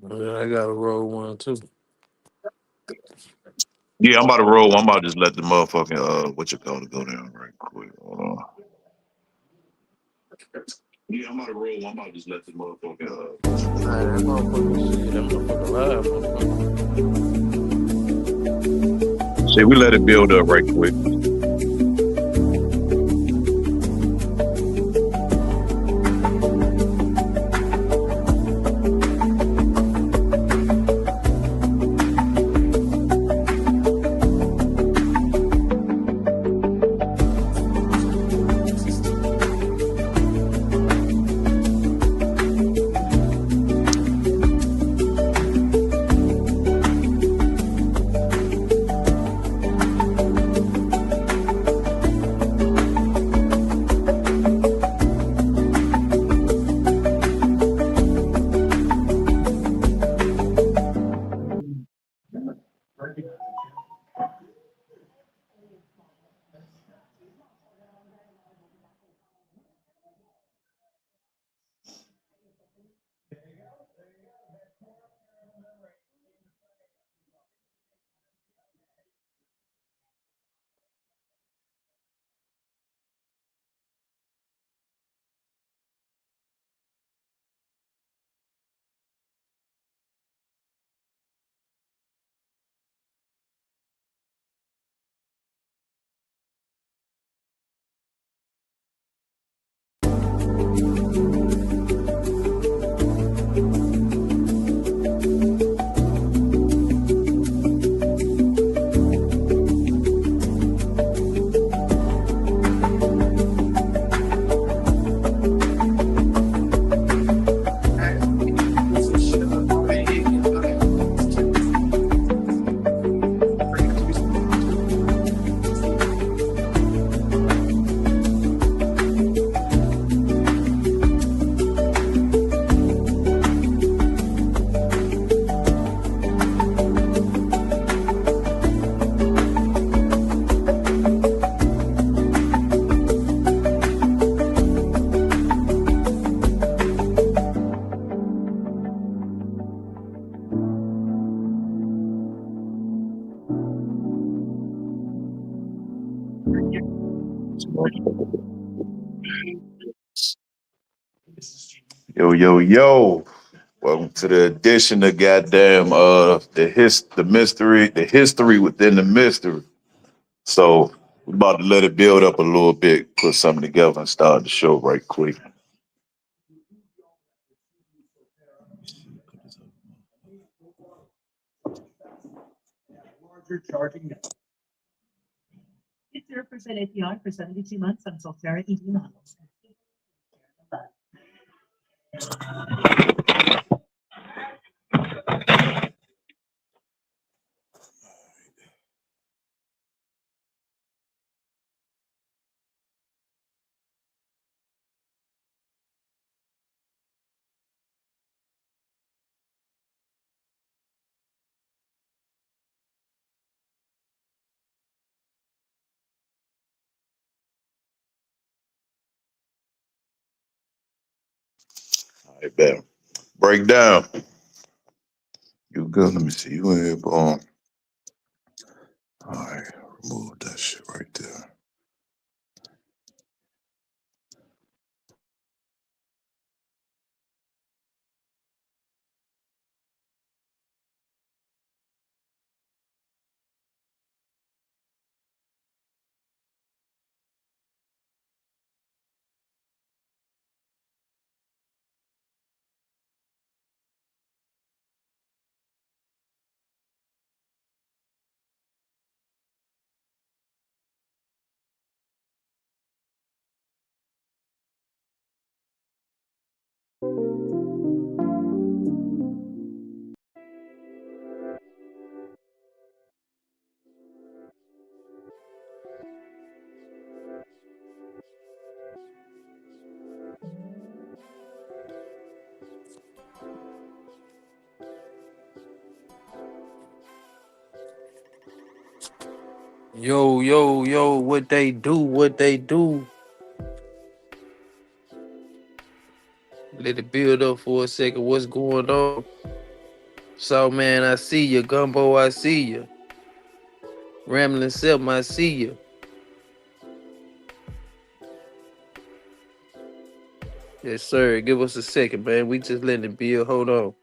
Yeah, I got to roll one too. Yeah, I'm about to roll. I'm about to just let the motherfucking what you call it go down right quick. Hold on. Yeah, I'm about to roll. I'm about to just let the motherfucking Nah, that motherfucker shit, that motherfucker live, motherfucker. see, we let it build up right quick. Yo, yo, yo. Welcome to the edition of goddamn the mystery, the history within the mystery. So we're about to let it build up a little bit, put something together and start the show right quick. All right, better. Break down. You good? Let me see. You in here, boom. All right, remove that shit right there. Yo, yo, yo, what they do, what they do. Let it build up for a second. What's going on? So man, I see you. Gumbo, I see you. Rambling Silm, I see you. Yes, sir. Give us a second, man. We just letting it build. Hold on.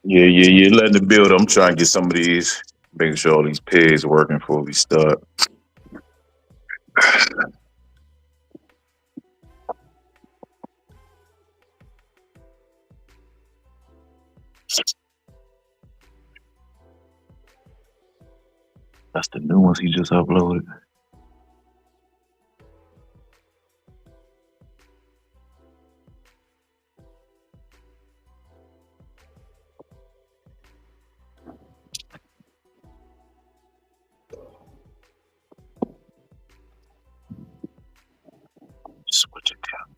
Yeah. Letting it build. I'm trying to get some of these, making sure all these pigs working before we start. That's the new ones he just uploaded. Switch it down.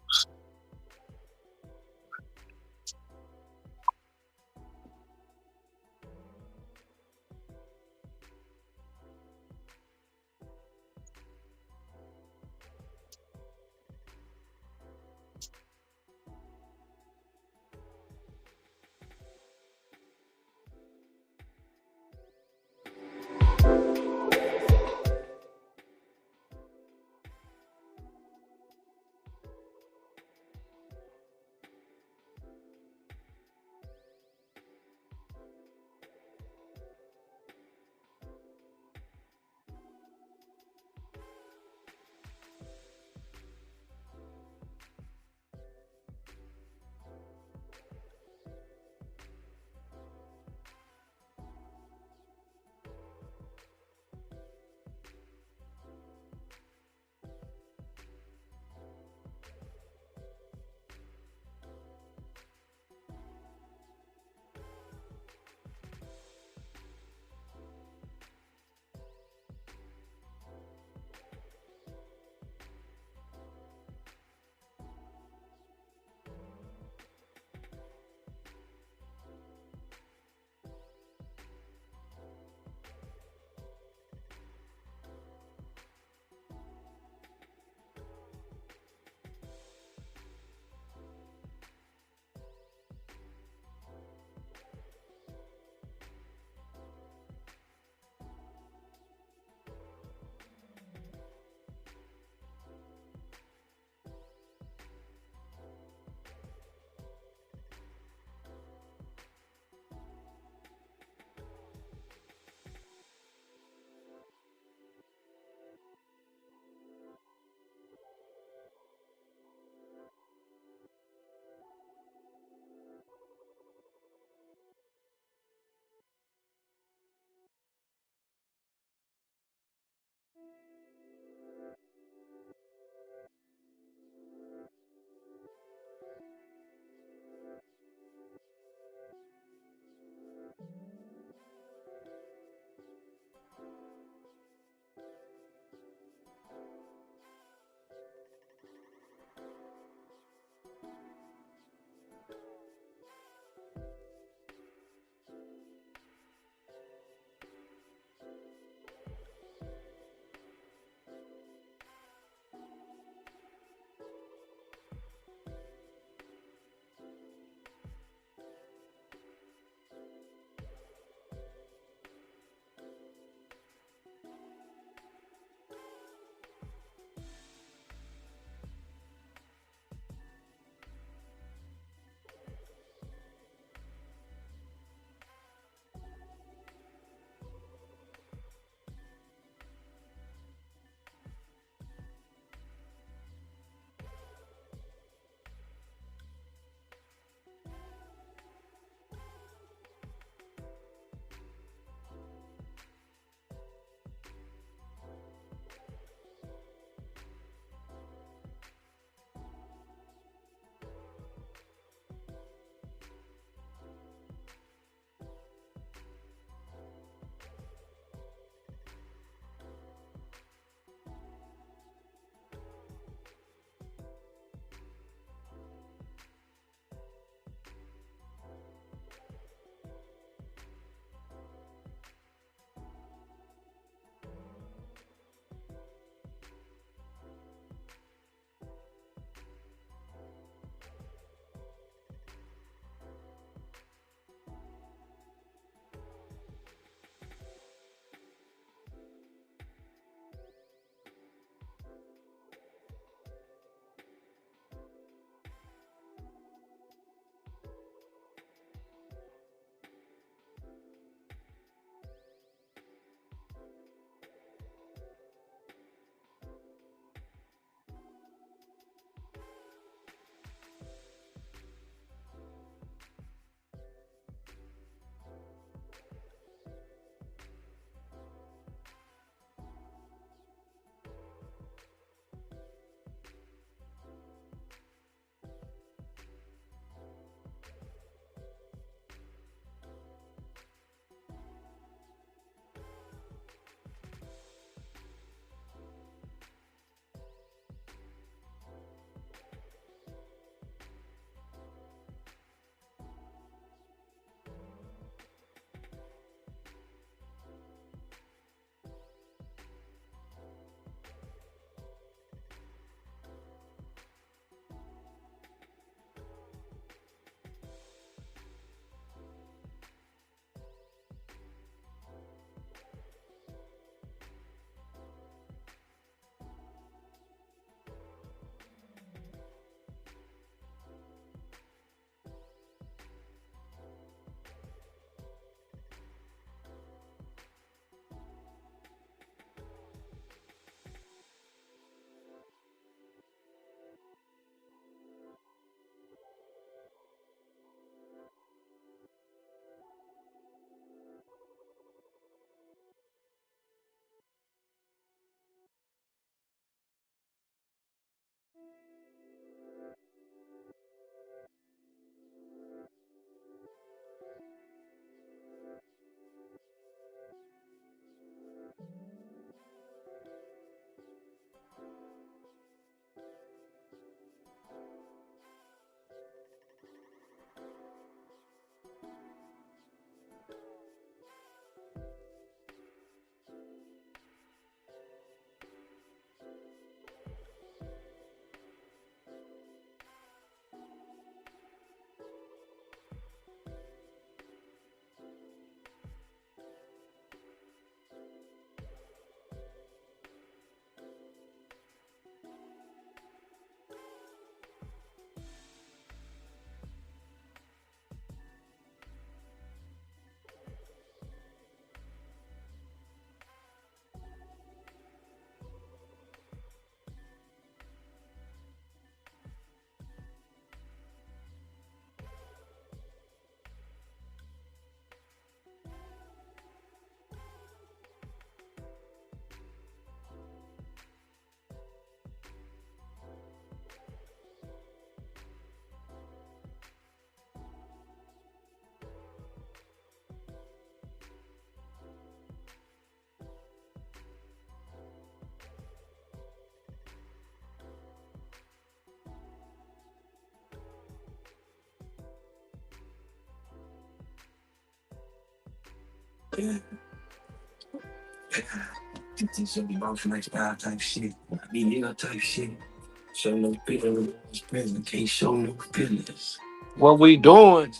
What we doing?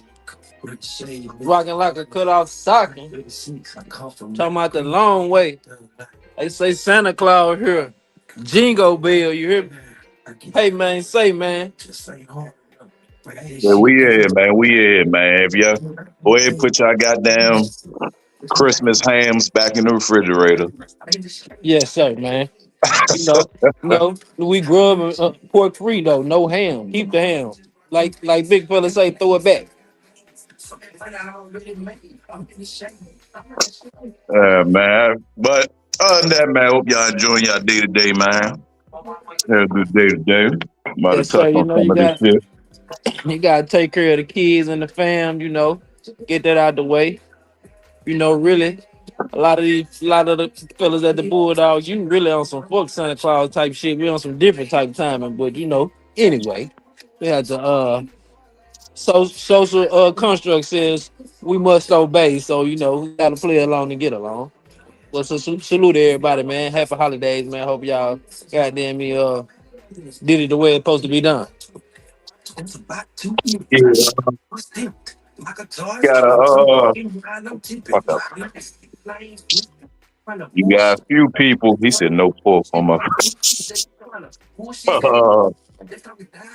Rocking like a cut off stocking. Talking about the long way. They say Santa Claus here. Jingle bell, you hear me? Hey man, say man. Yeah, we here, man. We here, man. If y'all go ahead and put y'all goddamn Christmas hams back in the refrigerator. Yes, sir, man. You know, we grub pork free though, no ham. Keep the ham. Like big fella say, throw it back. Man. But other than that, man, hope y'all enjoying y'all day to day, man. Have a good day today. I'm about to Yes, sir. touch You on know, some of this shit. you gotta take care of the kids and the fam, get that out the way. Really, a lot of the fellas at the Bulldogs, you really on some fuck Santa Claus type shit. We on some different type of timing, but anyway, we had to social construct says we must obey, so we gotta play along and get along. Well, so salute everybody, man. Happy holidays, man. Hope y'all goddamn me did it the way it's supposed to be done. Yeah, got fuck up. You got a few people. He said no pork on my.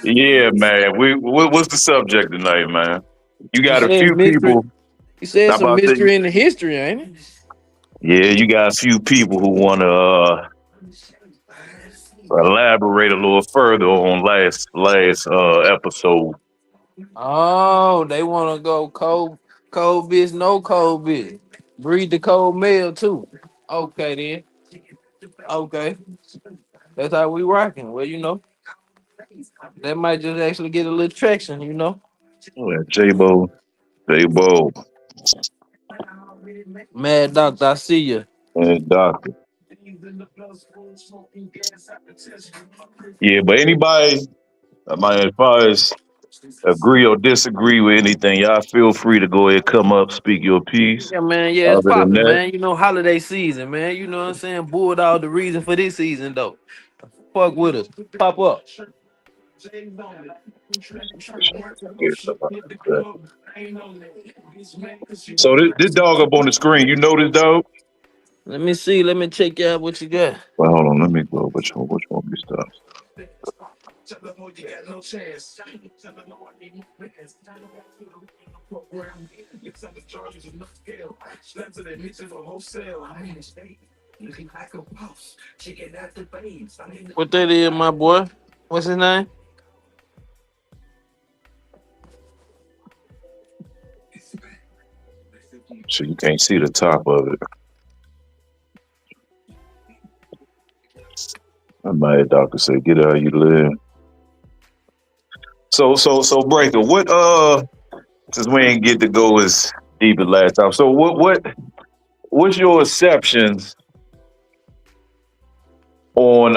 Yeah, man. What's the subject tonight, man? You You got a said few mystery. people. You said How some about that? mystery in the history, ain't it? Yeah, you got a few people who want to elaborate a little further on last episode. Oh, they want to go cold bitch, no cold bitch. Breed the cold male too. Okay then. Okay, that's how we rocking. Well, that might just actually get a little traction. Oh, yeah, J-Bo, Mad Doctor, I see you. and Doctor. Yeah, but anybody, as far as agree or disagree with anything, y'all feel free to go ahead, come up, speak your piece. Yeah, man. Yeah, it's Other than popping, that, man. Holiday season, man. You know what I'm saying? Bulldog, the reason for this season, though. Fuck with us. Pop up. yeah, somebody like that. So this dog up on the screen, you know this dog? Let me see. Let me check out what you got. Well, hold on, let me go. Which one we start? What that is, my boy? What's his name? So you can't see the top of it. I might doctor say, get out, you live. So breaker. What since we ain't get to go as deep as last time. So what's your exceptions on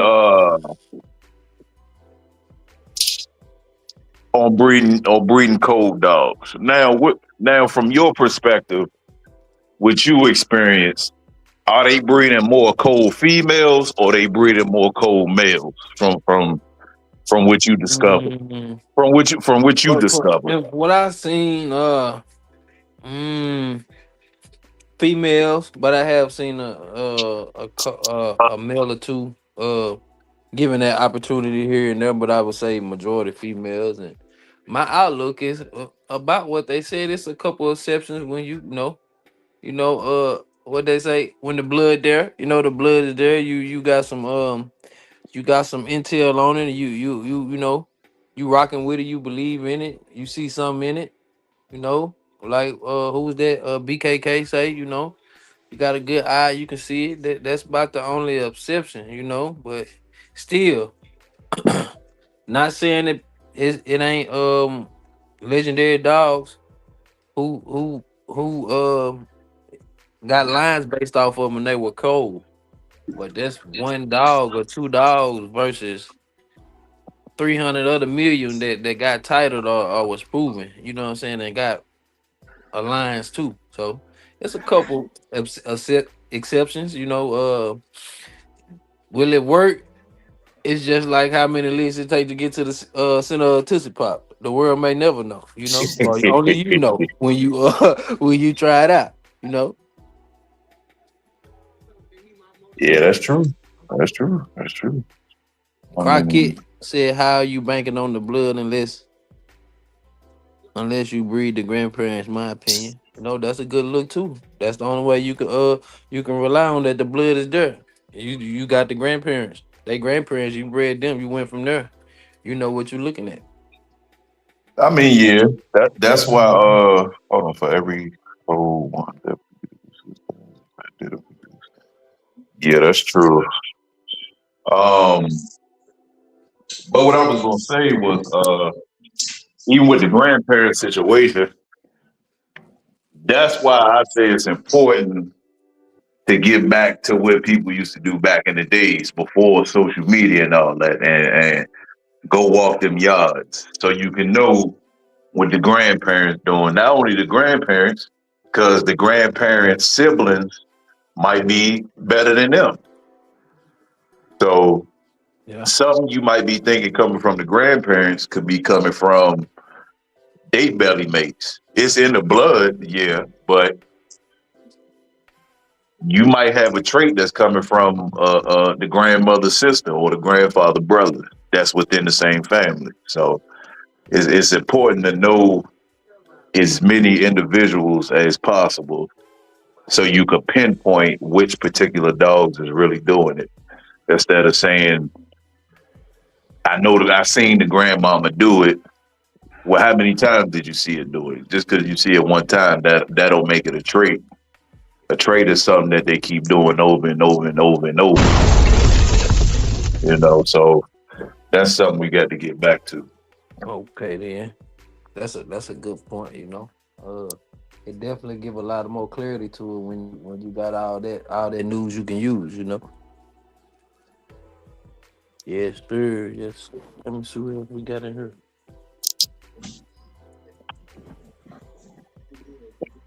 breeding cold dogs? Now from your perspective, what you experience, are they breeding more cold females or they breeding more cold males from what you discovered? Mm, From which you but discovered. what I seen, mm, females, but I have seen a male or two given that opportunity here and there. But I would say majority females, and my outlook is about what they said. It's a couple of exceptions when what they say when the blood there, the blood is there. You got some intel on it. And you rocking with it. You believe in it. You see something in it. You know, like who was that? BKK say. You got a good eye. You can see it. That's about the only exception. But still, not saying it ain't legendary dogs who got lines based off of them when they were cold. But that's one dog or two dogs versus 300 other million that got titled or was proven. You know what I'm saying? And got alliance too. So It's a couple exceptions. Will it work? It's just like how many licks it take to get to the center of Tootsie Pop. The world may never know, or only you know when you when you try it out. You know, Yeah, that's true. That's true. That's true. I mean, Crockett said, "How are you banking on the blood unless you breed the grandparents?" My opinion, that's a good look too. That's the only way you can rely on that the blood is there. You got the grandparents, they grandparents. You bred them. You went from there. You know what you're looking at. yeah, that's why. Hold on, for every one that did it. Yeah, that's true. Um, but what I was gonna say was, even with the grandparent situation, that's why I say it's important to get back to what people used to do back in the days before social media and all that, and go walk them yards so you can know what the grandparents doing. Not only the grandparents, because the grandparents' siblings might be better than them. So Yeah. something you might be thinking coming from the grandparents could be coming from they belly mates. It's in the blood, yeah, but you might have a trait that's coming from the grandmother's sister or the grandfather brother that's within the same family. So it's important to know as many individuals as possible so you could pinpoint which particular dogs is really doing it instead of saying, I know that I seen the grandmama do it. Well, how many times did you see it do it? Just because you see it one time, that don't make it a trait. A trait is something that they keep doing over and over and over and over. So that's something we got to get back to. Okay, then. That's a good point. It definitely give a lot of more clarity to it when you got all that news you can use. Yes, sir. Yes. Let me see what we got in here.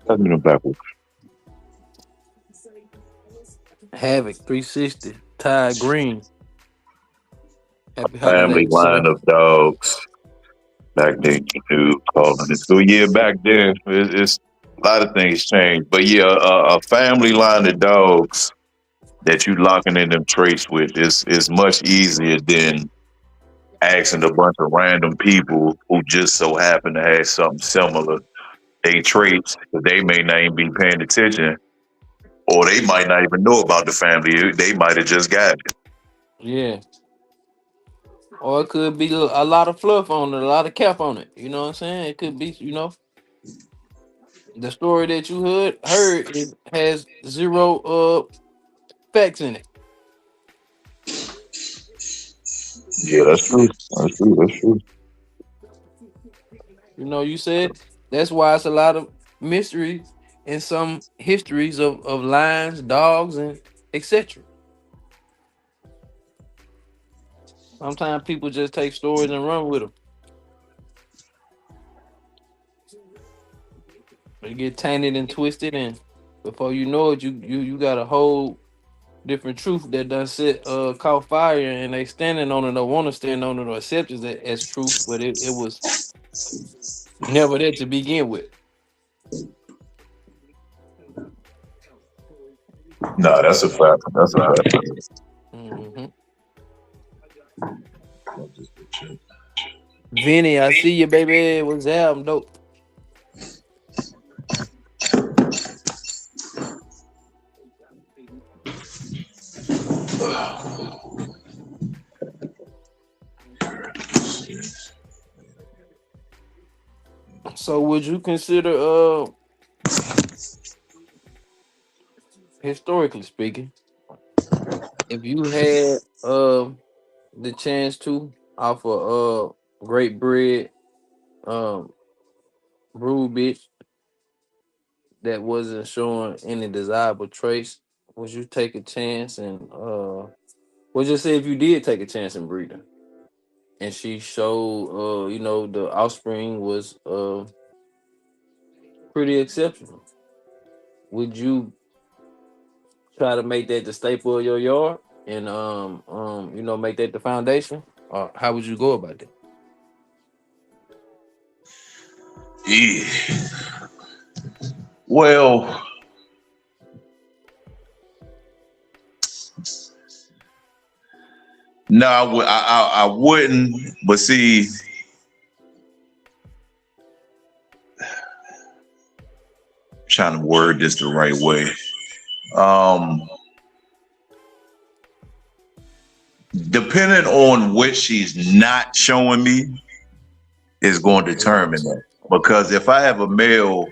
Tell me the backwards. Havoc 360. Ty Green. Happy Family holidays, sir. line of dogs. Back then, you knew calling it. So yeah, back then it's a lot of things changed. But yeah, a family line of dogs that you locking in them traits with is much easier than asking a bunch of random people who just so happen to have something similar. They traits that they may not even be paying attention, or they might not even know about the family. They might have just got it. Yeah. Or it could be a lot of fluff on it, a lot of cap on it. You know what I'm saying? It could be, the story that you heard it has zero facts in it. Yeah, that's true. That's true. That's true. You said that's why it's a lot of mysteries and some histories of lions, dogs, and etc. Sometimes people just take stories and run with them. They get tainted and twisted, and before you know it, you got a whole different truth that done set caught fire, and they standing on it or want to stand on it or accept it as truth, but it was never there to begin with. No, that's a fact. That's a fact. Hmm. Vinny, I see you, baby. What's up? I'm dope. So, would you consider, historically speaking, if you had the chance to offer great breed um brood bitch that wasn't showing any desirable traits, would you take a chance and would you say if you did take a chance in breeding and she showed the offspring was pretty exceptional? would you try to make that the staple of your yard and you know, make that the foundation? Or how would you go about that? Yeah. Well, no, I wouldn't. But see, trying to word this the right way. Um, Depending on what she's not showing me is going to determine that. Because if I have a male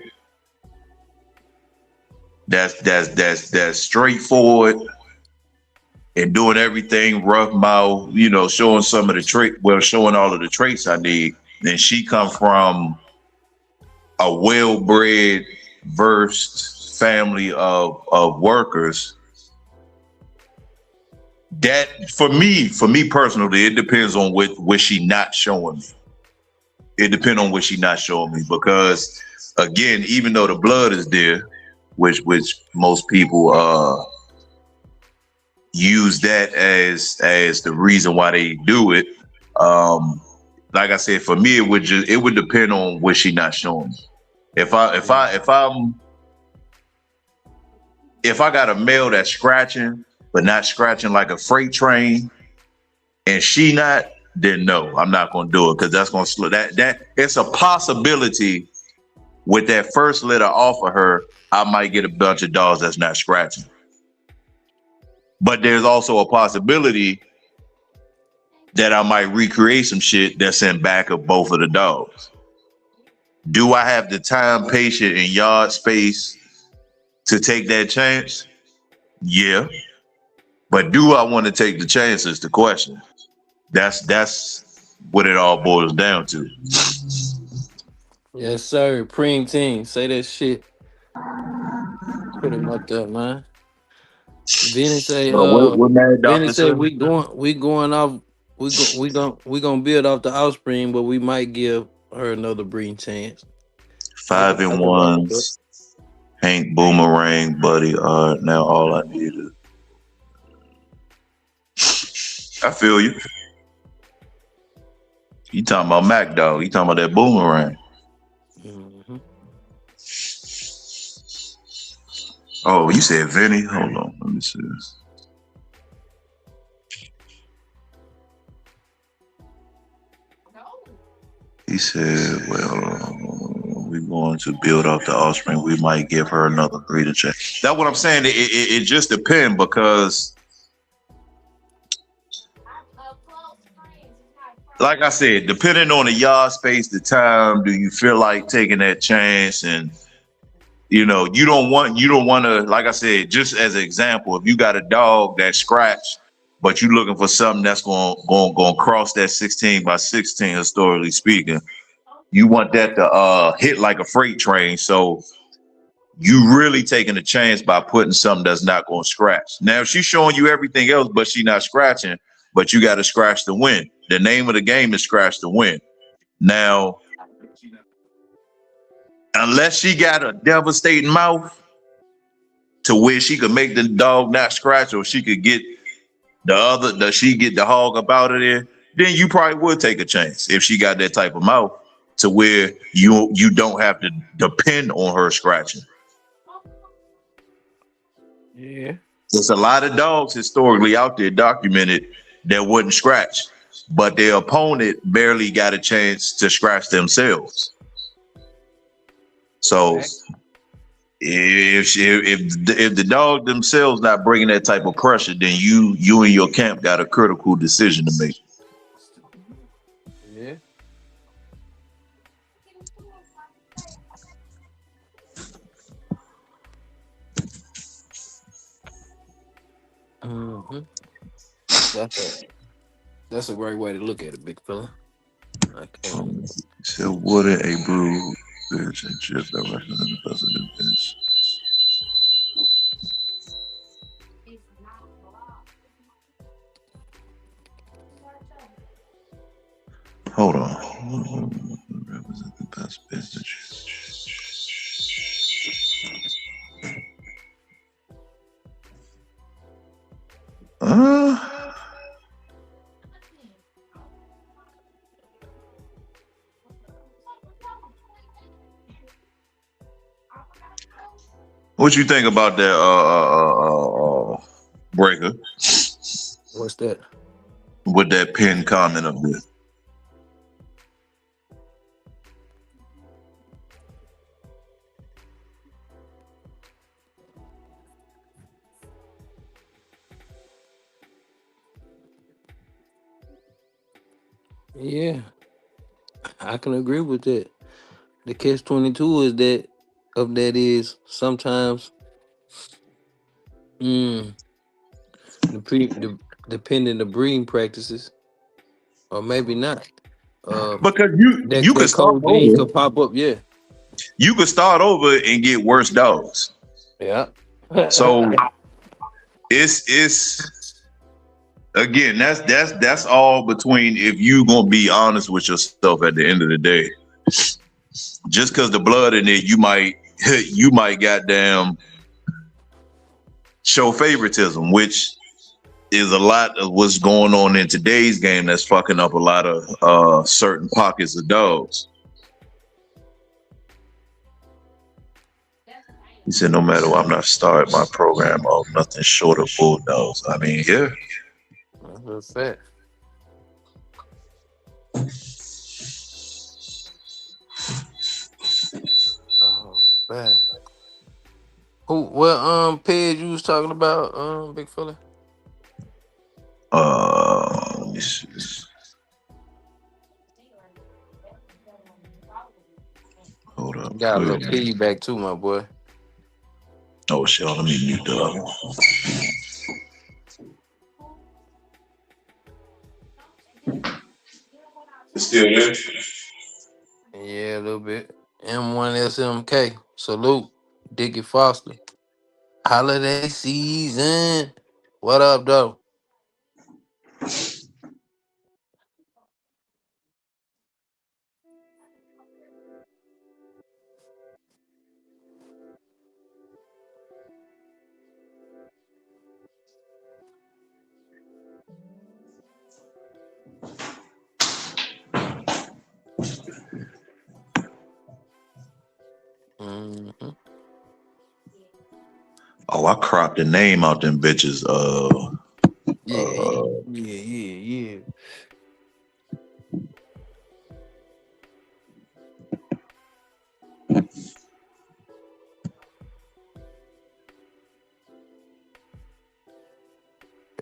that's straightforward and doing everything rough mouth, you know, showing some of the trait, well, showing all of the traits I need, then she come from a well-bred, versed family of workers. That for me personally, it depends on what she not showing me. It depends on what she not showing me because again, even though the blood is there, which most people use that as the reason why they do it. Um, like I said, for me, it would depend on what she not showing me. If I got a male that's scratching, but not scratching like a freight train, and she not, then no, I'm not gonna do it because that's gonna slow that it's a possibility with that first litter off of her, I might get a bunch of dogs that's not scratching. But there's also a possibility that I might recreate some shit that's in back of both of the dogs. Do I have the time, patience, and yard space to take that chance? Yeah. But do I want to take the chance is the question. That's what it all boils down to. Yes, sir. Preem team. Say that shit. Put him up there, man. Vinny say, But what Mad Vinny Doctor say said? we going off, we gonna build off the offspring, but we might give her another breeding chance. Five I and can rock with that. ones, Hank Boomerang, Buddy. Now all I need is. I feel you. You talking about Mac Dog? You talking about that Boomerang? Mhm. Oh, you said Vinny. Hold on, let me see. He said, "Well, we're going to build up the offspring. We might give her another breeder check." That's what I'm saying. It just depends because, like I said, depending on the yard space, the time, do you feel like taking that chance? And you don't want to, like I said, just as an example, if you got a dog that's scratched, but you're looking for something that's going to cross that 16 by 16, historically speaking, you want that to hit like a freight train. So you really taking a chance by putting something that's not going to scratch. Now, if she's showing you everything else, but she's not scratching, but you got to scratch to win. The name of the game is scratch to win. Now, unless she got a devastating mouth to where she could make the dog not scratch, or she could get she get the hog up out of there, then you probably would take a chance if she got that type of mouth to where you don't have to depend on her scratching. Yeah. There's a lot of dogs historically out there documented that wouldn't scratch, but their opponent barely got a chance to scratch themselves. So if the dog themselves not bringing that type of pressure, then you and your camp got a critical decision to make. Yeah. hmm That's a that's a great way to look at it, big fella. Okay. So what a brew bitch and chip that recommend the president is. Hold on. Represent the best business. Uh, what you think about that breaker What's that? with that pinned comment of this? Yeah, I can agree with that. The catch 22 is that of that is sometimes mm, the depending the breeding practices, or maybe not. Uh, Because that you could that start codeine over. could pop up. Yeah, You could start over and get worse dogs. yeah. So it's again, that's all between if you gonna be honest with yourself at the end of the day. Just because the blood in it, you might goddamn show favoritism, which is a lot of what's going on in today's game that's fucking up a lot of certain pockets of dogs. He said, no matter what, I'm not starting my program off nothing short of bulldogs. I mean, yeah. That's that. Oh, man. What page you was talking about, big fella? Let me see. Hold up. Got a Where little is it? feedback too, my boy. Oh shit, let me mute the other one. It's still there? Yeah, a little bit. M1SMK. Salute. Dickie Foster. Holiday season. What up, though? Mm-hmm. Oh, I cropped the name out them bitches. Yeah, yeah.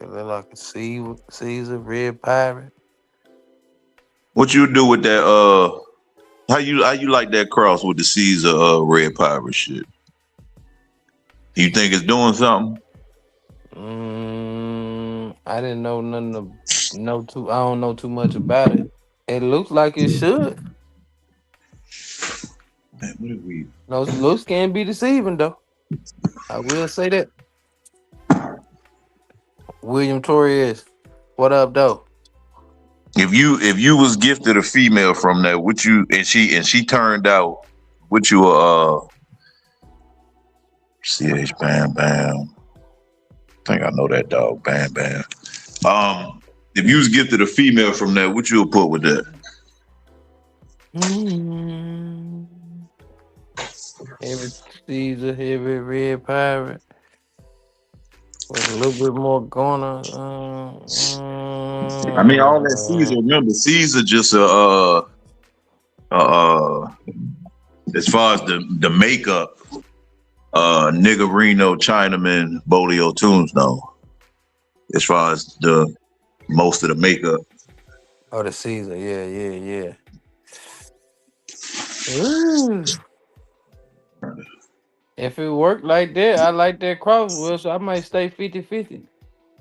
It look like a Caesar red pirate. What you do with that? How you like that cross with the Caesar red pirate shit? You think it's doing something? I didn't know nothing know too. I don't know too much about it. It looks like it should. Man, what did we? Those looks can be deceiving though. I will say that. William Torres, what up though? If you was gifted a female from that, would you and she turned out, would you CH Bam Bam? I think I know that dog Bam Bam. If you was gifted a female from that, what you would put with that? Mm, Heavy Caesar, heavy red pirate. With a little bit more going on. I mean, all that Caesar. Remember, Caesar just uh, as far as the makeup, Niggerino, Chinaman, Bolio Tombstone. As far as the most of the makeup. Oh, the Caesar, yeah. Ooh. If it worked like that, I like that cross, Will, so I might stay 50-50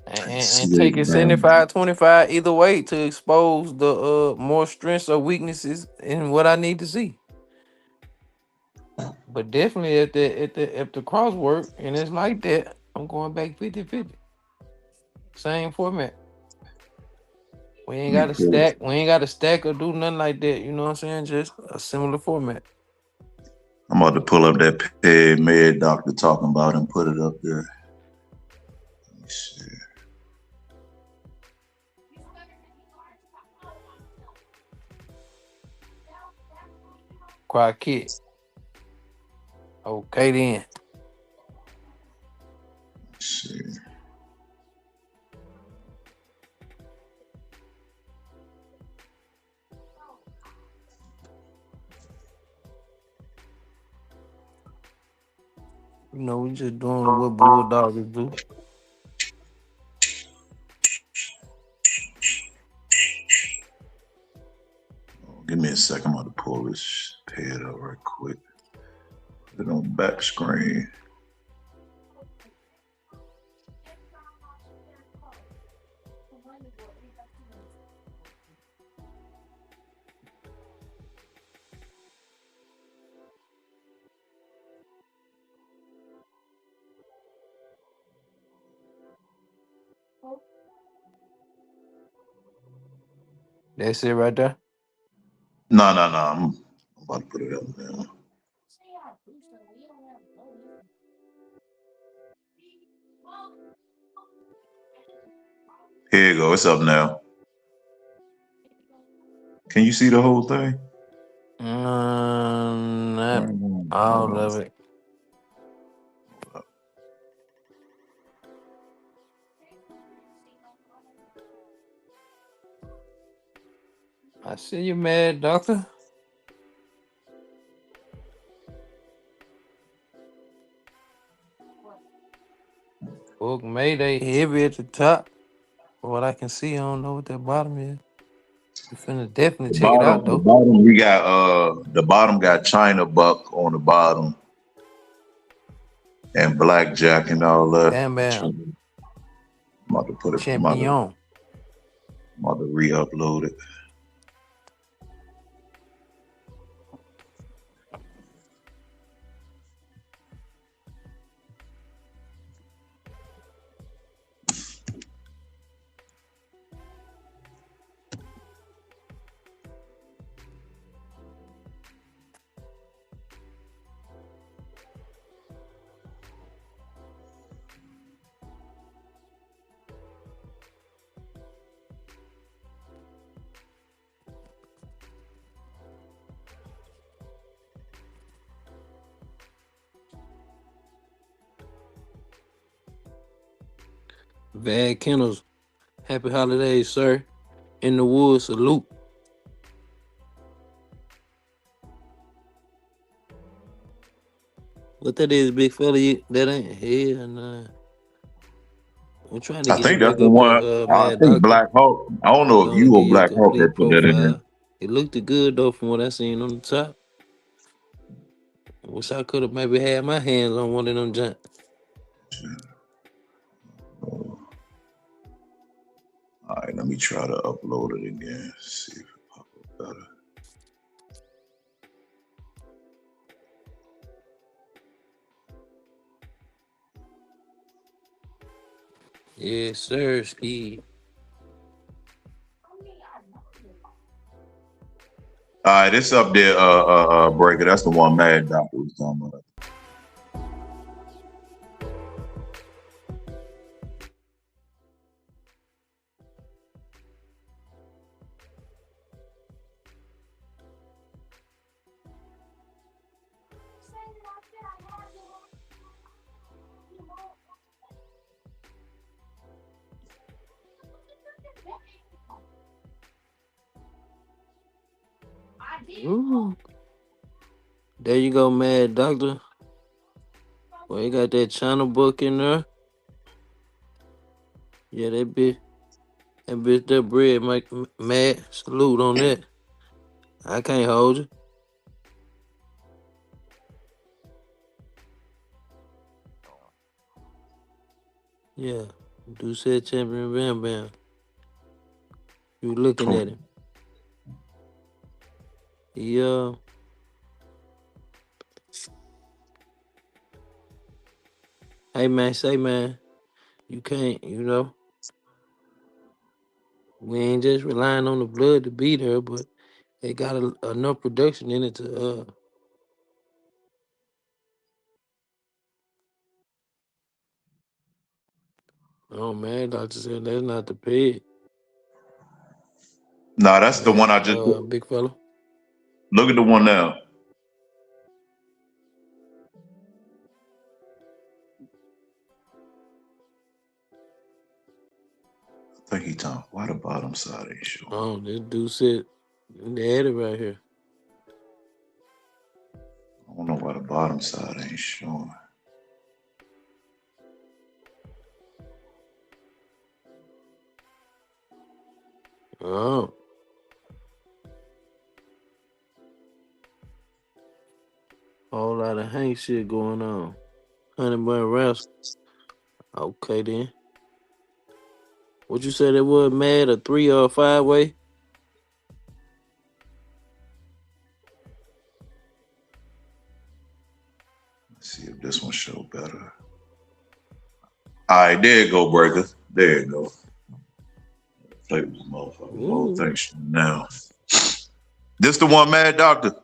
and take it Man. 75-25 either way to expose the more strengths or weaknesses in what I need to see. But definitely if the cross work and it's like that, I'm going back 50-50. Same format. We ain't got to stack. We ain't got to stack or do nothing like that. You know what I'm saying? Just a similar format. I'm about to pull up that peg med doctor talking about and put it up there. Let me see. Crockett. Okay then. Let's see. You know, we just doing what bulldogs do. Give me a second. I'm about to pull this pad up right quick. Put it on back screen. That's it right there. No. I'm about to put it up now. Here you go. It's up now. Can you see the whole thing? Not Hold all on. of it. I see you mad, doctor. Book Mayday heavy at the top. From what I can see, I don't know what that bottom is. You finna definitely check it out The though. bottom we got the bottom got China Buck on the bottom and Blackjack and all that. Bam bam. I'm about to put it. Champion. I'm about to re-upload it. Vad Kennels. Happy holidays, sir. In the woods, salute. What that is, big fella? That ain't hell nah. I'm trying to I get you think that's back the up one. there, I Mad think Doctor. Black Hawk. I don't know if Gonna you give or you a Black Hawk complete that put that in there. profile. It looked good though from what I seen on the top. Wish I could have maybe had my hands on one of them junk. All right, let me try to upload it again. See if it pops up better. Yes, sir, Ski. All right, it's up there. Breaker. That's the one Mad Doctor was talking about. Ooh. There you go, Mad Doctor. Well, you got that China book in there. Yeah, that bread, Mike. Mad salute on that. I can't hold you. Yeah, do said champion, bam bam. You looking at him? Yeah. Hey man, say man, you can't. We ain't just relying on the blood to beat her, but it got enough production in it to. Oh man, doctor said that's not the pig. No, that's the one Man, I just big fella. look at the one now. I think he talking. Why the bottom side ain't showing? Oh, this dude said they had it right here. I don't know why the bottom side ain't showing. Oh, whole lot of Hank shit going on. Honey Bun Rascal. Okay then. What you said it was, mad, a 3 or 5 way? Let's see if this one show better. All right, there you go, Breaker. There you go. Play with the motherfucking whole Ooh, thing now. This the one, Mad Doctor.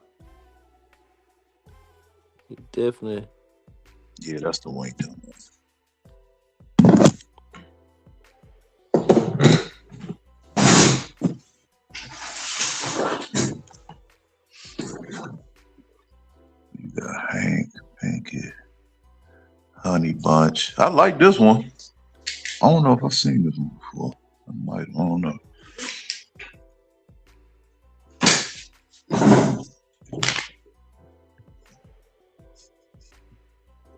definitely. Yeah, that's the one. You got Hank, Pinky, Honey Bunch. I like this one. I don't know if I've seen this one before. I might. I don't know.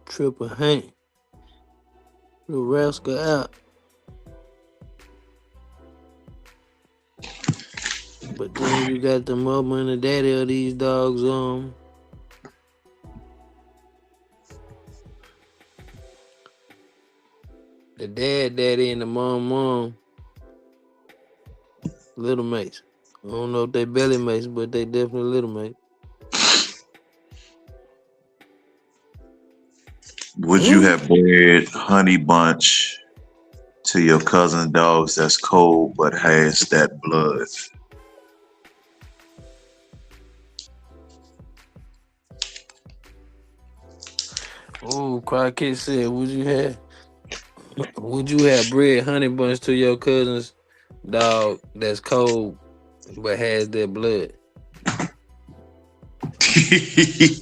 Triple Hank. The Rascal out. But then you got the mama and the daddy of these dogs. The daddy and the mom, little mates. I don't know if they belly mates, but they definitely little mates. Would you have bred Honey Bunch to your cousin dogs that's cold but has that blood? Oh, Crockett said, would you have bred Honey Bunch to your cousin's dog that's cold but has that blood?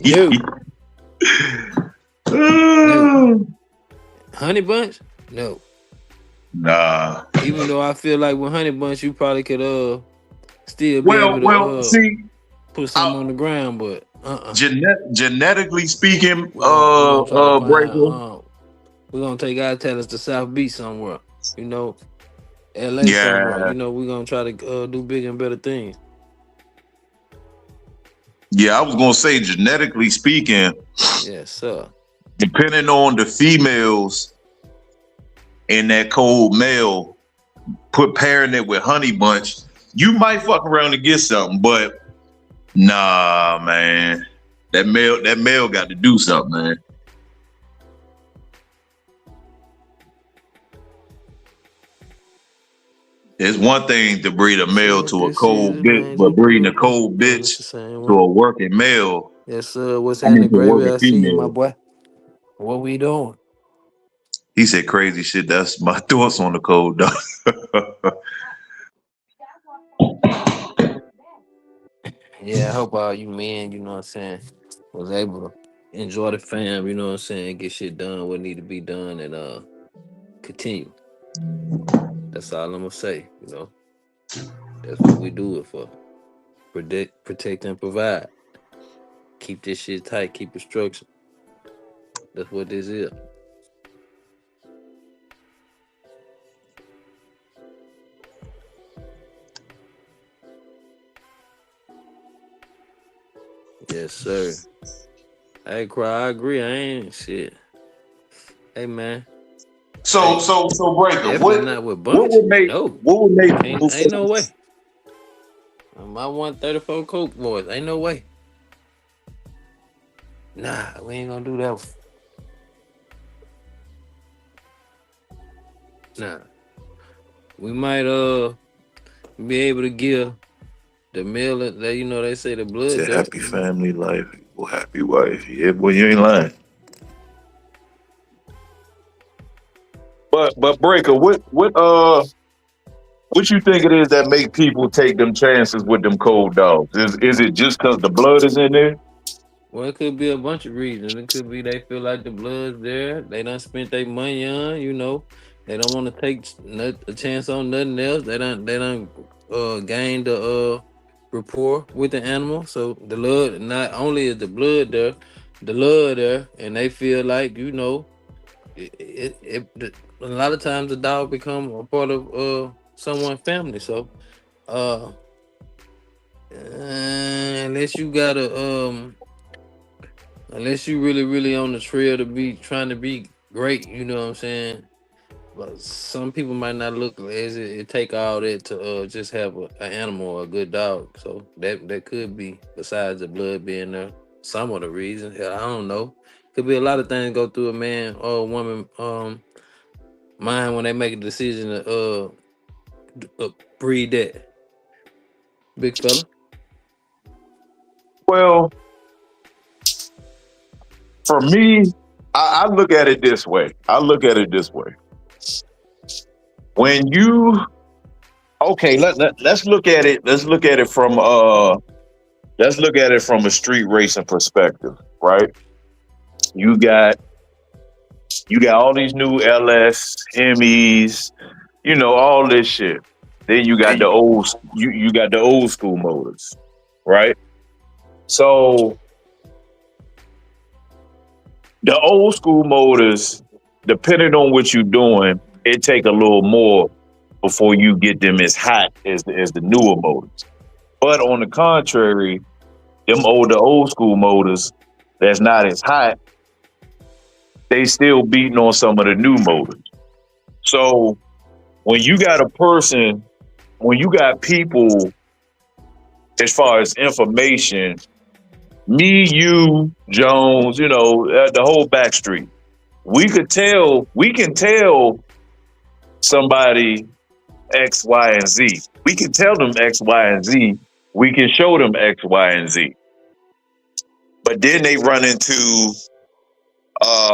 No. No. Honey Bunch? No. Nah. Even though I feel like with Honey Bunch you probably could still be able Well, to see, put something on the ground, but genetically speaking, we gonna try to find Breaker. we're gonna take our talents to South Beach somewhere. You know, LA somewhere. Yeah, You know, we're gonna try to do bigger and better things. yeah. I was gonna say, genetically speaking, Yes, sir. depending on the females in that cold male, put pairing it with Honey Bunch, you might fuck around and get something, but nah, man. That male got to do something, man. It's one thing to breed a Let's see male what to a this cold is, bitch, man. but Just breeding pull a up the cold no, it's bitch the same to one. a working male, Yes, sir. What's I mean happening, to a Gravy? working I see you, my female. boy. What we doing? He said crazy shit. That's my thoughts on the cold dog. Yeah, I hope all you men, you know what I'm saying, was able to enjoy the fam, you know what I'm saying, get shit done what need to be done and continue. That's all I'm gonna say, you know. That's what we do it for. Protect and provide. Keep this shit tight, keep it structured. That's what this is. Yes, sir. Hey, Cry, I agree. I ain't shit. Hey, man. so, Hey, so, so, Breaker, definitely not with what Bunch. would make No. what would make people Ain't say? no way. My 134 Coke boys. Ain't no way. Nah, we ain't gonna do that one. Nah. We might be able to give the meal that they say the It's blood a dirt. happy family life, happy wife. Yeah, boy, you ain't lying. But Breaker, what you think it is that make people take them chances with them cold dogs? Is it just because the blood is in there? Well, it could be a bunch of reasons. It could be they feel like the blood's there. They done spent their money on. They don't want to take a chance on nothing else. They don't gain the rapport with the animal. So the blood, not only is the blood there, the love there, and they feel like, a lot of times the dog become a part of someone's family. So uh unless you gotta unless you really on the trail to be trying to be great, you know what I'm saying? But some people might not look as it take all that to just have an animal or a good dog. So that could be, besides the blood being there, some of the reasons. Hell, I don't know. Could be a lot of things go through a man or a woman mind when they make a decision to breed that big fella. Well, for me, I look at it this way. I look at it this way. When you okay, let's look at it. Let's look at it from a street racing perspective, right? You got you got all these new LS, MEs, all this shit. Then you got you got the old school motors, right? So the old school motors, depending on what you're doing, it take a little more before you get them as hot as the newer motors. But on the contrary, the old school motors that's not as hot, they still beating on some of the new motors. So when you got a person, when you got people, as far as information, me, you, Jones, the whole backstreet, we can tell somebody X, Y, and Z. We can tell them X, Y, and Z. We can show them X, Y, and Z. But then they run into uh,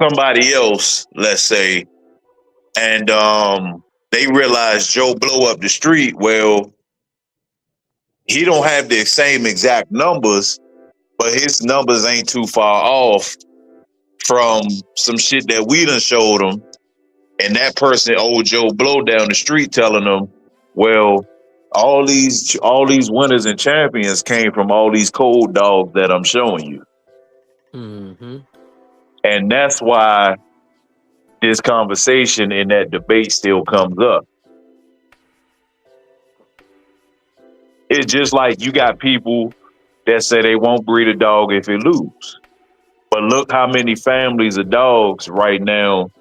somebody else, let's say, and they realize Joe blow up the street. Well, he don't have the same exact numbers, but his numbers ain't too far off from some shit that we done showed him. And that person, old Joe Blow down the street, telling them, well, all these winners and champions came from all these cold dogs that I'm showing you. Mm-hmm. And that's why this conversation and that debate still comes up. It's just like you got people that say they won't breed a dog if it lose. But look how many families of dogs right now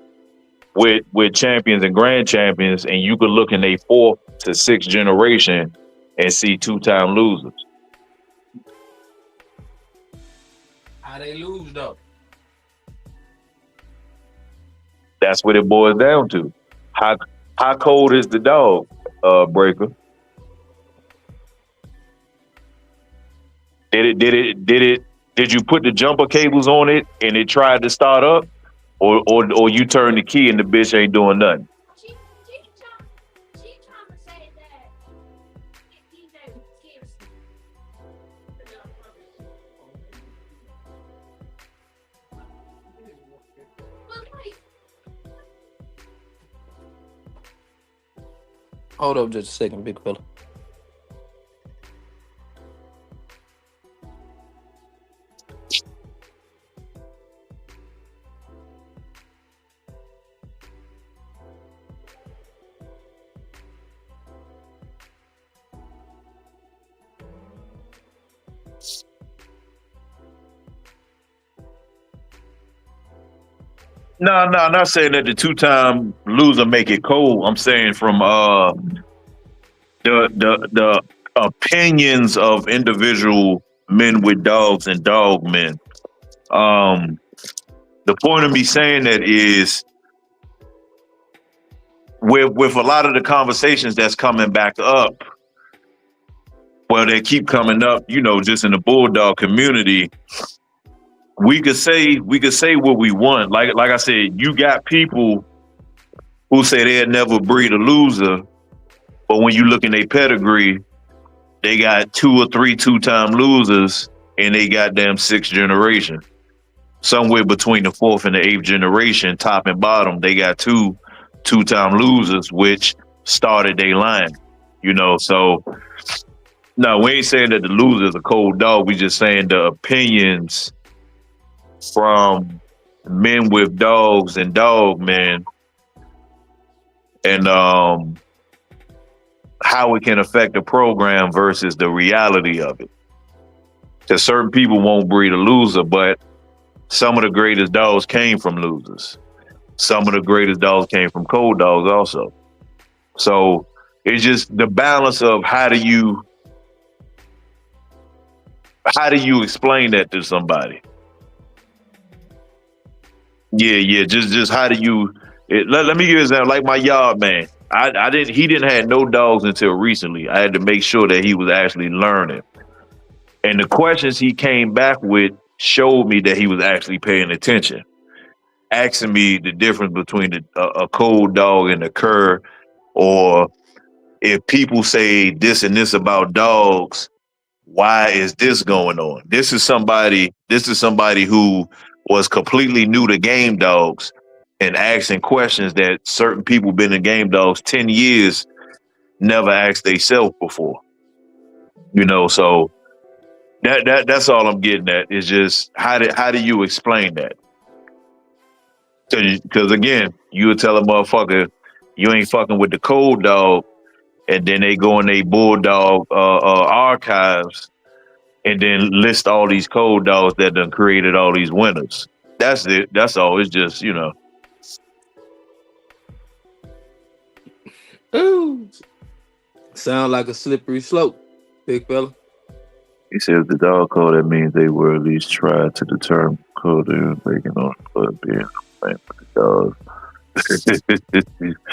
with champions and grand champions, and you could look in a fourth to sixth generation and see two-time losers. How they lose though? That's what it boils down to. How cold is the dog, Breaker? Did you put the jumper cables on it and it tried to start up? Or you turn the key and the bitch ain't doing nothing? She trying to say that DJ was scared. But like, Hold up just a second, big fella. No, I'm not saying that the two-time loser make it cold. I'm saying from the opinions of individual men with dogs and dog men. Um, the point of me saying that is with a lot of the conversations that's coming back up, well, they keep coming up, just in the bulldog community. We could say what we want. Like I said, you got people who say they'll never breed a loser, but when you look in their pedigree, they got two or three two-time losers, and they goddamn sixth generation. somewhere between the fourth and the eighth generation, top and bottom, they got two-time losers, which started their line. So no, we ain't saying that the loser is a cold dog. We just saying the opinions from men with dogs and dog men, and how it can affect the program versus the reality of it. Because certain people won't breed a loser, but some of the greatest dogs came from losers. Some of the greatest dogs came from cold dogs also. So it's just the balance of how do you explain that to somebody? Yeah. Just how do you? Let me give you an example. Like my yard man, I didn't. He didn't have no dogs until recently. I had to make sure that he was actually learning, and the questions he came back with showed me that he was actually paying attention, asking me the difference between a cold dog and a cur, or if people say this and this about dogs, why is this going on? This is somebody who was completely new to game dogs and asking questions that certain people been in game dogs 10 years never asked themselves before. So that's all I'm getting at is just how do you explain that? Because again, you would tell a motherfucker you ain't fucking with the cold dog, and then they go in they bulldog archives and then list all these cold dogs that done created all these winners. That's it. That's all. It's just Ooh, sound like a slippery slope, big fella. he says the dog code. That means they were at least tried to determine code they were making on blood being playing for the dogs.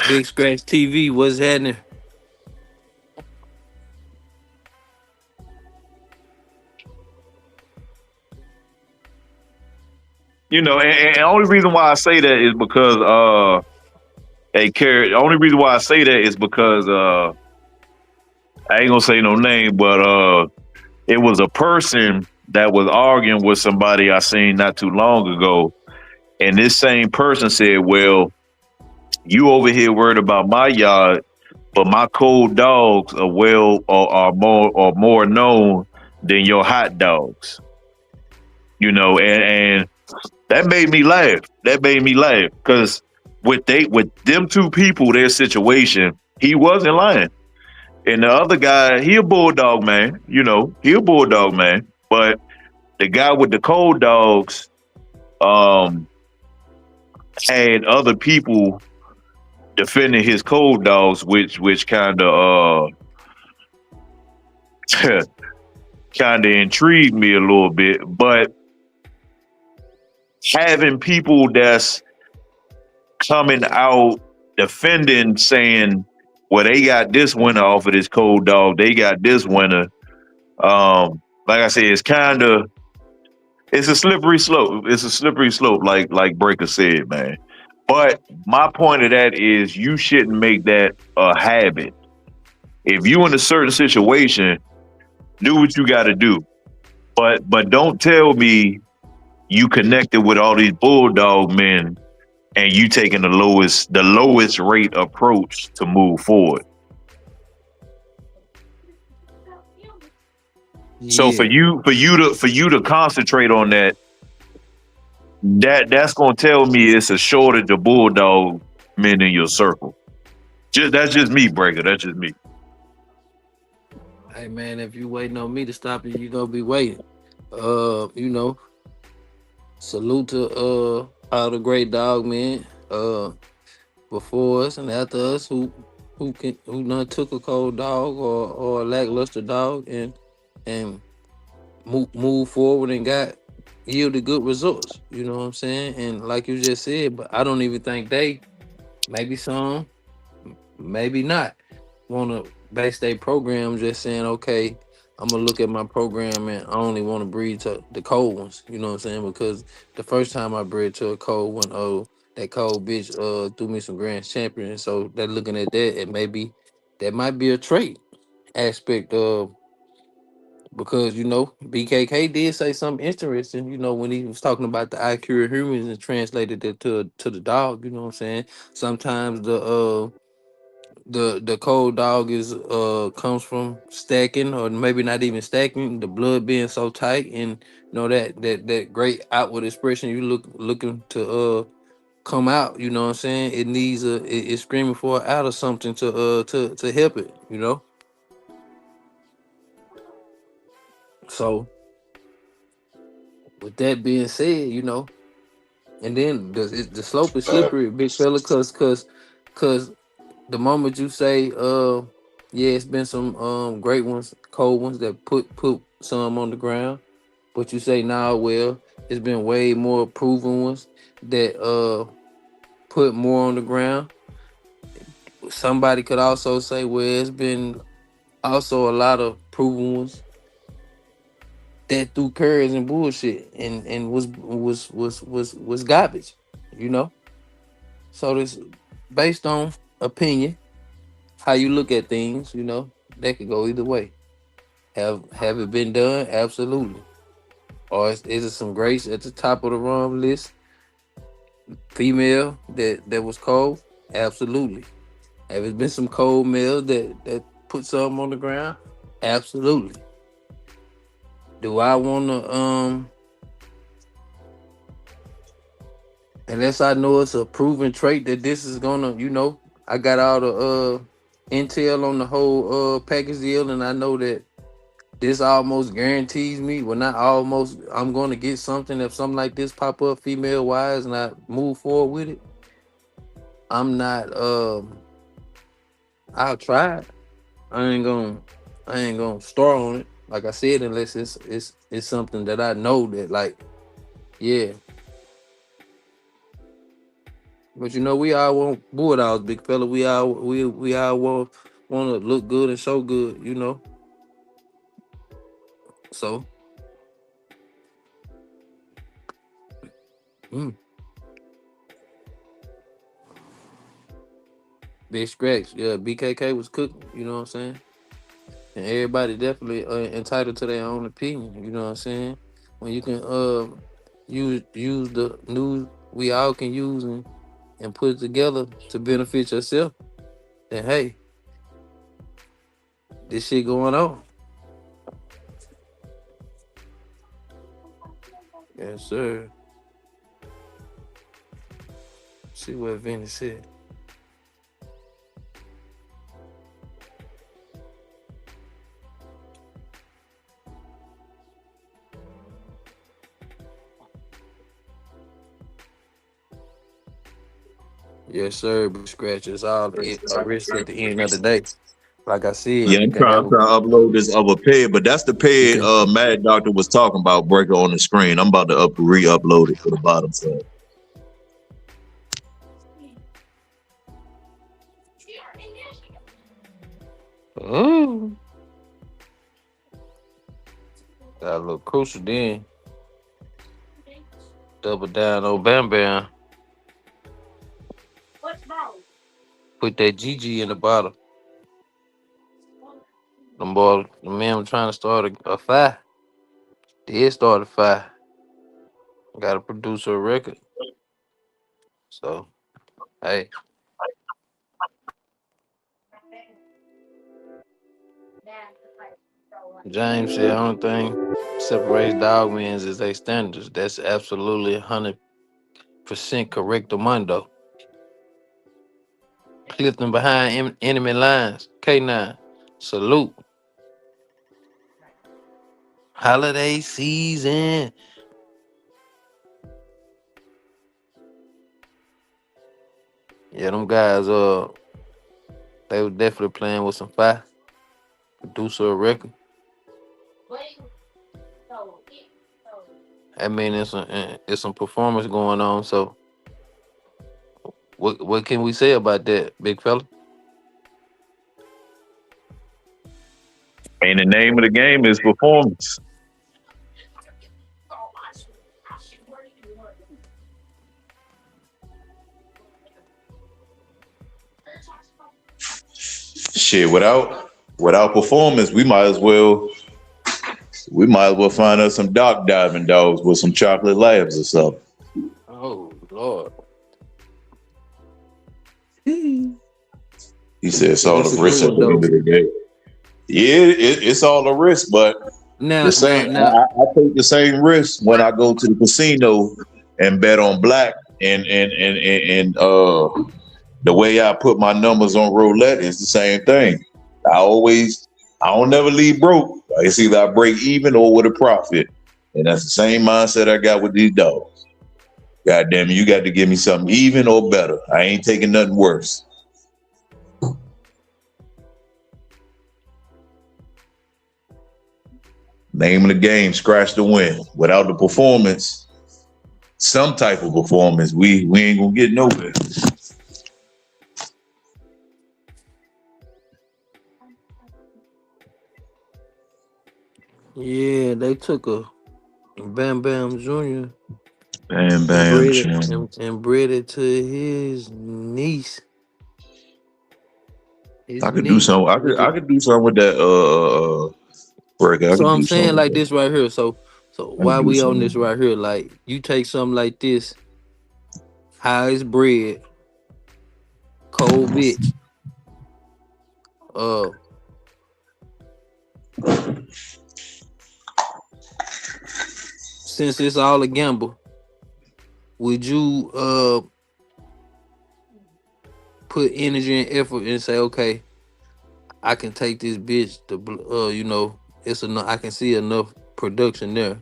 Big Scratch TV, what's happening? And the only reason why I say that is because hey Carrot, the only reason why I say that is because I ain't gonna say no name, but it was a person that was arguing with somebody I seen not too long ago, and this same person said, "Well, you over here worried about my yard, but my cold dogs are well or are more known than your hot dogs." And that made me laugh. That made me laugh because with them two people, their situation, he wasn't lying. And the other guy, he a bulldog man, he a bulldog man. But the guy with the cold dogs um had other people defending his cold dogs, which kind of kind of intrigued me a little bit. But having people that's coming out defending, saying, "Well, they got this winner off of this cold dog. They got this winner." Like I said, it's a slippery slope. It's a slippery slope, like Breaker said, man. But my point of that is you shouldn't make that a habit. If you in a certain situation, do what you got to do. But don't tell me you connected with all these bulldog men and you taking the lowest rate approach to move forward. So for Yeah, you to concentrate on that's gonna tell me it's a shortage of bulldog men in your circle. That's just me, Breaker. That's just me. hey man, if you waiting on me to stop you, you gonna be waiting. You know, salute to all the great dog men before us and after us who done took a cold dog or a lackluster dog and move forward and got yielded good results. You know what I'm saying? And like you just said, but I don't even think they, maybe some, maybe not, want to base their program just saying, okay, I'm gonna look at my program and I only want to breed to the cold ones. You know what I'm saying? Because the first time I bred to a cold one, oh, that cold bitch threw me some grand champion. So they're looking at that, and maybe that might be a trait aspect of because BKK did say something interesting. When he was talking about the IQ of humans and translated it to the dog. You know what I'm saying? Sometimes the cold dog is comes from stacking, or maybe not even stacking, the blood being so tight, and that great outward expression you looking to come out. You know what I'm saying? It needs it's screaming for out of something to help it. So with that being said, and then the slope is slippery, big fella, cause the moment you say, yeah, it's been some great ones, cold ones that put some on the ground, but you say, nah, well, it's been way more proven ones that put more on the ground. Somebody could also say, well, it's been also a lot of proven ones that threw curves and bullshit and was garbage, you know. So this based on opinion, how you look at things, that could go either way. Have it been done? Absolutely. Or is it some grace at the top of the wrong list? Female that was cold? Absolutely. Have it been some cold male that put something on the ground? Absolutely. Do I wanna unless I know it's a proven trait that this is gonna, I got all the intel on the whole package deal, and I know that this almost guarantees me, well, not almost, I'm gonna get something if something like this pop up female wise and I move forward with it. I'm not I'll try it. I ain't gonna start on it. Like I said, unless it's something that I know that, like, yeah. But we all want bulldogs, big fella. We all want to look good and show good. So, mm, big scratch. Yeah, BKK was cooking. You know what I'm saying? And everybody definitely entitled to their own opinion. You know what I'm saying? When you can use the news we all can use and put it together to benefit yourself, then hey, this shit going on. Yes, sir. See what Vinny said. Yes, sir. But scratch is all a risk at the end of the day. Like I said, Yeah, you can have I'm trying to upload this other ped, but that's the you ped can. Mad Doctor was talking about breaker on the screen. I'm about to re-upload it to the bottom side. Oh, got a little crucial then. Double down on Bam Bam. Put that GG in the bottle. The man was trying to start a fire. Did start a fire. Got to produce a record. So, hey, James said, only thing separates dog wins is their standards. That's absolutely 100% correct, Mundo. Clifton behind enemy lines. K9. Salute. Holiday season. Yeah, them guys, they were definitely playing with some fire. Producer a record. I mean, it's some performance going on. So, what can we say about that, big fella? And the name of the game is performance. Shit, without performance, we might as well We might as well find us some dock diving dogs with some chocolate labs or something. Oh Lord. He said it's Yeah, all that's a a good risk at one the end though. of the day. Yeah, it's all a risk, but the Now, now, same. now. I take the same risk when I go to the casino and bet on black and the way I put my numbers on roulette is the same thing. I always, I don't never leave broke. It's either I break even or with a profit, and that's the same mindset I got with these dogs. God damn it, you got to give me something even or better. I ain't taking nothing worse. Name of the game, scratch the win. Without the performance, some type of performance, we ain't gonna get nowhere. Yeah, they took a Bam Bam Jr. Bam and bam chum. bred it to his niece. His I could do niece. something. I could do something with that break. I So could I'm do saying something with like that. this right here. So I could why do we on this something. right here? Like you take something like this, how it's bred, cold bitch. Uh, since it's all a gamble, would you put energy and effort and say, okay, I can take this bitch to it's enough. I can see enough production there.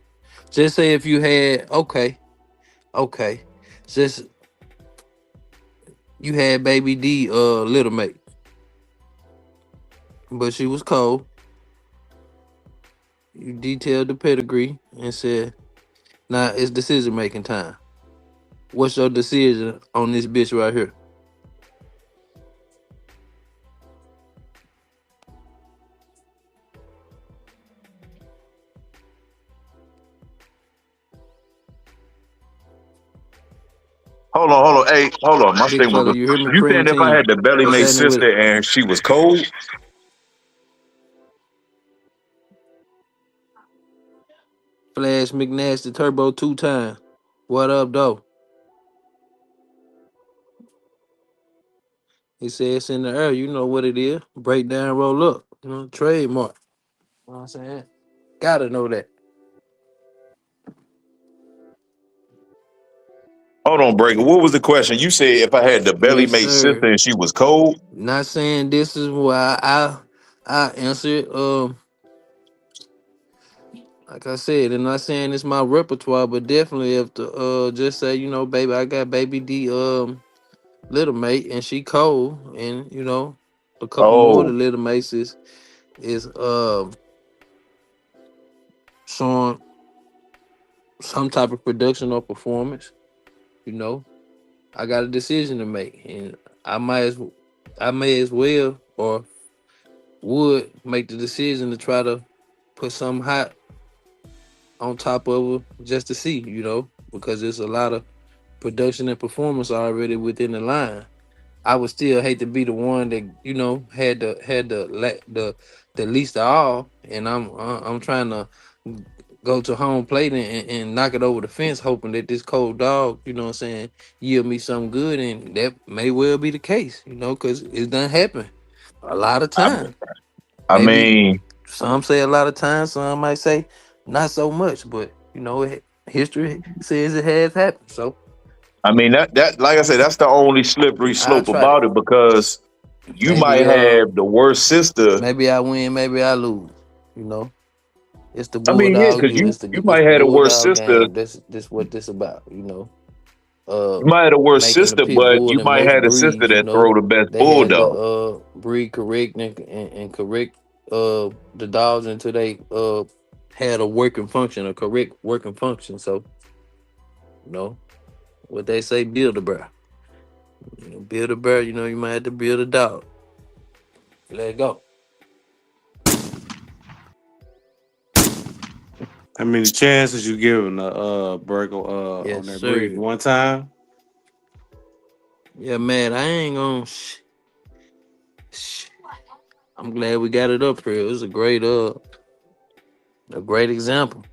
Just say if you had okay, just you had baby D little mate, but she was cold. You detailed the pedigree and said, now it's decision making time. What's your decision on this bitch right here? Hold on. Hey, hold on. My Big thing fella, was, you hear me? you Cream saying if I team. had the belly What's mate happening with it? sister and she was cold? Flash McNasty Turbo 2 times. What up, though? He said it's in the air. You know what it is. Break down, roll up. Trademark. You know what I'm saying? Gotta know that. Hold on, Breaker. What was the question? You said if I had the belly Yes, mate sir. sister and she was cold? Not saying this is why I answer it. Like I said, and not saying it's my repertoire, but definitely if the just say, baby, I got baby D little mate and she cold, and a couple more of the Oh, little mates is showing some type of production or performance, you know, I got a decision to make, and I might as I may as well or would make the decision to try to put something hot on top of her just to see, because there's a lot of production and performance already within the line. I would still hate to be the one that had the least of all, and I'm trying to go to home plate and knock it over the fence, hoping that this cold dog, what I'm saying, yield me something good, and that may well be the case, because it's done happen a lot of I, time. I Maybe mean, some say a lot of times, some might say not so much, but history says it has happened. So that like I said, that's the only slippery I slope try to about it because you maybe might have the worst sister. maybe I win, maybe I lose. You know, it's the I mean, yeah, bulldog. because You, you it's might the have the worst bulldog sister. game. This what this about. Uh, You might have the worst making the sister, pit but bull you in might most have a sister breeds. that throw the best They had to bulldog. breed correct and correct the dogs until they had a working function, a correct working function. So you know what they say, build a bear. Build a bear. You might have to build a dog. Let it go. How many chances you giving the burger on Yes, that breed? sir. One time? Yeah, man. I ain't gonna. Sh- I'm glad we got it up here. It was a great A great example.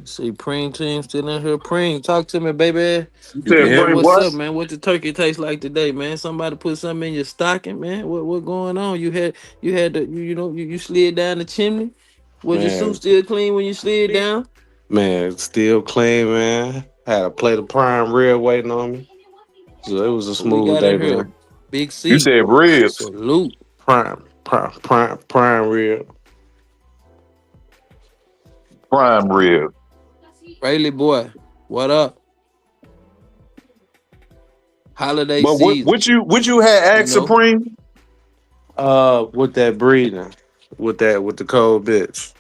See, Preem team still in here. Preem, talk to me, baby. You You can said hear Man, bring me? what's what? up, man? What the turkey taste like today, man? Somebody put something in your stocking, man. What going on? You had you slid down the chimney. Was your suit Man, still clean when you slid down? man, still clean, man. Had a plate of prime rib waiting on me. So it was a What we smooth got in day, here? man. Big You C. said ribs. Salute. Prime rib. Prime rib. Rayleigh boy. What up? Holiday But season. what you had You asked know. Supreme? With that breathing, with the cold bitch.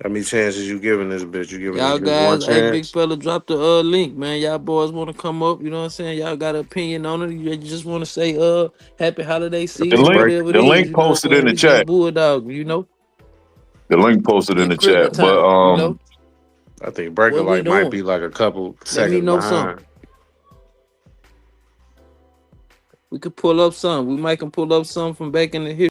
How many chances you giving this bitch? You giving this Y'all bitch one guys, hey big chance? fella, drop the link, man. Y'all boys wanna come up, you know what I'm saying? Y'all got an opinion on it. You just wanna say happy holiday I The think season, link break. whatever it the is, link you know what posted I'm in saying? the We just chat. bulldog, you know. The link posted in It's the Christmas chat. But time, you know. I think breaker What we like might doing? be like a couple Let me seconds know something. behind. We could pull up some. We might can pull up some from back in the history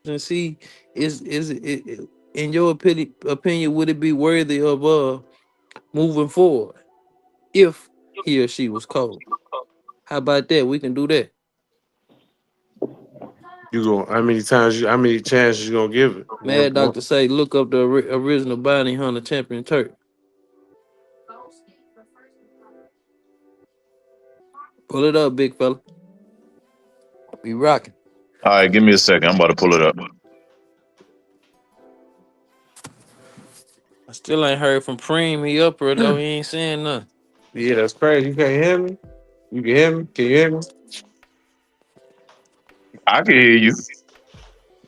and see is in your opinion would it be worthy of moving forward if he or she was cold? How about that? We can do that. You go. How many chances you gonna give it? Mad Doctor say, look up the original Bounty Hunter champion Turk. Pull it up, big fella. We rocking. all right, give me a second. I'm about to pull it up. I still ain't heard from Preem. He up her though. He ain't saying nothing. Yeah, that's crazy. You can't hear me. You can hear me. Can you hear me? I can hear you.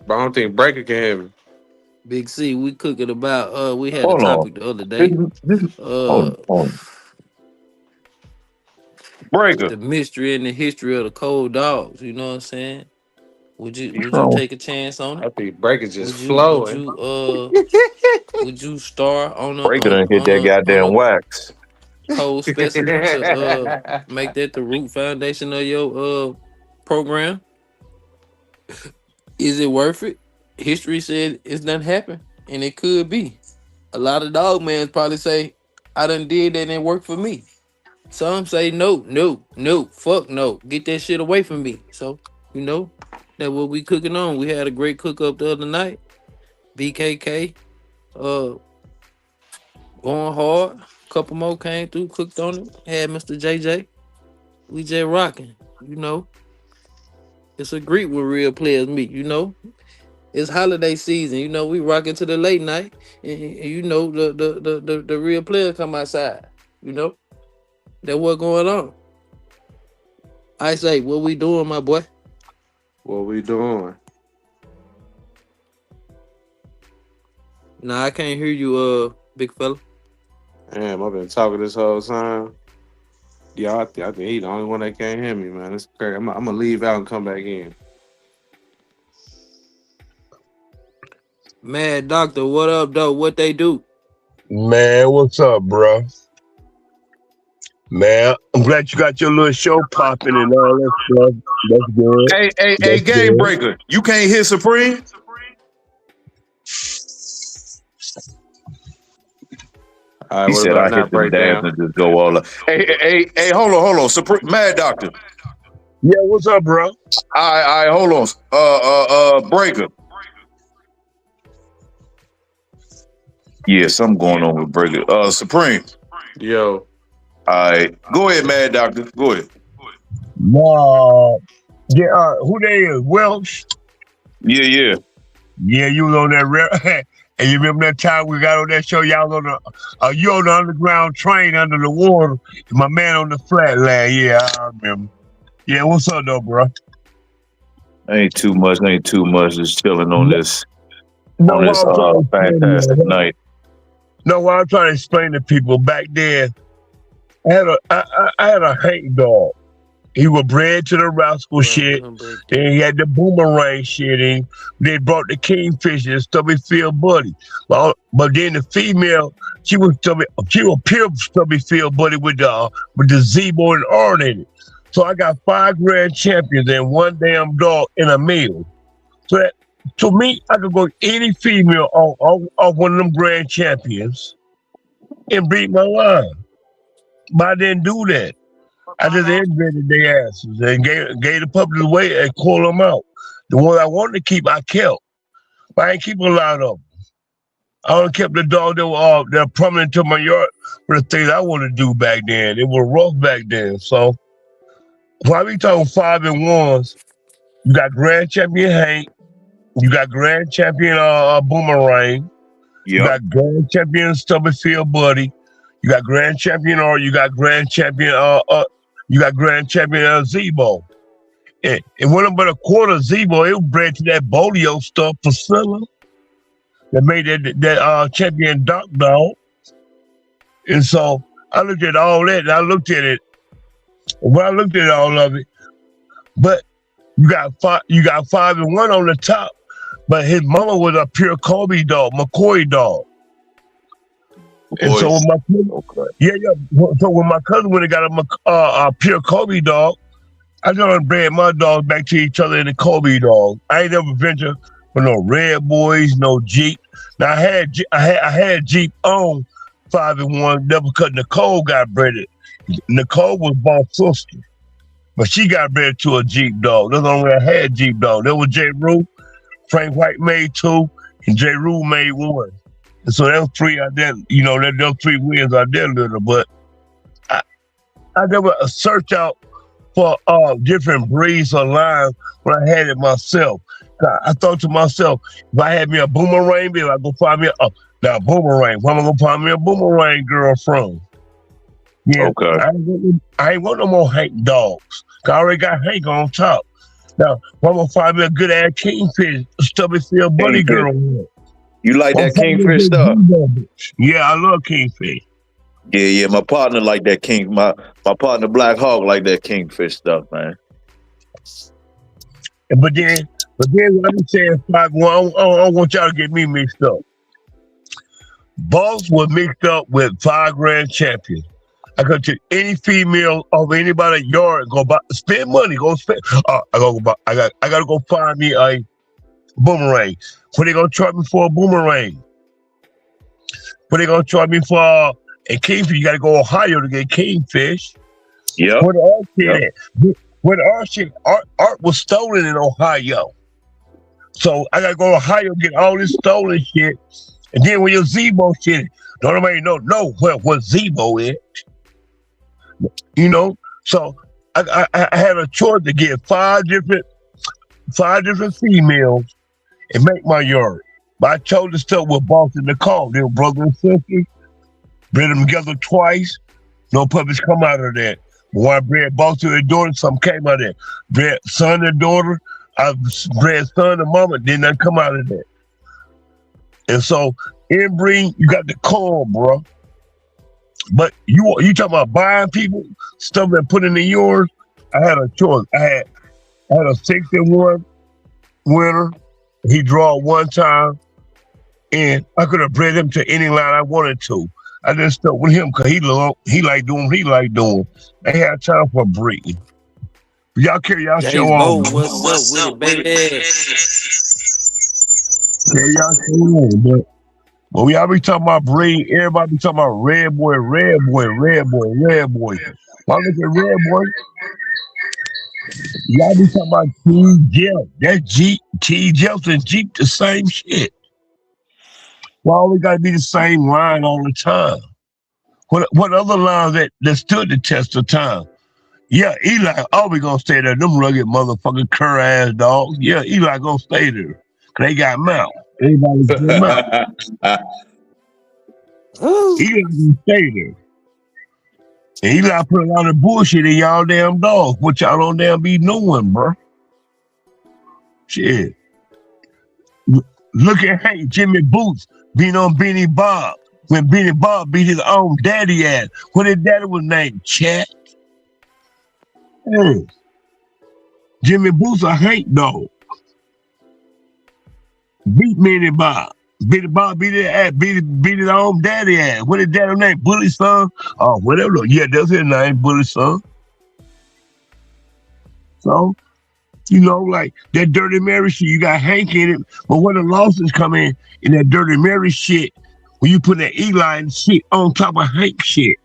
But I don't think breaker can hear me. Big C, we cooking about we had a Hold on. topic the other This, day. this, Uh hold on. Breaker. the mystery and the history of the cold dogs, you know what I'm saying? Would you Oh, take a chance on it? I think breaker just Would you would flowing. you uh would you star on a Breaker done hit that on goddamn a wax. cold specimen to make that the root foundation of your program? Is it worth it? History said it's done happened, and it could be. A lot of dog mans probably say, I done did that and it worked for me. Some say no, no, no, fuck no. Get that shit away from me. So, you know, that what we cooking on. We had a great cook up the other night. BKK, uh, going hard. Couple more came through, cooked on it. Had Mr. JJ. We just rocking. You know, it's a greet where real players meet, you know. It's holiday season, you know. We rocking to the late night, and you know the real players come outside. You know that what going on. I say, what we doing, my boy? What we doing? Nah, I can't hear you, big fella. Damn, I've been talking this whole time. Yeah, I think he the only one that can't hear me, man. It's crazy. I'm gonna leave out and come back in. Mad Doctor, what up, though? What they do? Man, what's up, bro? Man, I'm glad you got your little show popping and all that stuff. That's good. Hey, That's game good. breaker. You can't hit Supreme? All right, He what said about I now? hit them Break dabs down. and just go all up. Hey, hold on. Supreme Mad Doctor. Yeah, what's up, bro? All right, hold on. Breaker. Yeah, something going on with Breaker. Supreme. Yo, All right. Go ahead, Mad Doctor. Go ahead. No. Yeah, who they is? Welch? Yeah. Yeah, you was on that and you remember that time we got on that show? Y'all was on you on the underground train under the water. And my man on the flatland. Yeah, I remember. Yeah, what's up, though, bro? Ain't too much. Just chilling on No, this what I'm trying to explain, fantastic night. no, what I'm trying to explain to people back then. I had a hate dog. He was bred to the rascal Right, shit. come back Then through. he had the boomerang shit. And they brought the kingfish and stubby field buddy. But then the female, she was pure stubby field buddy with the Zebo and R in it. So I got 5 grand champions and one damn dog in a meal. So that, to me, I could go any female off one of them grand champions and beat my line. But I didn't do that. I just invented their asses and gave the puppy away and call them out. The one I wanted to keep, I kept. But I ain't keep a lot of them. I only kept the dog that were prominent to my yard for the things I wanted to do back then. It was rough back then. So while we talking 5-1s, you got Grand Champion Hank, you got Grand Champion Boomerang, you Yep. got Grand Champion Stubblefield Buddy, you got Grand Champion you got Grand Champion Zebo. And when about a quarter Zebo, it was bred to that Bolio stuff, Priscilla, that made that champion Doc Dog. And so I looked at all that, and I looked at it. When I looked at all of it, but you got 5-1 on the top, but his mama was a pure Kobe dog, McCoy dog. And so when my so when my cousin went and got a pure Kobe dog, I just bred my dogs back to each other in the Kobe dog. I ain't never ventured for no Red Boys, no Jeep. Now I had Jeep on 5-1, never because Nicole got bred. Nicole was boss sister, but she got bred to a Jeep dog. That's the only way I had Jeep dog. That was J. Rue, Frank White made 2, and J. Rue made 1. And so those 3 I did, those 3 wins I did little, but I never searched out for different breeds or lines when I had it myself. I thought to myself, if I had me a Boomerang, baby, I go find me a Boomerang. Where am I gonna find me a Boomerang girl from? Yeah, Okay. I ain't want no more Hank dogs. I already got Hank on top. Now, where am I gonna find me a good ass Kingfish, Stubblefield Bunny girl? You like that Kingfish stuff? Yeah, I love Kingfish. Yeah. My partner like that my partner Black Hawk like that Kingfish stuff, man. But then when I'm saying 5-1, I don't want y'all to get me mixed up. Boss was mixed up with 5 grand champion. I could take any female of anybody at yard and go buy, spend money, go spend. I gotta go find me a Boomerang. What they gonna charge me for a Boomerang? What they gonna charge me for a Kingfish? You gotta go Ohio to get Kingfish. Yeah. Where the art shit at? Where the art shit? Art was stolen in Ohio. So I gotta go to Ohio and get all this stolen shit. And then when your Zebo shit, don't nobody know what Zebo is. So I had a choice to get 5 different females and make my yard. But I chose to start with Boss and Nicole. They were brother and sister. Bred them together twice. No puppies come out of that. But when I bred Boss and their daughter, something came out of that. Bred son and daughter, I bred son and mama, did not come out of that. And so inbreeding, you got the corn, bro. But you talking about buying people stuff and putting in yours? I had a choice. I had a 6-1 winner. He draw one time, and I could have bred him to any line I wanted to. I just stuck with him because he like doing what he like doing. I ain't had time for breeding. Y'all carry y'all show on. What's up with it, baby? Carry y'all show on, but when y'all be talking about breed, everybody be talking about red boy. When I look at red boy, y'all be talking about T-Gel. That T-Gels and Jeep the same shit. Why always gotta be the same line all the time? What other lines that stood the test of time? Yeah, Eli always gonna stay there. Them rugged motherfucking cur ass dogs. Yeah, Eli gonna stay there. Cause they got mouth. Everybody got mouth. Eli gonna stay there. And Eli put a lot of bullshit in y'all damn dogs. What y'all don't damn be knowing, bro. Shit. Look at Hank, Jimmy Boots being on Beanie Bob. When Beanie Bob beat his own daddy ass. What his daddy was named? Chat. Hey. Jimmy Boots a Hank dog. Beat Beanie Bob. Beanie Bob beat his own daddy ass. What his daddy name? Bully son? Oh, whatever. Yeah, that's his name, Bully son. So, like that Dirty Mary shit, you got Hank in it, but where the losses come in that Dirty Mary shit, when you put that Eli and shit on top of Hank shit.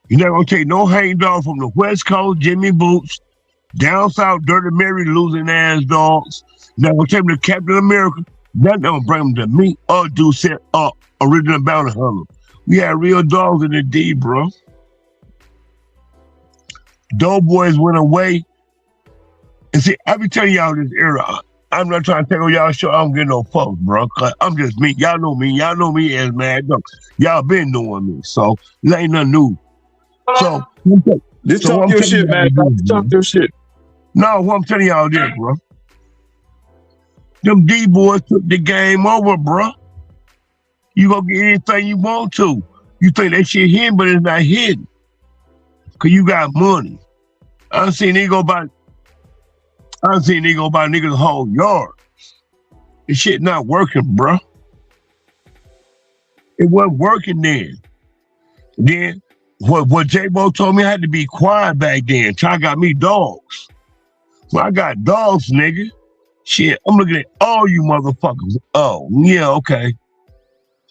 You're not gonna take no Hank dog from the West Coast, Jimmy Boots, down south, Dirty Mary losing ass dogs. You're not gonna take them to Captain America. That don't bring them to me or do set up original bounty hunter. We had real dogs in the D, bro. Doughboys went away. And see, I be telling y'all this era. I'm not trying to take on y'all show. I don't get no fucks, bro. Cause I'm just me. Y'all know me. Y'all know me as Mad Dog. Y'all been knowing me. So it ain't nothing new. So Just talk your shit, man. Talk your shit. No, what I'm telling y'all this, bro. Them D boys took the game over, bro. You gonna get anything you want to. You think that shit hidden, but it's not hidden. Cause you got money. I done seen niggas go buy niggas a whole yard. This shit not working, bro. It wasn't working then. Then what J-Bo told me, I had to be quiet back then. Try got me dogs. Well, I got dogs, nigga. Shit, I'm looking at all you motherfuckers. Oh, yeah, okay.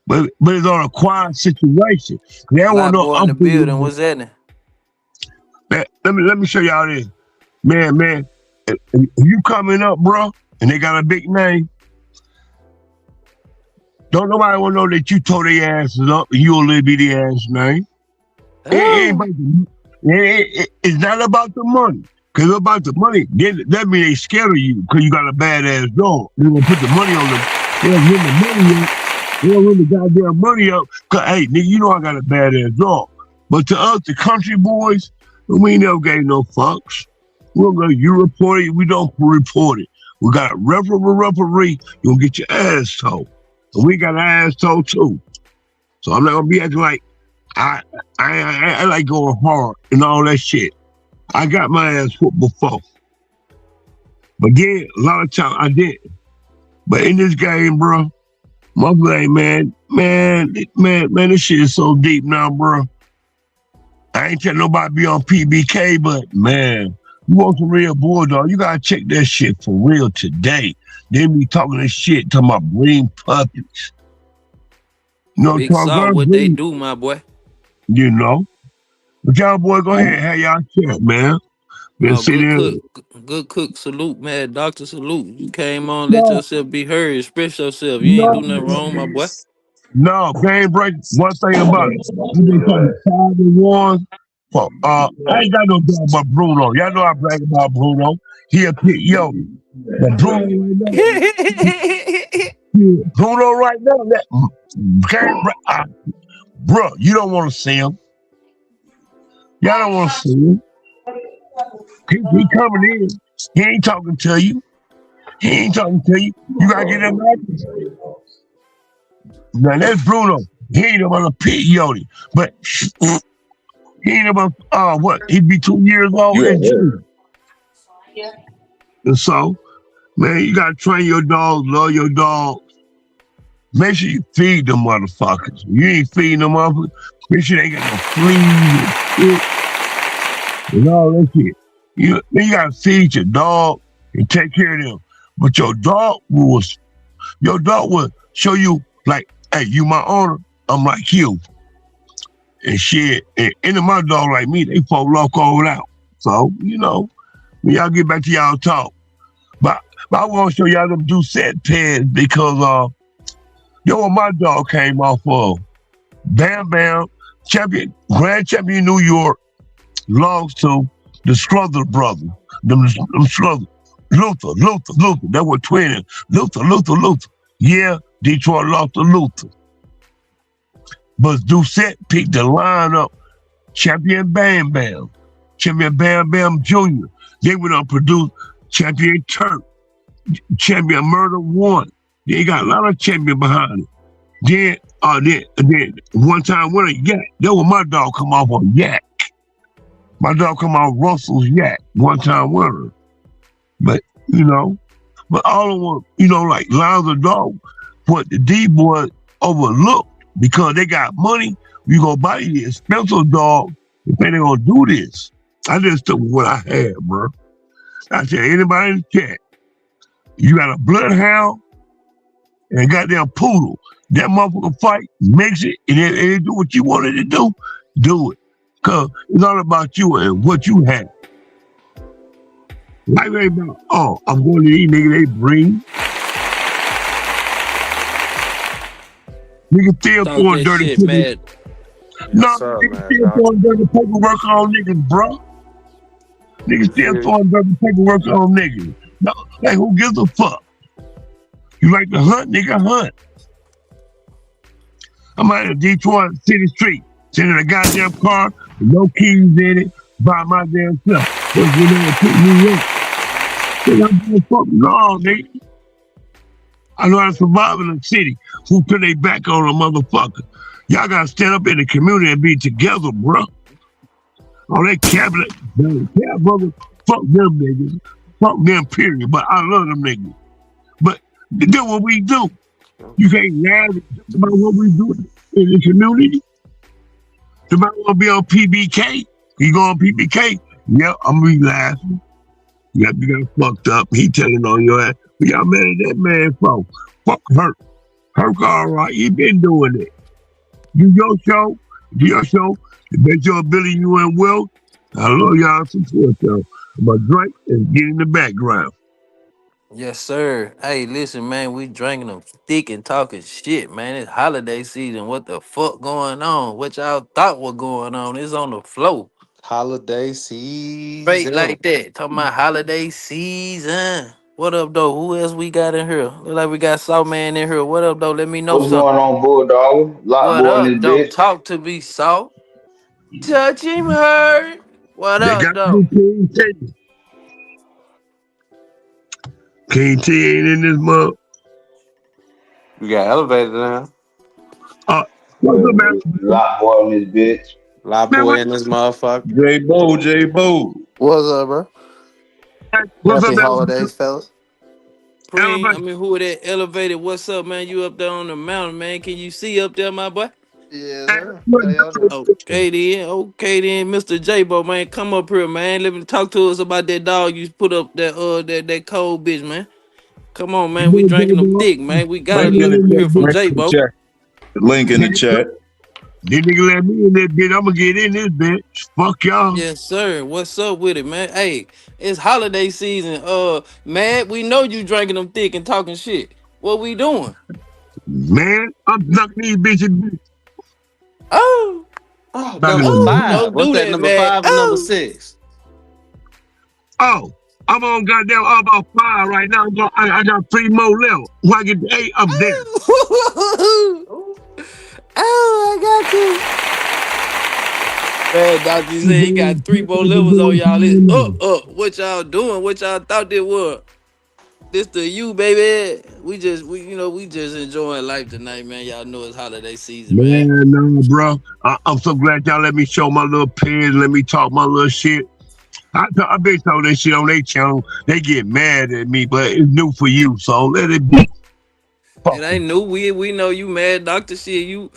But it's on a quiet situation. They don't want no boy in the building. What's that? Let me show y'all this. Man, if you coming up, bro, and they got a big name, don't nobody want to know that you tore their asses up and you a little bitty ass name. It's not about the money. Because it's about the money. That means they scared of you because you got a badass dog. They're going to put the money on them. They'll win the money up. They'll win the goddamn money up. Because, hey, nigga, you know I got a badass dog. But to us, the country boys, we ain't never gave no fucks. We'll go, you report it, we don't report it. We got a referee, you'll get your ass told. And we got an ass told too. So I'm not gonna be acting like I like going hard and all that shit. I got my ass whooped before. But then a lot of times I didn't. But in this game, bro, my blame, man, this shit is so deep now, bro. I ain't telling nobody be on PBK, but man, you want some real bulldog, you gotta check that shit for real today. They be talking this shit, talking about breeding puppies. You know, Big Saw, what they do, my boy. You know. But y'all boy, go ahead, have y'all check, man. Good cook, salute, man. Doctor, salute. You came on, let yourself be heard, express yourself. You ain't do nothing wrong, my boy. No, game break. One thing about it, you been talking 5-1. I ain't got no doubt about Bruno. Y'all know I brag about Bruno. He a pit, yo. But Bruno right now, that game break. Bro, you don't want to see him. Y'all don't want to see him. He coming in. He ain't talking to you. You gotta get him back. Now that's Bruno. He ain't about a pit Yodi. But he ain't about what? He'd be 2 years old in June. And so, man, you gotta train your dogs, love your dogs. Make sure you feed them motherfuckers. You ain't feeding them motherfuckers. Make sure they got no fleas and all that shit. You gotta feed your dog and take care of them. But your dog will show you like, hey, you my owner, I'm like you. And shit, and any of my dog like me, they folk locoed out. So, when y'all get back to y'all talk. But I want to show y'all them do set pads because what my dog came off of. Bam Bam, grand champion New York, belongs to the Struther brothers. Them Struther. Luther. That was twinning. Luther. Yeah, Detroit lost to Luther. But Doucette picked the lineup. Champion Bam Bam Jr. They went on produce Champion Turk, Champion Murder One. They got a lot of champion behind it. Then one time winner Yak. That was my dog come off on Yak. My dog come off Russell's Yak. One time winner. But all of them, like Lions of Dog, what the D boy overlooked because they got money. You gonna buy the expensive dog if they ain't gonna do this. I just took what I had, bro. I said, anybody in the chat, you got a bloodhound and a goddamn poodle. That motherfucker fight, mix it, and it do what you wanted to do it. Cause it's all about you and what you have. Life ain't about, oh, I'm going to eat, nigga, they bring. Nigga still Talk throwing that dirty shit, paper. man. No, Yes, sir, nigga man. still Doc. throwing dirty paperwork on niggas, bro. Nigga You still feel? throwing dirty paperwork on niggas. No, like who gives a fuck? You like to hunt, nigga, hunt. I'm out of Detroit City Street, sitting in a goddamn car with no keys in it, by my damn self. What's going on in New York? Nigga, I'm doing fucking wrong, nigga. I know how to survive in the city. Who turn their back on a motherfucker? Y'all gotta stand up in the community and be together, bro. On that cabinet, brother, fuck them niggas. Fuck them, period. But I love them niggas. But do what we do. You can't laugh about what we do in the community. Somebody want to be on PBK? You go on PBK? Yep, I'm gonna be laughing. Yep, you got fucked up. He telling on your ass. But y'all mad at that man for? Fuck Herc. Herc, all right, he been doing it. Do your show. Do your show. The best your ability you and will. I love y'all support y'all. I'm gonna drink and get in the background. Yes, sir. Hey, listen, man, we drinking them thick and talking shit, man. It's holiday season. What the fuck going on? What y'all thought was going on? It's on the floor. Holiday Straight season. like that. Talking about holiday season. What up, though? Who else we got in here? Look like we got Salt Man in here. What up, though? Let me know What's something. going on, Bulldog? Lot What boy in up, this though? bitch. Talk to me, Salt. Touch him, hurt. What They up, got though? me King T. King T ain't in this mug. We got elevated now. Uh, what's up, man? Lot boy in this bitch. Lot Man, boy in this motherfucker. J Bo. What's up, bro? what's Happy up, man? holidays, fellas. Preem, I Everybody, mean, who that elevated? What's up, man? You up there on the mountain, man? Can you see up there, my boy? Yes, hey, sir. what How y'all doing? Okay then, Mr. J-Bo, man, come up here, man. Let me talk to us about that dog you put up that cold bitch, man. Come on, you man. We doing, drinking them J-Bo? thick, man. We gotta Link in the Let hear from link in the J-Bo. chat. Link in the chat. This nigga let me in that bitch. I'm gonna get in this bitch. Fuck y'all. Yes, sir. What's up with it, man? Hey, it's holiday season. Mad, we know you drinking them thick and talking shit. What we doing? Man, I'm knocking these bitches. Oh, Oh, Knocking number them. five. don't What's do that? that, Number man. five and number Oh. six. Oh, I'm on goddamn about 5 right now. I got 3 more left. When I get to 8, I'm there. Oh, I got you. Man, Doctor said he got three more levels on y'all. It's up. What y'all doing? What y'all thought it was? This the you, baby. We just enjoying life tonight, man. Y'all know it's holiday season, man. Man, no, bro. I'm so glad y'all let me show my little pins, let me talk my little shit. I been told that shit on their channel. They get mad at me, but it's new for you, so let it be. It Fuck ain't new. We know you mad, Doctor. Shit, you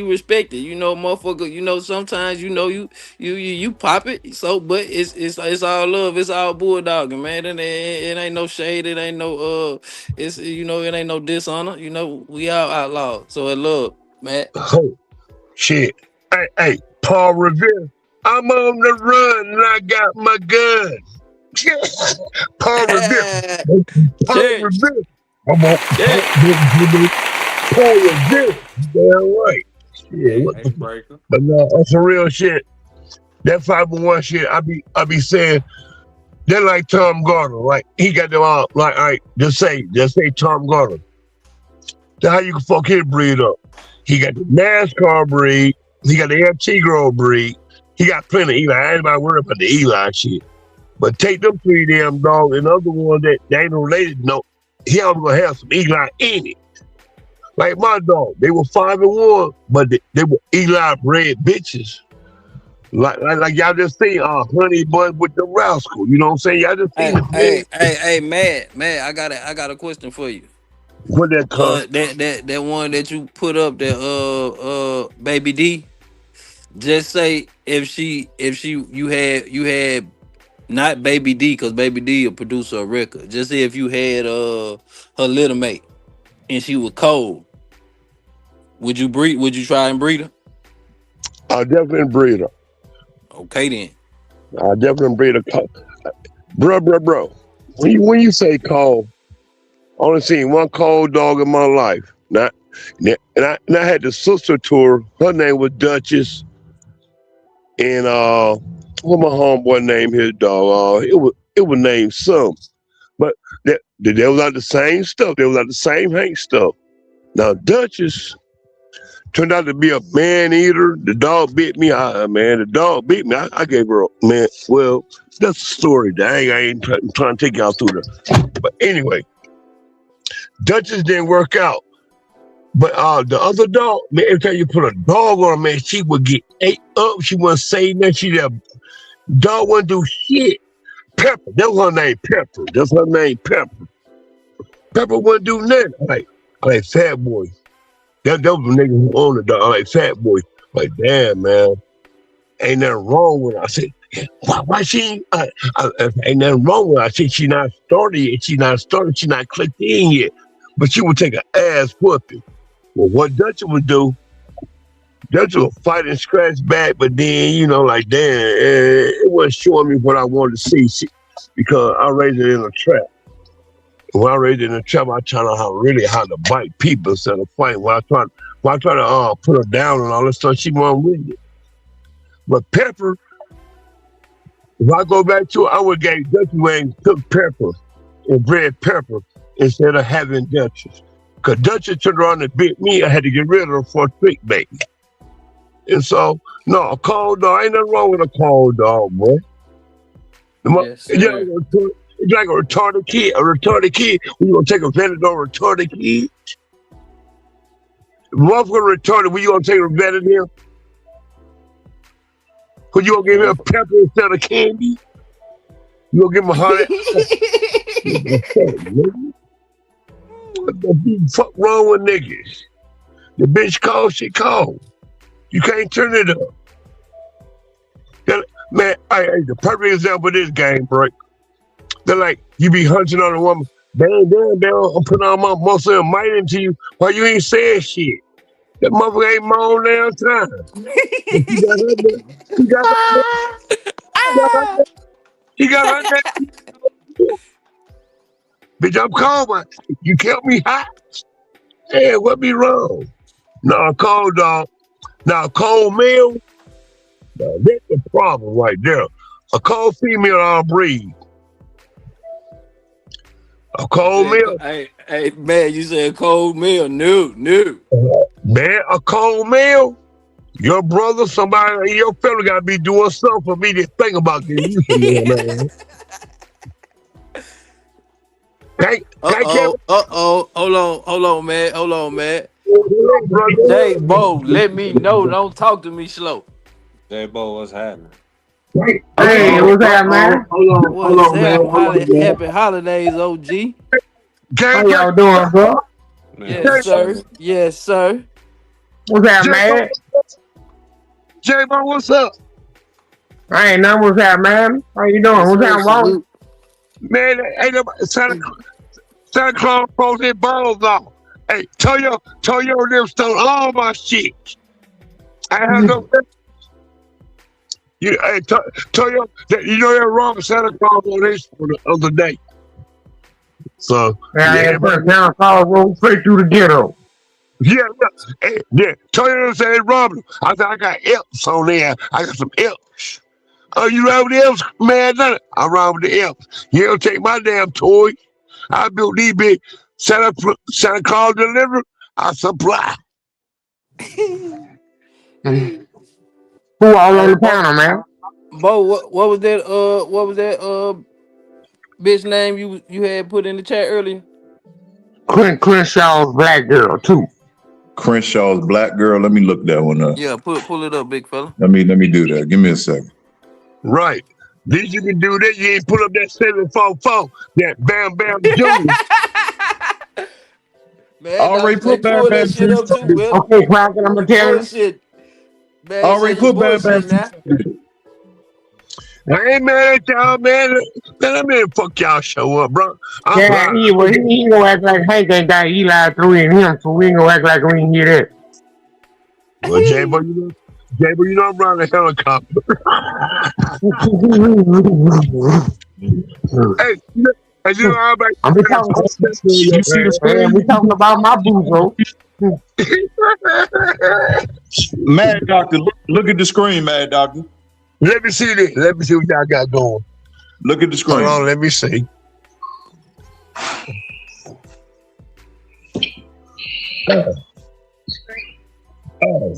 respect it. You know, motherfucker. You know, sometimes you pop it. So, but it's all love. It's all bulldogging, man. It ain't no shade. It ain't no It's it ain't no dishonor. You know, we all outlaws. So it love, man. oh, shit. Hey, Paul Revere. I'm on the run and I got my gun. Paul Revere. Paul Church, Revere. I'm on church. Paul Revere. Damn right. Yeah, Hey, what the fuck? icebreaker. But no, that's some real shit. That 501 shit, I be saying they're like Tom Gardner, like he got them all like all right, just say Tom Gardner. That's how you can fuck his breed up. He got the NASCAR breed, he got the FT Girl breed, he got plenty of Eli. I ain't about worried about the Eli shit. But take them 3 damn dogs and other one that they ain't related, no, he always gonna have some Eli in it. Like my dog, they were 5-1, but they were Eli bred bitches. Like y'all just seen Honey Bun with the rascal. You know what I'm saying? Y'all just seen Hey, the hey, man hey, hey, Mad. I got a question for you. with that car. That one that you put up, that baby D. Just say if she you had not Baby D, because Baby D a producer of record. Just say if you had her little mate and she was cold, would you try and breed her? I definitely breed her. Okay then. I definitely breed her. Bro. When you say cold, I only seen one cold dog in my life. Not, and I had the sister tour. Her name was Duchess, and what my homeboy named his dog? It was named some, but they was like the same stuff. They was like the same Hank stuff. Now Duchess turned out to be a man eater. The dog bit me. Man, the dog beat me. I gave her man. Well, that's the story. I ain't trying to take y'all through there. But anyway, Duchess didn't work out. But the other dog, man, every time you put a dog on her, man, she would get ate up. She wasn't saying that. Dog wouldn't do shit. Pepper, that was her name, Pepper. That's her name, Pepper. Pepper wouldn't do nothing. I like Fat Boy. That was the nigga who owned the dog. I like Fat Boy. Like, damn, man, ain't nothing wrong with her. I said, why she? Ain't nothing wrong with her. I said, she not started yet. She not clicked in yet. But she would take an ass whooping. Well, what Dutcher would do, Dutcher would fight and scratch back, but then, like, damn, it wasn't showing me what I wanted to see because I raised it in a trap. When I raised it in a trap, I taught her how to bite people instead of fighting. When I try to put her down and all that stuff, she wasn't with it. But Pepper, if I go back to it, I would give Dutcher and cooked pepper and bred pepper instead of having Dutchess. Because Dutchess turned around and bit me, I had to get rid of her for a trick baby. And so, no, a cold dog, ain't nothing wrong with a cold dog, boy. Yes, It's like a retarded kid. A retarded kid, when you gonna take advantage of a retarded kid? If motherfucker retarded, when you gonna take advantage of him? When you gonna give him a pepper instead of candy? You gonna give him a heart? What the fuck wrong with niggas? The bitch called, she called. You can't turn it up. Man, the perfect example of this game, bro. They're like, you be hunting on a woman. Damn, I'm putting all my muscle and might into you while you ain't saying shit. That motherfucker ain't my own damn time. She got her damn. Bitch, I'm cold, but you kept me hot. Hey, what be wrong? Now, a cold dog. Now, a cold male, now, that's the problem right there. A cold female I'll breed. A cold male. Hey, man, you said cold meal. No. Man, a cold male, your brother, somebody in your family got to be doing something for me to think about getting used to me, man. Hold on, man. Hey, Bo, let me know. Don't talk to me slow. J Bo, what's happening? Hey, what's that, man? What's happening? Happy holidays, OG. How y'all doing, bro? Man, Yes, sir. What's that, man? J-Bo, what's up? I ain't know what's that, man. How you doing? Yes, what's sir, that, wrong? Man, ain't nobody, Santa Claus throws their balls off. Hey, Toyo them stole all my shit. I have no. Hey, Toyo, you know they're wrong. Santa Claus on this for the other day. So Yeah, Santa Claus rolled straight through the ghetto. Yeah. Toyo said robbed him. I said I got Elks on there. I got some Elks. Oh, you ride with the Elks? Man, nothing. I ride with the Elks. You don't take my damn toy. I built these big Santa Claus deliver. I supply. Who all on the panel, man? Bo, what was that? What was that? Bitch name you had put in the chat earlier? Crenshaw's black girl too. Crenshaw's black girl. Let me look that one up. Yeah, pull it up, big fella. Let me do that. Give me a second. Right. Then you can do that. You ain't pull up that 744. That Bam Bam Junior. Man, I already put Bam pull Bam that shit up too, Junior. Will. Okay, Crockett, I'm gonna tell Pull you. that shit. Man, you say Already you put Bam Bam. bullshit now. I ain't mad at y'all, man. Man, I'm in fuck y'all show up, bro. I'm Yeah, blind. he gonna act like Hank ain't got Eli 3 in him, so we ain't gonna act like we ain't hear that. Well, J-Bo, you know I'm running a helicopter. Hey, as you know, I'm back I'm talking, You see the man, screen? we talking about my boo, bro. Mad Doctor, look at the screen, Mad Doctor. Let me see this. Let me see what y'all got going. Look at the Hold on, screen. let me see. Oh,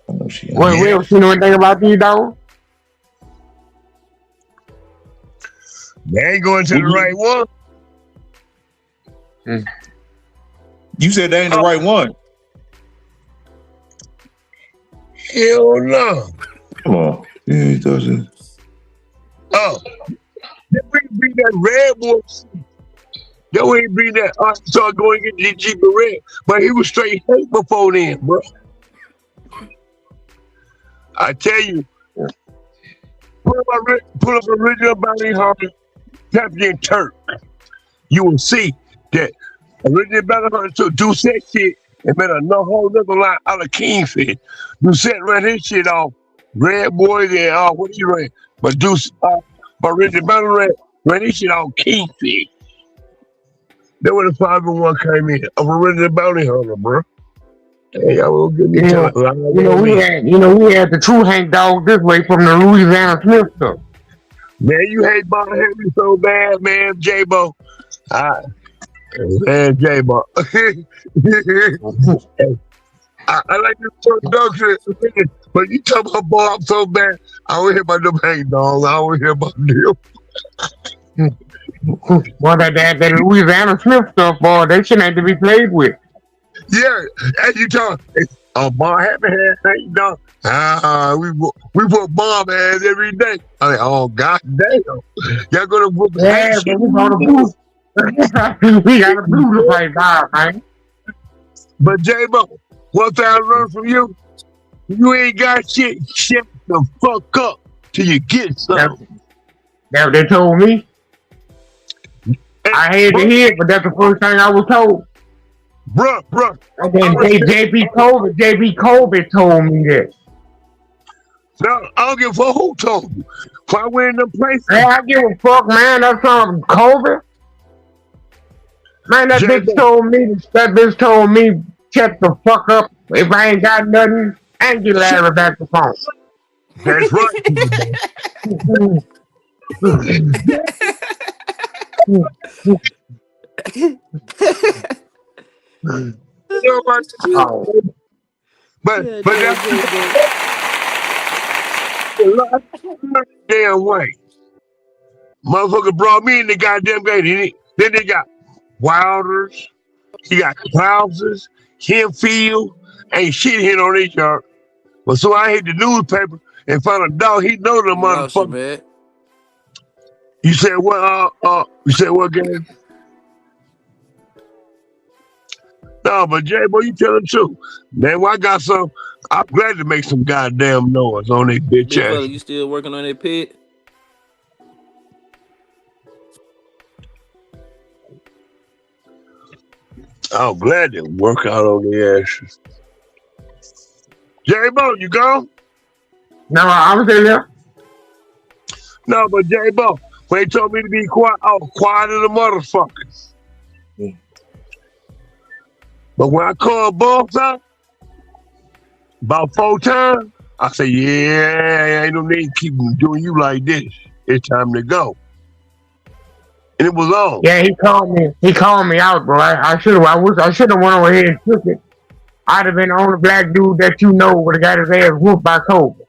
I know she ain't. Wait, yeah. you know anything about these dogs? They ain't going to the right one. You said they ain't the right one. Hell no. Come on. Yeah, he doesn't. Oh, they ain't bring that red boy. They ain't bring that Arkansas going to get GG Red, but he was straight hate before then, bro. I tell you, pull up original bounty hunter, Captain Turk. You will see that original bounty hunter took Doucette shit and made a whole nother line out of Kingfish. Doucette ran his shit off Red Boy and what he ran, but original bounty ran his shit off Kingfish. That when the 501 came in of original bounty hunter, bro. Hey, y'all gonna get me telling We had the true Hank dog this way from the Louisiana Smith stuff. Man, you hate Bob Henry so bad, man, J-Bo. Man, J-Bo. I like this production, but you talk about Bob so bad, I don't hear about them Hank dogs. I don't hear about them. Well, that Louisiana Smith stuff, boy, that shit ain't to be played with. Yeah, as you talk, Bob Happy had Hank dog. We put bomb ass every day. I mean, oh god damn, y'all gonna put Yeah, but we got a blue. We got a blue to play by, man. But J-Bo, one thing I learned from you, you ain't got shit. Shut the fuck up till you get something. That's what they told me. I had to hear it, but that's the first thing I was told. Bruh. And then JB Colby told me that. No, I don't give a fuck who told you. If I went in them places. Yeah, I give a fuck, man. That's from Colby. Man, that bitch told me, shut the fuck up. If I ain't got nothing, and get Larry back the phone. That's right. Oh. But that's the damn way. Motherfucker brought me in the goddamn game. Then they got Wilders, he got Clouses, Hempfield, ain't shit hit on each yard. But so I hit the newspaper and found a dog. He know the motherfucker. Man. You said what? You said what, game? No, but J-Bo, you tell the truth. Man, when I got some, I'm glad to make some goddamn noise on that bitch Big ass. fella, you still working on that pit? I'm glad to work out on the asses. J-Bo, you gone? No, I was there. No, but J-Bo, when they told me to be quiet, I was quiet as a motherfucker. But when I called boss out about 4 times, I said, yeah, ain't no need to keep doing you like this. It's time to go. And it was on. Yeah, he called me out, bro. I should have went over here and took it. I'd have been the only black dude that you know would have got his ass whooped by Kobe.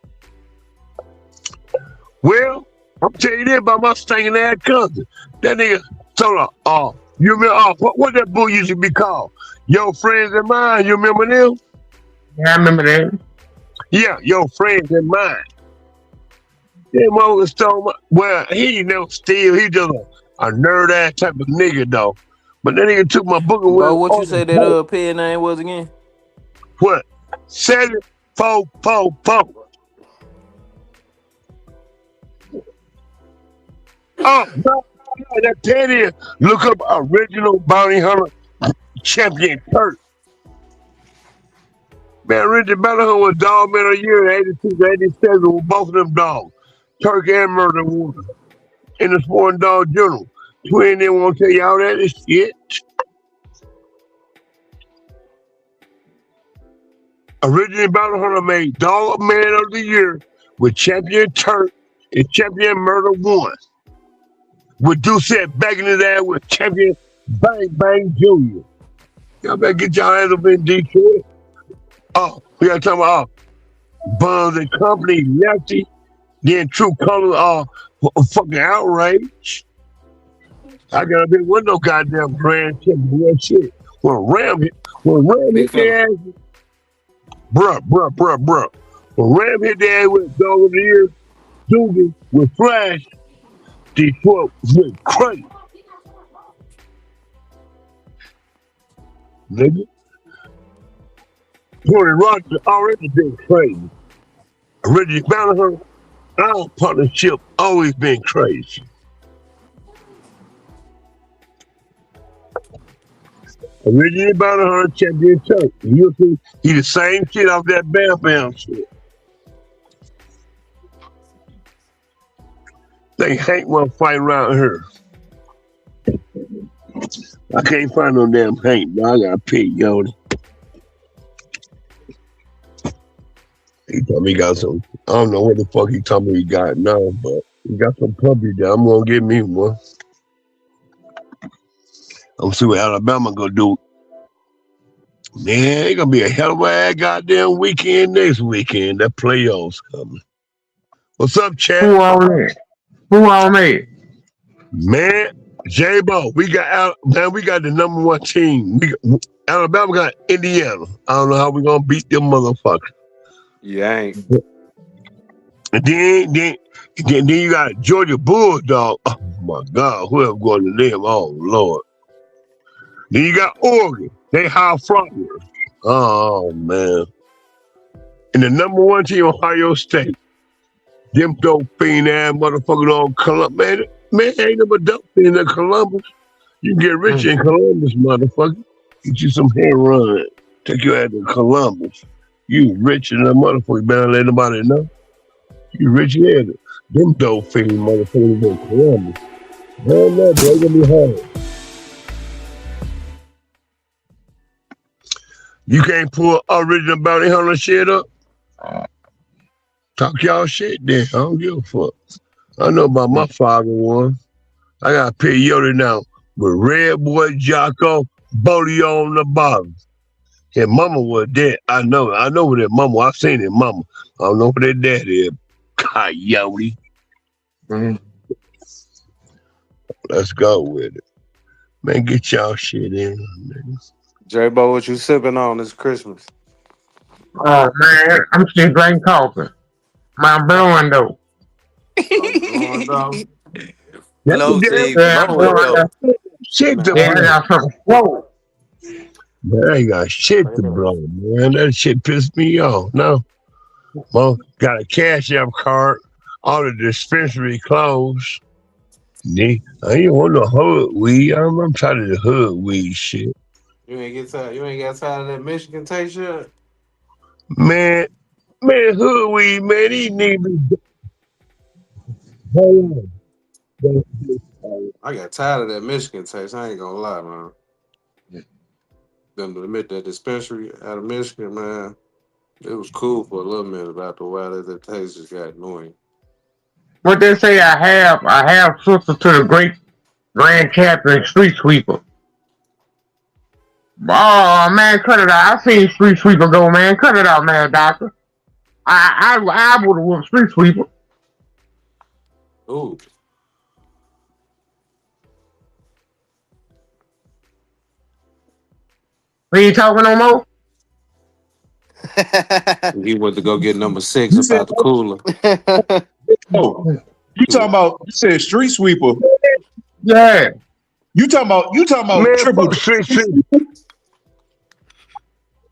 Well, I'm telling you this about my stinking ass cousin. That nigga told her, you remember, what that bull used to be called? Your friends and mine, you remember them? Yeah, I remember that. Yeah, your friends and mine. That mother stole my, well, he never steal, he just a nerd ass type of nigga though. But that nigga took my book and went. But what you say that pen name was again? What? 7 Po. Oh, no, that is. Look up original bounty hunter champion Turk. Man, original bounty hunter was dog man of the year in 86, 87 with both of them dogs. Turk and Murder One in the Sporting Dog Journal. Twin didn't want to tell y'all that is shit. Original bounty hunter made dog man of the year with champion Turk and champion Murder One. With Doucette back in his ass with champion Bang Bang Jr. Y'all better get y'all ass up in Detroit. Oh, we gotta talk about Buns and Company, Lefty, then True Colors, fucking outrage. I got a big window goddamn grand champion, real shit. When Ram hit Big their fella. ass, bruh. When Ram hit their ass with Dog of the Year, Doogie with Flash, Detroit went crazy. Nigga. Tony Rogers already been crazy. Reggie Banner, our partnership always been crazy. Originally Banner champion Chuck. You'll see he the same shit off that Bam Bam shit. They Hank wanna fight around here. I can't find no damn Hank, but I got pig, yo. He told me he got some. I don't know what the fuck he told me he got now, but he got some puppy there. I'm gonna get me one. I'm gonna see what Alabama gonna do. Man, it's gonna be a hell of a goddamn weekend next weekend. That playoffs coming. What's up, Chad? Who on that? Man, J-Bo, we got the number one team. Alabama got Indiana. I don't know how we gonna beat them motherfuckers. You ain't. And then you got Georgia Bulldog. Oh my God, whoever going to them? Oh Lord. Then you got Oregon. They high flyers. Oh man. And the number one team, Ohio State. Them dope fiend ass motherfuckers on Columbus. Man, ain't no dope fiend in Columbus. You can get rich in Columbus, motherfucker. Get you some hair run. Take you out to Columbus. You rich in that motherfucker. You better let nobody know. You rich in it. Them dope fiend motherfuckers in Columbus. Hell no, they're gonna be hard. You can't pull original bounty hunter shit up. Talk y'all shit then. I don't give a fuck. I know about my 501. I got peyote now with Red Boy Jocko, Bodie on the bottom. His mama was dead. I know where that mama. I've seen his mama. I don't know where that dad is. Coyote. Let's go with it. Man, get y'all shit in. Nigga. J-Bo, what you sipping on this Christmas? Oh man, I'm still drinking coffee. My blowing though. That's Low a damn say Yeah, I'm blowing blowing though. though. shit to Yeah, I blow. got something swole. Man, I ain't got shit to blow, man. That shit pissed me off. No. Well, got a cash app card. All the dispensary closed. I ain't want no hood weed. I'm tired of the hood weed shit. You ain't got tired of that Michigan taste yet? Man, hood weed, man, these niggas. Hold on. I got tired of that Michigan taste. I ain't gonna lie, man. Them to admit that dispensary out of Michigan, man, it was cool for a little minute. But after a while, that taste just got annoying. What they say I have sister to the great grand champion street sweeper. Oh man, cut it out. I seen street sweeper go, man. Cut it out, man, doctor. I would have whooped street sweeper. Ooh, We ain't talking no more. he went to go get number 6 You up said, out the cooler. oh, you said street sweeper. Yeah. You talking about Man, triple. fuck street.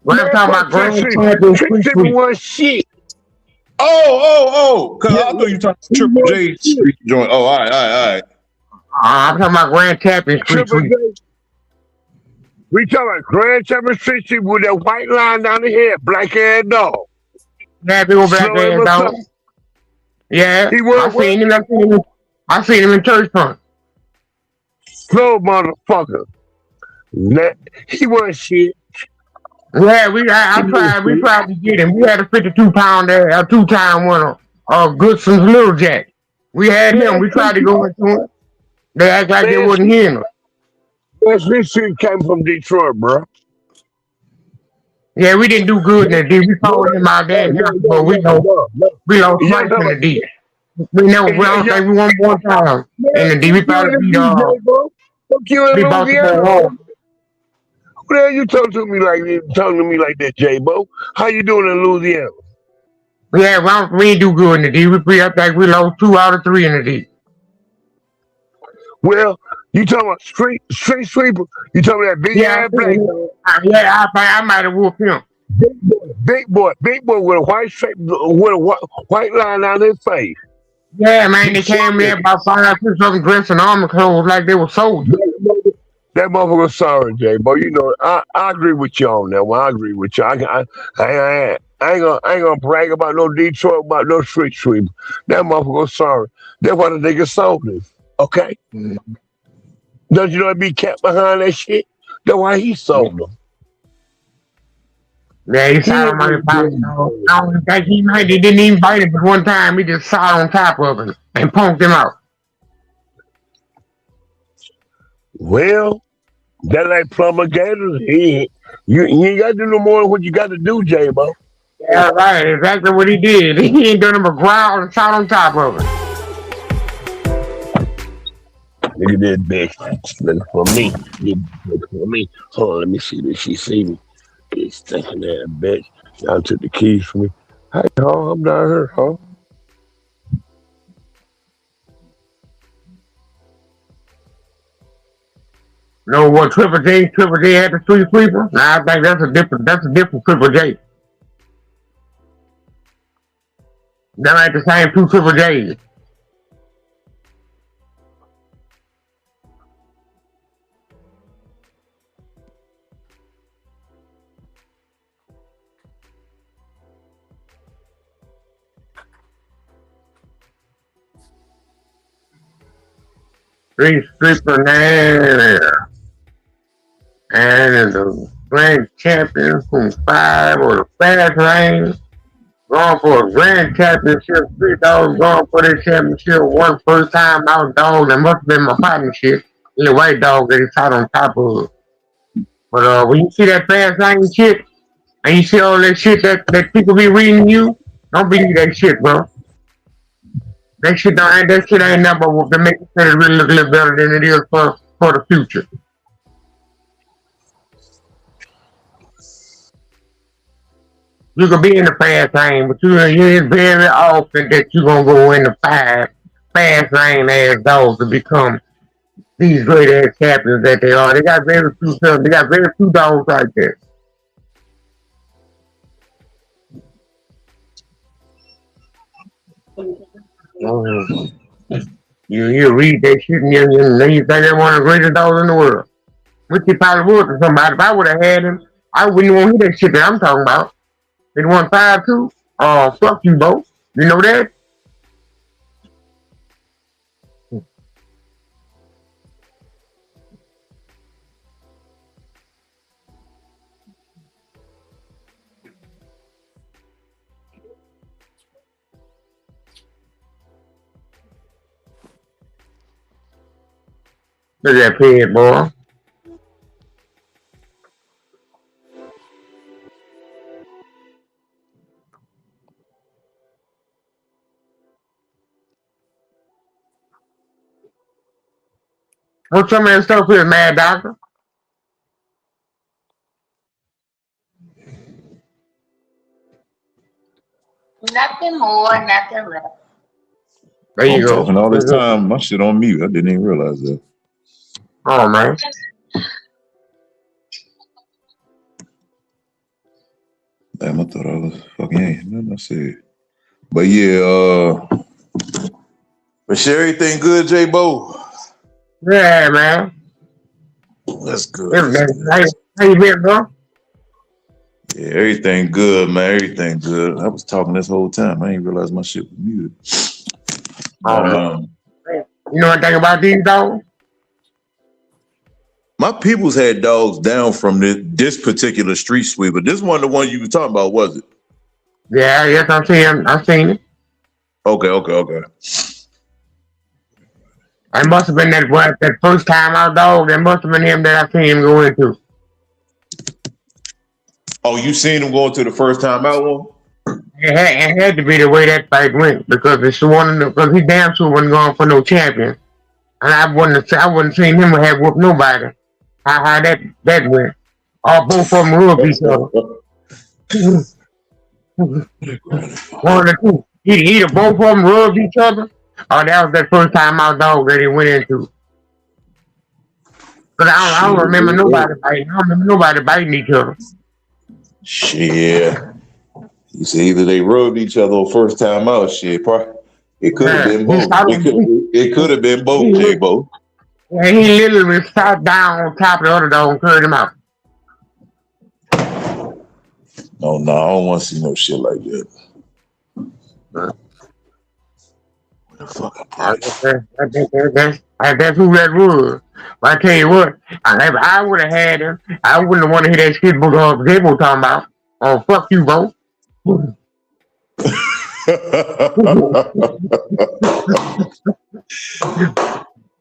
When I'm Man, talking fuck about Grand Trixie. Champion Street Trixie Sweep. was shit. Oh. Cause Yeah, I thought you were talking he Triple was J shit. Street joint. Oh, all right. I'm talking about Grand Champion Street Triple Sweep. J. We talking about Grand Champion Street Sweep with that white line down the head, black ass dog. That big old black Slow him ass or dog. something. Yeah, He was I what? seen him. I seen him in church front. Slow motherfucker. He wasn't shit. Yeah, He wasn't we shit. tried to get him. We had a 52-pound there, a 2-time winner, Goodson's Little Jack. We had him. We tried to go into him. They act like they Man, wasn't hearing us. this shit came from Detroit, bro. Yeah, we didn't do good in the D. We followed him out there, but we lost Y'all twice talking in the about, D. We don't y'all, think we won one time in man, the D. fuck We you probably in Louisiana, bro. Fuck you in beat Baltimore Louisiana. home. Who the hell you talking to me like that, J-Bo? How you doing in Louisiana? Yeah, we didn't do good in the D. I think we lost 2 out of 3 in the D. Well, you talking about street sweeper? You talking about that big Yeah, ass black dog? I might have whooped him. Big boy with a white stripe, with a white line down his face. Yeah, man, He they shot came me. there about 5, 6 of them dressed in armor clothes like they were soldiers. That motherfucker sorry, Jay, but you know, I agree with you on that one. I agree with you. I ain't gonna brag about no Detroit, about no street sweep. That motherfucker sorry. That's why the nigga sold him. Okay? Don't you know it be kept behind that shit? That's why he sold them. Yeah, he He sat ain't on my really pocket. doing I don't think he didn't even bite him, but one time he just sat on top of him and punked him out. well. That like plumber gators. You ain't got to do no more than what you got to do, J-Bo. Yeah, right, exactly what he did. He ain't done him a growl and sat on top of him. Look at that bitch. Look for me. Look for me. Hold on, let me see this. She see me. Bitch, thinking that bitch. Y'all took the keys from me. Hey, huh? I'm down here, huh? You know what Triple J had the street sweeper? Nah, I think that's a different Triple J. That ain't the same 2 Triple J's. Street sweeper there. And the grand champion from 5 or the fast lane. Going for a grand championship, 3 dogs going for this championship. One first time out dog that must have been my partnership. The white dog that he sat on top of. But when you see that fast lane shit, and you see all that shit that people be reading you, don't believe that shit, bro. That shit ain't never to make it really look a little better than it is for the future. You could be in the fast lane, but it's very often that you're gonna go in the fast lane ass dogs to become these great ass champions that they are. They got very few dogs like that. You read that shit and you think they're one of the greatest dogs in the world. Which he probably would to somebody. If I would have had him, I wouldn't want to hear that shit that I'm talking about. They won 5-2. Oh, fuck you, Bo. You know that? Look at that pig, boy. What's some of that stuff here, Mad Doctor? Nothing more, nothing less. There I'm you go. talking all this time. My shit on mute. I didn't even realize that. Oh, man. Damn, I thought I was fucking ain't nothing I said. But yeah, but share everything good, J Bo. Yeah, man. That's good. That's Everything. good. How you been, bro? Yeah, everything good, man. Everything good. I was talking this whole time. I ain't realized my shit was muted. Oh, Um, man. You know anything about these dogs? my peoples had dogs down from this particular street sweeper. This one, the one you were talking about, was it? Yeah, yes, I've seen it. Okay. It must have been that first time out dog. That must have been him that I seen him go into. Oh, you seen him going to the first time out one? It had to be the way that fight went because because he damn sure wasn't going for no champion, and I wouldn't seen him have whooped nobody. How that went? Or both of them rubbed each other. One of the two. Either both of them rubbed each other, or that was that first time out dog that he went into. But I don't remember nobody biting. I don't remember nobody biting each other. Shit. You see, either they rubbed each other on first time out. Shit, it could have Yeah, been both. It could have been both, J Bo. he literally sat down on top of the other dog and carried him out. No, I don't want to see no shit like that. What the fuck That's who that was. But I tell you what, if I would have had him, I wouldn't have wanted to hear that shit Gable talking about. Oh, fuck you, bro.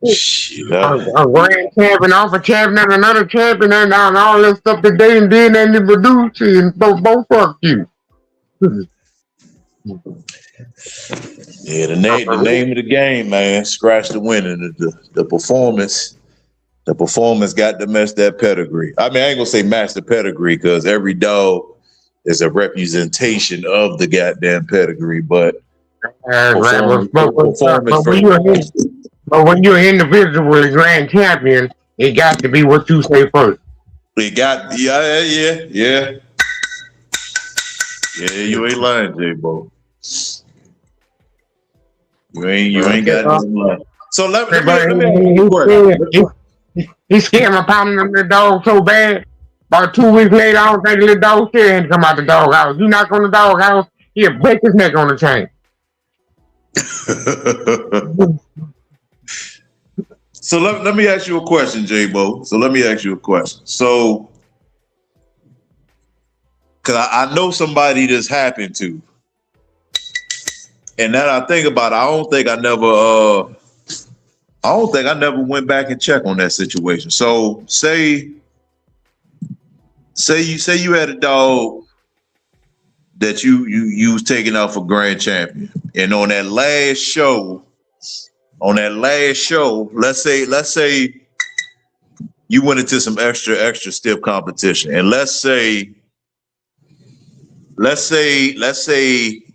Shit. A grand champion off a champion and another champion and all that stuff that they did and they produced and both fuck you. Yeah, the name of the game, man. Scratch the winning. The performance. The performance got to match that pedigree. I mean, I ain't gonna say match the pedigree because every dog is a representation of the goddamn pedigree, but performance but when you're an individual with a grand champion, it got to be what you say first. it got yeah. You ain't lying, J Bo. You ain't got no line. So let me ask you a question. He scared my pounding the dog so bad. About 2 weeks later, I don't think the little dog scared him to come out the dog house. You knock on the dog house, he'll break his neck on the chain. So let me ask you a question, J Bo. So, because I know somebody this happened to, and then I think about it, I don't think I never went back and checked on that situation. So say you had a dog that you was taking out for grand champion, and on that last show, let's say you went into some extra stiff competition, and let's say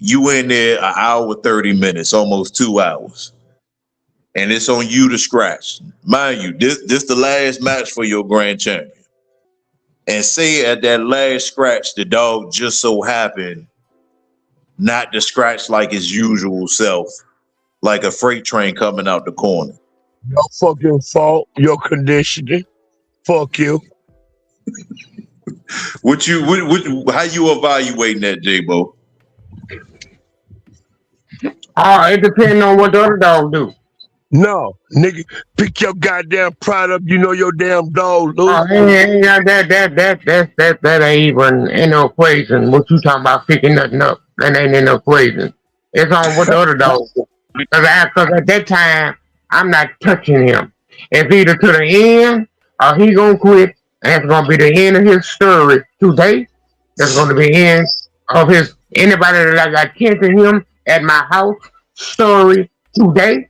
you in there an hour 30 minutes, almost 2 hours, and it's on you to scratch. Mind you, this the last match for your grand champion. And say at that last scratch, the dog just so happened not to scratch like his usual self, like a freight train coming out the corner. Your fucking fault, your conditioning. Fuck you. How you evaluating that, J-Bo? It depends on what the other dog do. No, nigga, pick your goddamn pride up. You know your damn dog, Lou. That ain't even in the equation. What you talking about picking nothing up? That ain't in the equation. It's on what the other dog do. Because at that time, I'm not touching him. It's either to the end or he gonna quit, and it's gonna be the end of his story today. That's gonna be the end of anybody that I got kin to him at my house story today.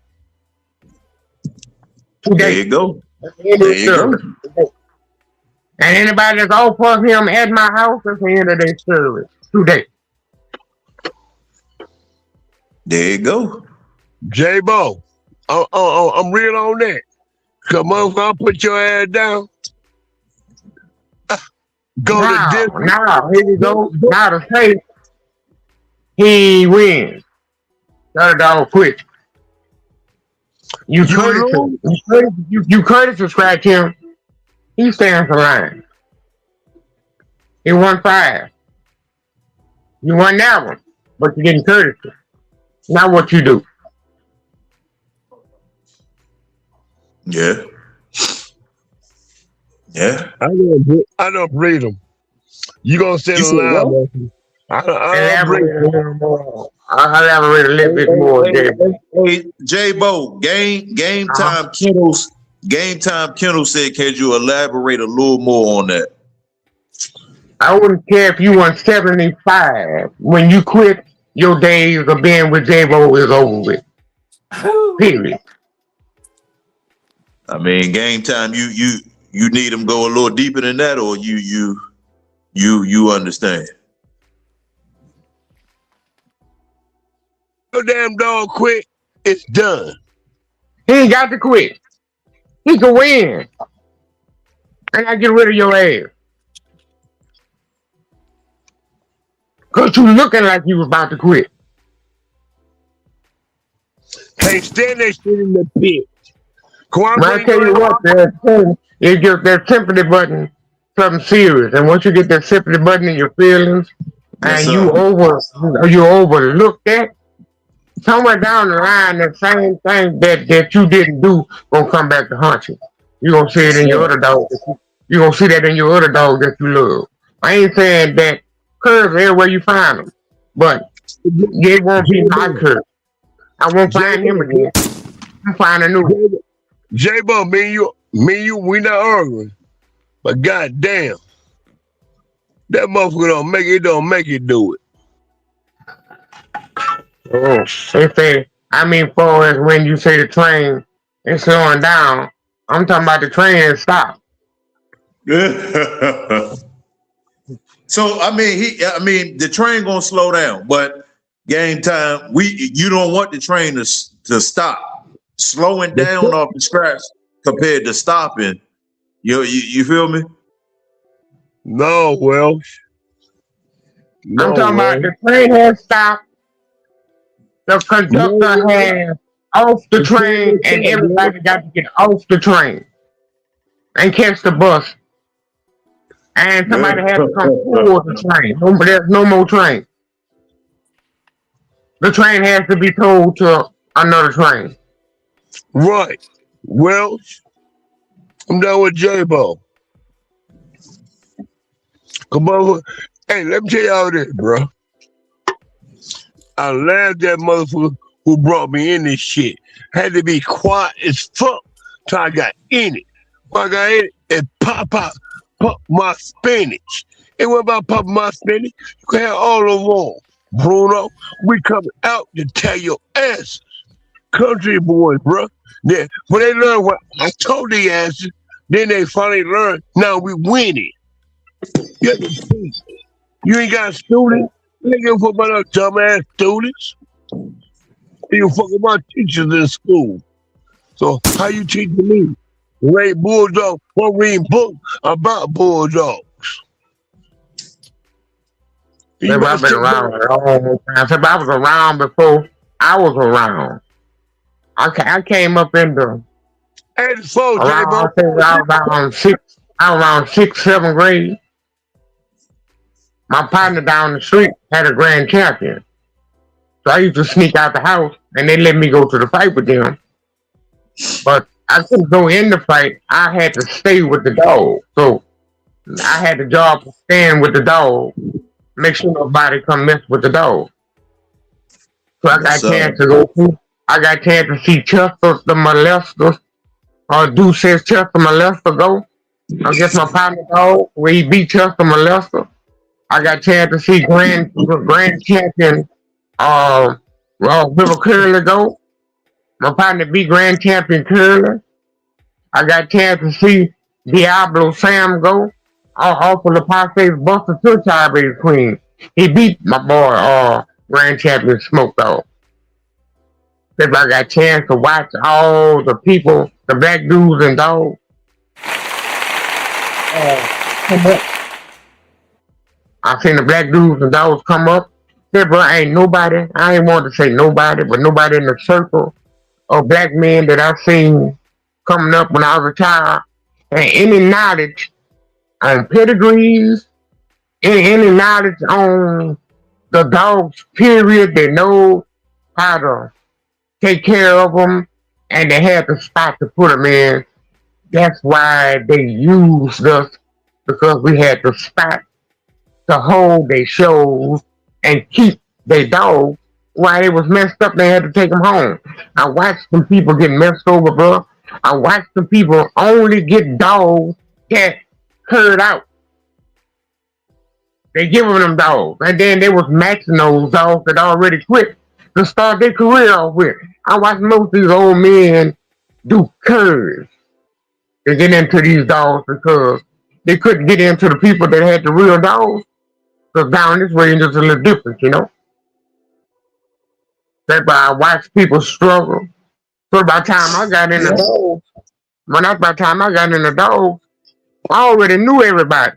There you go. And anybody that's off of him at my house, that's the end of their story today. There you go. J-Bo, I'm real on that. Come on, I'll put your ass down. Go the distance. Now, here you Go, go. go. Now to say he wins. The other dog quit. You You courteous, lose. you courteous to scratch him. He stands for line. He won 5. You won that one, but you didn't courtesy. Now what you do? Yeah. Yeah. I don't breed them. You gonna say You the said what? line, man. I don't breed Elaborate a them. little more. I'll elaborate a little Hey, bit hey, more, hey, Jay. hey, J Bo, game Uh-huh. time Kennels. Game time Kennels said, can you elaborate a little more on that? I wouldn't care if you won 75. When you quit, your days of being with J-Bo is over with. Period. I mean, game time. You need them go a little deeper than that, or you understand? Your damn dog quit. It's done. He ain't got to quit. He can win. And I get rid of your ass. Cause you looking like you was about to quit. Can't stand that shit in the pit. But I Cooperate tell you your what, ass. you get that sympathy button, something serious. And once you get that sympathy button in your feelings, Yes, and sir. you overlook that, somewhere down the line, that same thing that you didn't do gonna come back to haunt you. You gonna see it Yes, in your sir. other dog. You gonna see that in your other dog that you love. I ain't saying that curves everywhere you find them, but it won't be my J-Bo. curve. I won't find him J-Bo. again. I'm find a new one. J-Bo, me and you, we not arguing. But goddamn, that motherfucker don't make it do it. Oh, they say, I mean, far as when you say the train is slowing down, I'm talking about the train is stopped. So I mean, the train gonna slow down, but game time, you don't want the train to stop. Slowing down off the scratch compared to stopping. You feel me? No, well, I'm no, talking about well, the train has stopped, the no, conductor well. has off the The train train, is and stopped, well. everybody got to get off the train and catch the bus. And somebody has to come pull the train. There's no more train. The train has to be towed to another train. Right. Well, I'm done with J-Bo. Come on. Hey, let me tell y'all this, bro. I laughed at motherfucker who brought me in this shit. Had to be quiet as fuck till I got in it. When I got in it, it pop my spinach. It wasn't about popping my spinach. You can have all of them on. Bruno, we coming out to tell your ass. Country boys, bro. Yeah, when they learn what I told the asses, then they finally learn. Now we winning. You understand? You ain't got students. You ain't give a fuck about no dumbass students. You fuck about teachers in school. So how you teaching me? Ray Bulldog, one reading book about Bulldog. You Maybe better I've been sit around down. a long time. If I was around before I was around. I came up in the And it's full, around. I J-Bo. think I was around six. I was around 6th, 7th grade. My partner down the street had a grand champion, so I used to sneak out the house, and they let me go to the fight with them. But I couldn't go in the fight. I had to stay with the dog. So I had the job of staying with the dog, make sure nobody come mess with the dog. So I Yes, got a sir. chance to go through. I got a chance to see Chester the molester, or Deuce's Chester molester go against my partner dog, where he beat Chester molester. I got a chance to see grand champion River Curly go. My partner beat grand champion Curly. I got a chance to see Diablo Sam go. Off of the Pase's Buster Two Base Queen. He beat my boy grand champion Smoke Dog. If I got a chance to watch all the people, the black dudes and dogs, come up I seen the black dudes and dogs come up. Said, bro, ain't nobody, I ain't want to say nobody, but nobody in the circle of black men that I seen coming up when I was a child and any knowledge on pedigrees, any knowledge on the dogs, period. They know how to take care of them and they had the spot to put them in. That's why they used us because we had the spot to hold their shows and keep their dogs. While they was messed up, they had to take them home. I watched some people get messed over, bro. I watched some people only get dogs that hurt out. They giving them dogs, and then they was matching those dogs that already quit to start their career off with. I watched most of these old men do curves to get into these dogs because they couldn't get into the people that had the real dogs. Because down this range is a little different, you know. That's why I watch people struggle. So by the time I got in the dogs, by the time I got in the dogs, I already knew everybody.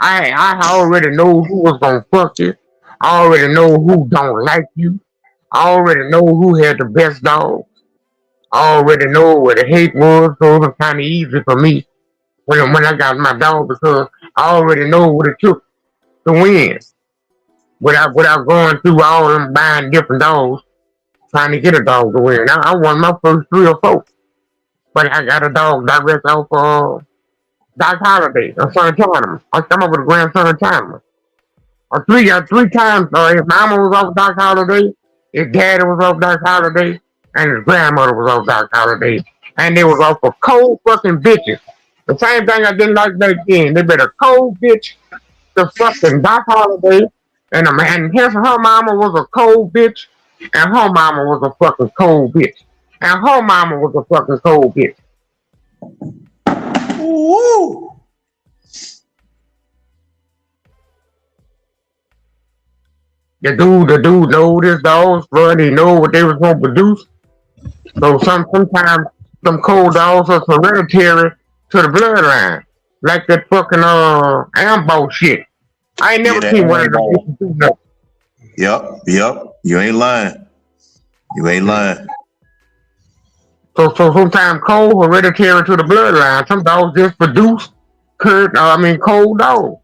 I already know who was gonna fuck you. I already know who don't like you. I already know who had the best dog. I already know where the hate was, so it was kind of easy for me when I got my dog because I already know what it took to win without going through all them buying different dogs trying to get a dog to win. I won my first 3 or 4, but I got a dog direct off Doc Holiday, a son tournament. I come up with a grandson tournament. Three times. His mama was off Doc Holiday, his daddy was off Doc Holiday, and his grandmother was off Doc Holiday, and they was off for cold fucking bitches. The same thing I didn't like back then. They better cold bitch the fucking Doc Holiday, and a man, her mama was a cold bitch, and her mama was a fucking cold bitch, and her mama was a fucking cold bitch. Woo! The dude know this dogs, bro. He know what they was gonna produce. So sometimes some cold dogs are hereditary to the bloodline, like that fucking Ambo shit. I ain't Yeah, never that seen one of them animal. bitches do nothing. Yep. You ain't lying. You ain't lying. So sometimes cold hereditary to the bloodline. Some dogs just produce cold dogs.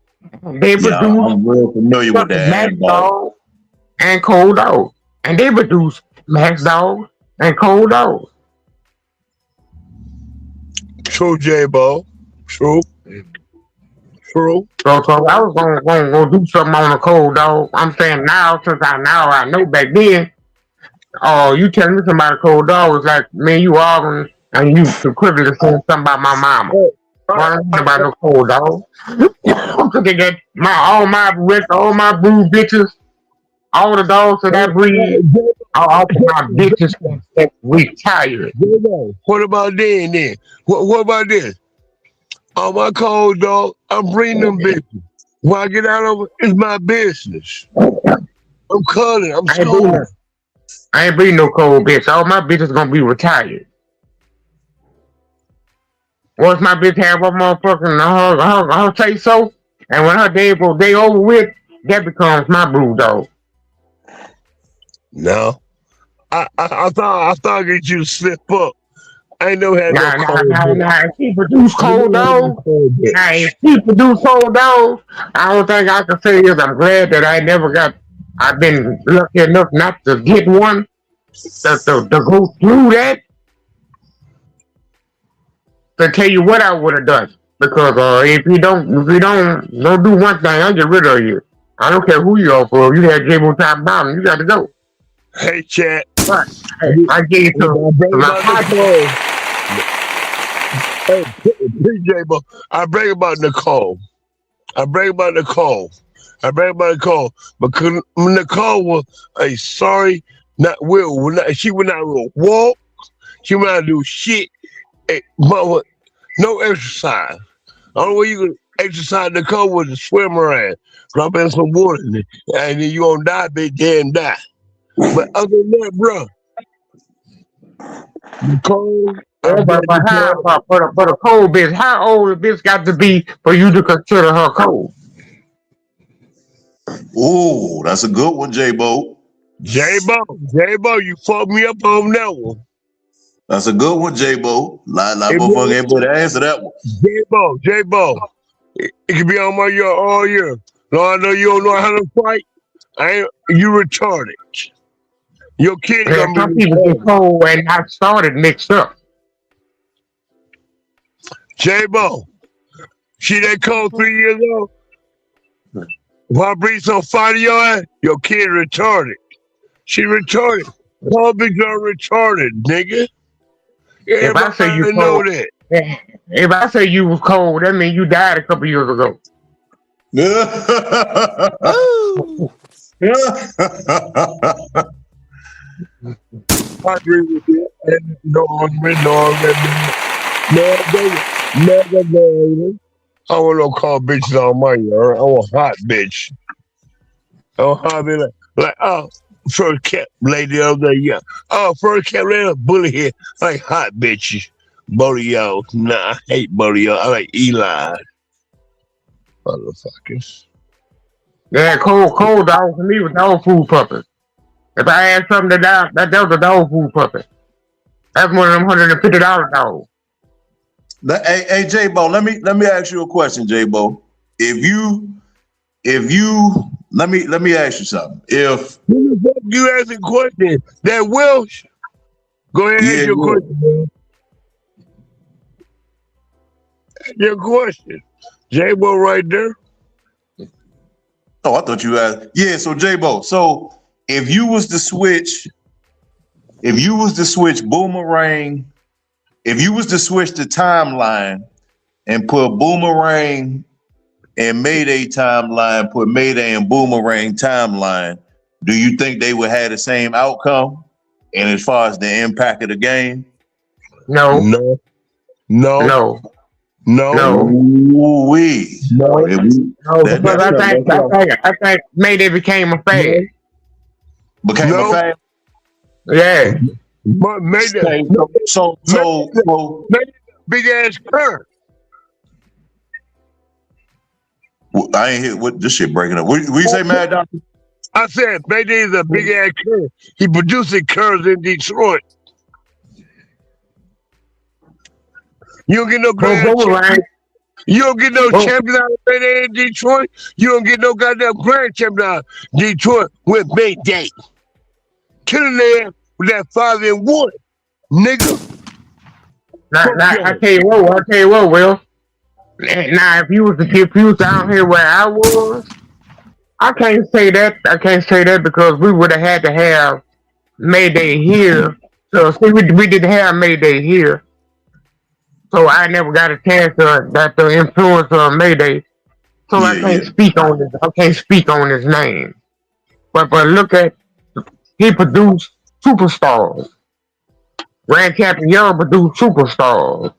They Yeah, produce I'm real familiar with fucking that max animal. dogs and cold dogs, and they produce max dogs and cold dogs. True, J-Bo. True. True. So I was gonna do something on a cold dog. I'm saying now, since I know back then. Oh, you telling me something about a cold dog was like, man, you arguing and you equivalent to saying something about my mama. Well, I don't know about no cold dog. Because they got all my brood bitches, all the dogs that I breed, all of my bitches that retired. J-Bo. What about then? What about this? On my cold dog, I'm bringing them bitches. When I get out of it, it's my business. I'm calling. I'm I ain't breeding, schooling. I ain't breeding no cold bitch. All my bitches gonna be retired. Once my bitch have her motherfucking her say so, and when her day over with, that becomes my brood dog. No. I thought I get you to slip up. I ain't never had no cold bitch. If she produce I ain't cold never had no dogs, cold bitch. if she produce cold dogs, I don't think I can say is I'm glad that I've been lucky enough not to get one to go through that. To tell you what I would have done. Because if you don't do one thing, I'll get rid of you. I don't care who you are for. If you had J-Bo top bottom, you got to go. Hey, chat. But I I gave you bring to my about podcast. Nicole. Hey, J-Bo. I bring about Nicole. I bring about Nicole. Because Nicole was a sorry, she would not walk. She would not do shit. Mama, no exercise. The only way you can exercise Nicole was to swim around, drop in some water, and then you gonna die, big damn die. But other than that, bro, Nicole, I Yeah, bring but how Nicole. for the cold bitch, how old a bitch got to be for you to consider her cold? Ooh, that's a good one, J-Bo. J-Bo, you fucked me up on that one. That's a good one, J-Bo. Lot Hey, motherfucker ain't able to answer that one. J-Bo, it can be on my year all year. No, I know you don't know how to fight. You retarded. Your kid Yeah, gonna be some people get retarded. cold and not started mixed up. J-Bo, see that code 3 years old? If I bring some fight to your ass, your kid retarded. She retarded. All bitches are retarded, nigga. If I say you Everybody know cold, that. if I say you was cold, that means you died a couple years ago. Ooh. I agree with you. And I want no call bitches on my yard. I want hot bitch. I want hot bitch oh, first cat lady the other day, yeah. Oh, first cat lady, bully here. I like hot bitches. Both of y'all. Nah, I hate both of y'all. I like Eli. Motherfuckers. Yeah, cold dog for me was dog food puppet. If I had something to die, that was a dog food puppet. That's one of them $150 dogs. Hey, J-Bo, let me ask you a question, J-Bo. If you let me ask you something. If Who the fuck you asking question? That Welsh? Go ahead and ask yeah, your yeah. question, man. Ask your question. J-Bo right there. Oh, I thought you asked. Yeah, so J-Bo. So if you was to switch Boomerang, if you was to switch the timeline and put Boomerang and Mayday timeline, put Mayday and Boomerang timeline, do you think they would have the same outcome? And as far as the impact of the game? No, No, no, no, no, no, Ooh-wee. no, no, That because no, I think Mayday became a no, fad. became a no. fact. Yeah. But Okay, made a big ass curve. I ain't hear what this shit breaking up. What you say, Mad Doctor? I said Mayday is a big ass curve. He producing curves in Detroit. You don't get no grand champion. Boomerang. You don't get no Boom. champion out of Mayday in Detroit. You don't get no goddamn grand champion out of Detroit with Mayday. Killing there with that 5-1, nigga. Now, Fuck now, y'all. I tell you what, Will. Now, if you was down here where I was, I can't say that. I can't say that because we would have had to have Mayday here. So see, we didn't have Mayday here, so I never got a chance to that the influence of Mayday. So I Yeah, can't yeah. speak on this. I can't speak on his name. But look at he produced superstars. Grand Champion Young produced superstars.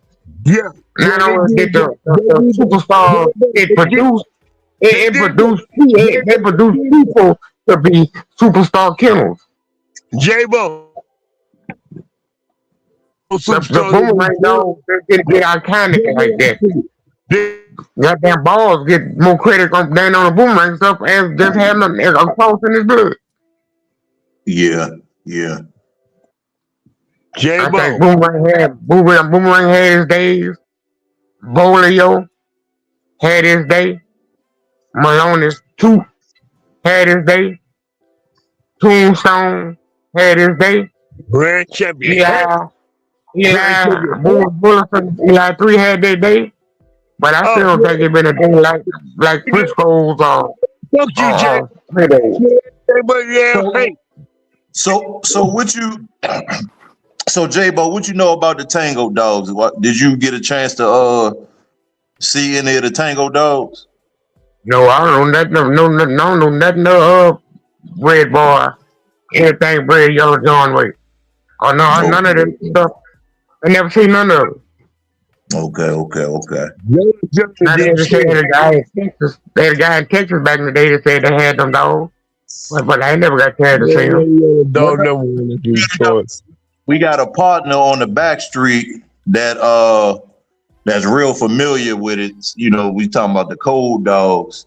Yeah, yeah, Not they only did did. the superstars it produced, They did. they produced people to be superstar killers. J-Bo. The Superstars in boomerang Detroit. dog didn't get iconic like that. They- Goddamn balls get more credit than on the boomerang stuff and just having a pulse in his blood. Yeah, yeah. I think J-Bo. Boomerang had his days. Bolio had his day. Malone's Tooth had his day. Tombstone had his day. Grand champion. Eli, Grand champion. Bullison, Eli 3 had their day. But I Oh, still don't think it been a day like yeah. Frisco's Fuck you, J. payday. J-Bo, yeah, So hey. so what you so J-Bo, what you know about the Tango dogs? What did you get a chance to see any of the Tango dogs? No, I don't know nothing. No, nothing Red Bar, anything Red Yellow John Way. Oh no, none of that Okay, stuff. I never seen none of it. okay. Yellow Johnny Now they didn't just see said it. a guy in Texas. They had a guy in Texas back in the day that said they had them dogs, but I never got a chance to see them. Yeah, dog Well, never won to Detroit. we got a partner on the back street that's real familiar with it. You know, we talking about the cold dogs.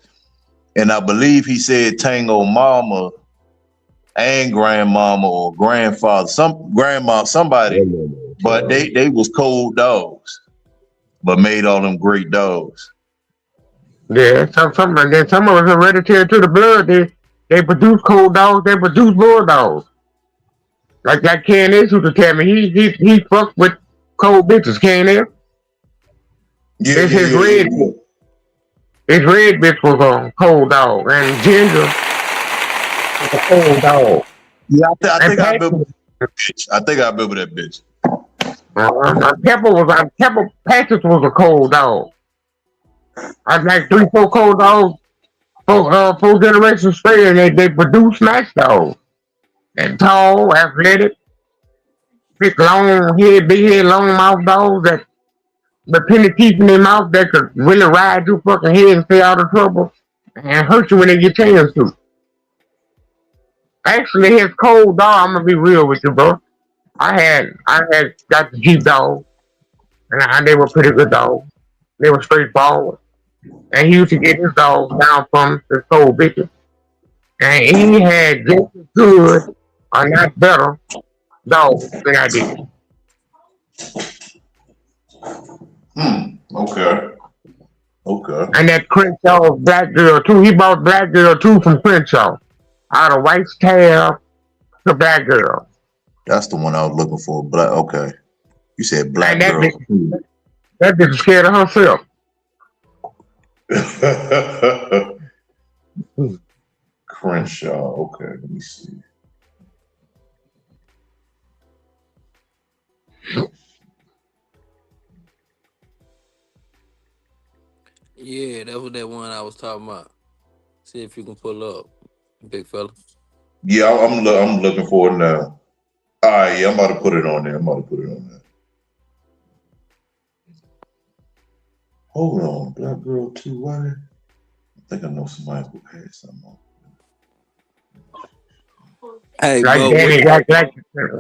and I believe he said Tango mama and grandmama or grandfather, some grandma, somebody, but they was cold dogs, but made all them great dogs. Yeah, some of us hereditary to the blood. They produce cold dogs. They produce bulldogs. Like that KENNEL used to tell me, he fucked with cold bitches. KENNEL. Yeah, This yeah, his yeah, yeah, red. yeah. His red bitch was a cold dog, and Ginger was a cold dog. Yeah, I And think I Patrick, remember that bitch. I think I remember that bitch. Pepper Patrick was a cold dog. I like three, four cold dogs, four generations straight, and they produce nice dogs. And tall, athletic, big, long head, big head, long mouth dogs that the penny teeth in their mouth that could really ride your fucking head and stay out of trouble and hurt you when they get chance to. Actually, his cold dog, I'm gonna be real with you, bro. I had got the Jeep dog, and they were pretty good dogs. They were straightforward. And he used to get his dogs down from the cold bitches. And he had just as good, or not better, dogs than I did. Okay. Okay. And that Crenshaw black girl too. He bought black girl too from Crenshaw. Out of White's Tab to black girl. That's the one I was looking for. Black. Okay. You said And black girl. that bitch is scared of herself. Crenshaw. Okay. Let me see. Yeah, that was that one I was talking about. See if you can pull up, big fella. Yeah, I'm looking for it now. All right. Yeah, I'm about to put it on there. I'm about to put it on there. Hold on. Black girl too. Why? I think I know somebody who had something on. Hey, Like but Danny,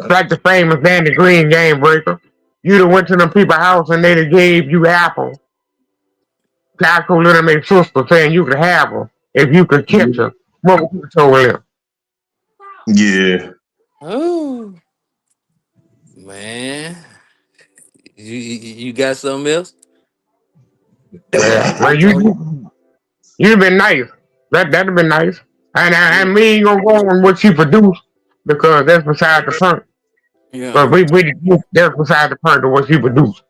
like the famous Danny Green game breaker. You'd have went to them people's house and they'd have gave you apple. Taco little make sister saying you could have her if you could catch her. What would you told him? Yeah. oh man, you got something else? Yeah. Well, Oh, you'd have been nice. That'd have been nice. And we ain't gonna go on what she produced because that's beside the point. yeah, But we that's beside the point of what she produced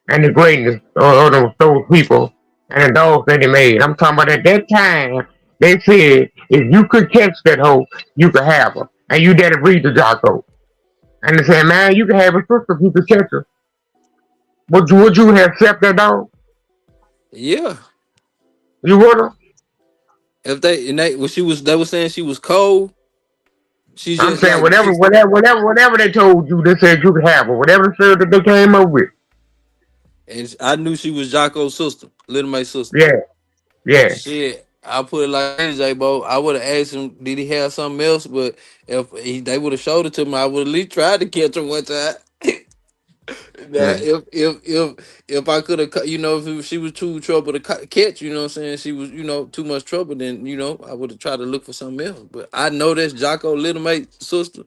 and the greatness of those people and the dogs that they made. I'm talking about at that time they said if you could catch that hoe, you could have her. And you did read the Jocko. And they said, man, you can have a sister if you could catch her. Would you have accepted that dog? yeah. You would have? If they and they, well, they was saying she was cold. She I'm just saying like she, whatever they told you, they said you could have her. Whatever the spirit that they came up with. and I knew she was Jocko's sister, Little May's sister. Yeah, yeah. Shit, I put it like this, J-Bo. I would have asked him, did he have something else? But they would have showed it to me, I would at least tried to catch him one time. Now, Mm. if I could have, if she was too trouble to catch, you know what I'm saying? She was, too much trouble. Then I would have tried to look for something else. But I know that's Jocko, Little Mate's sister.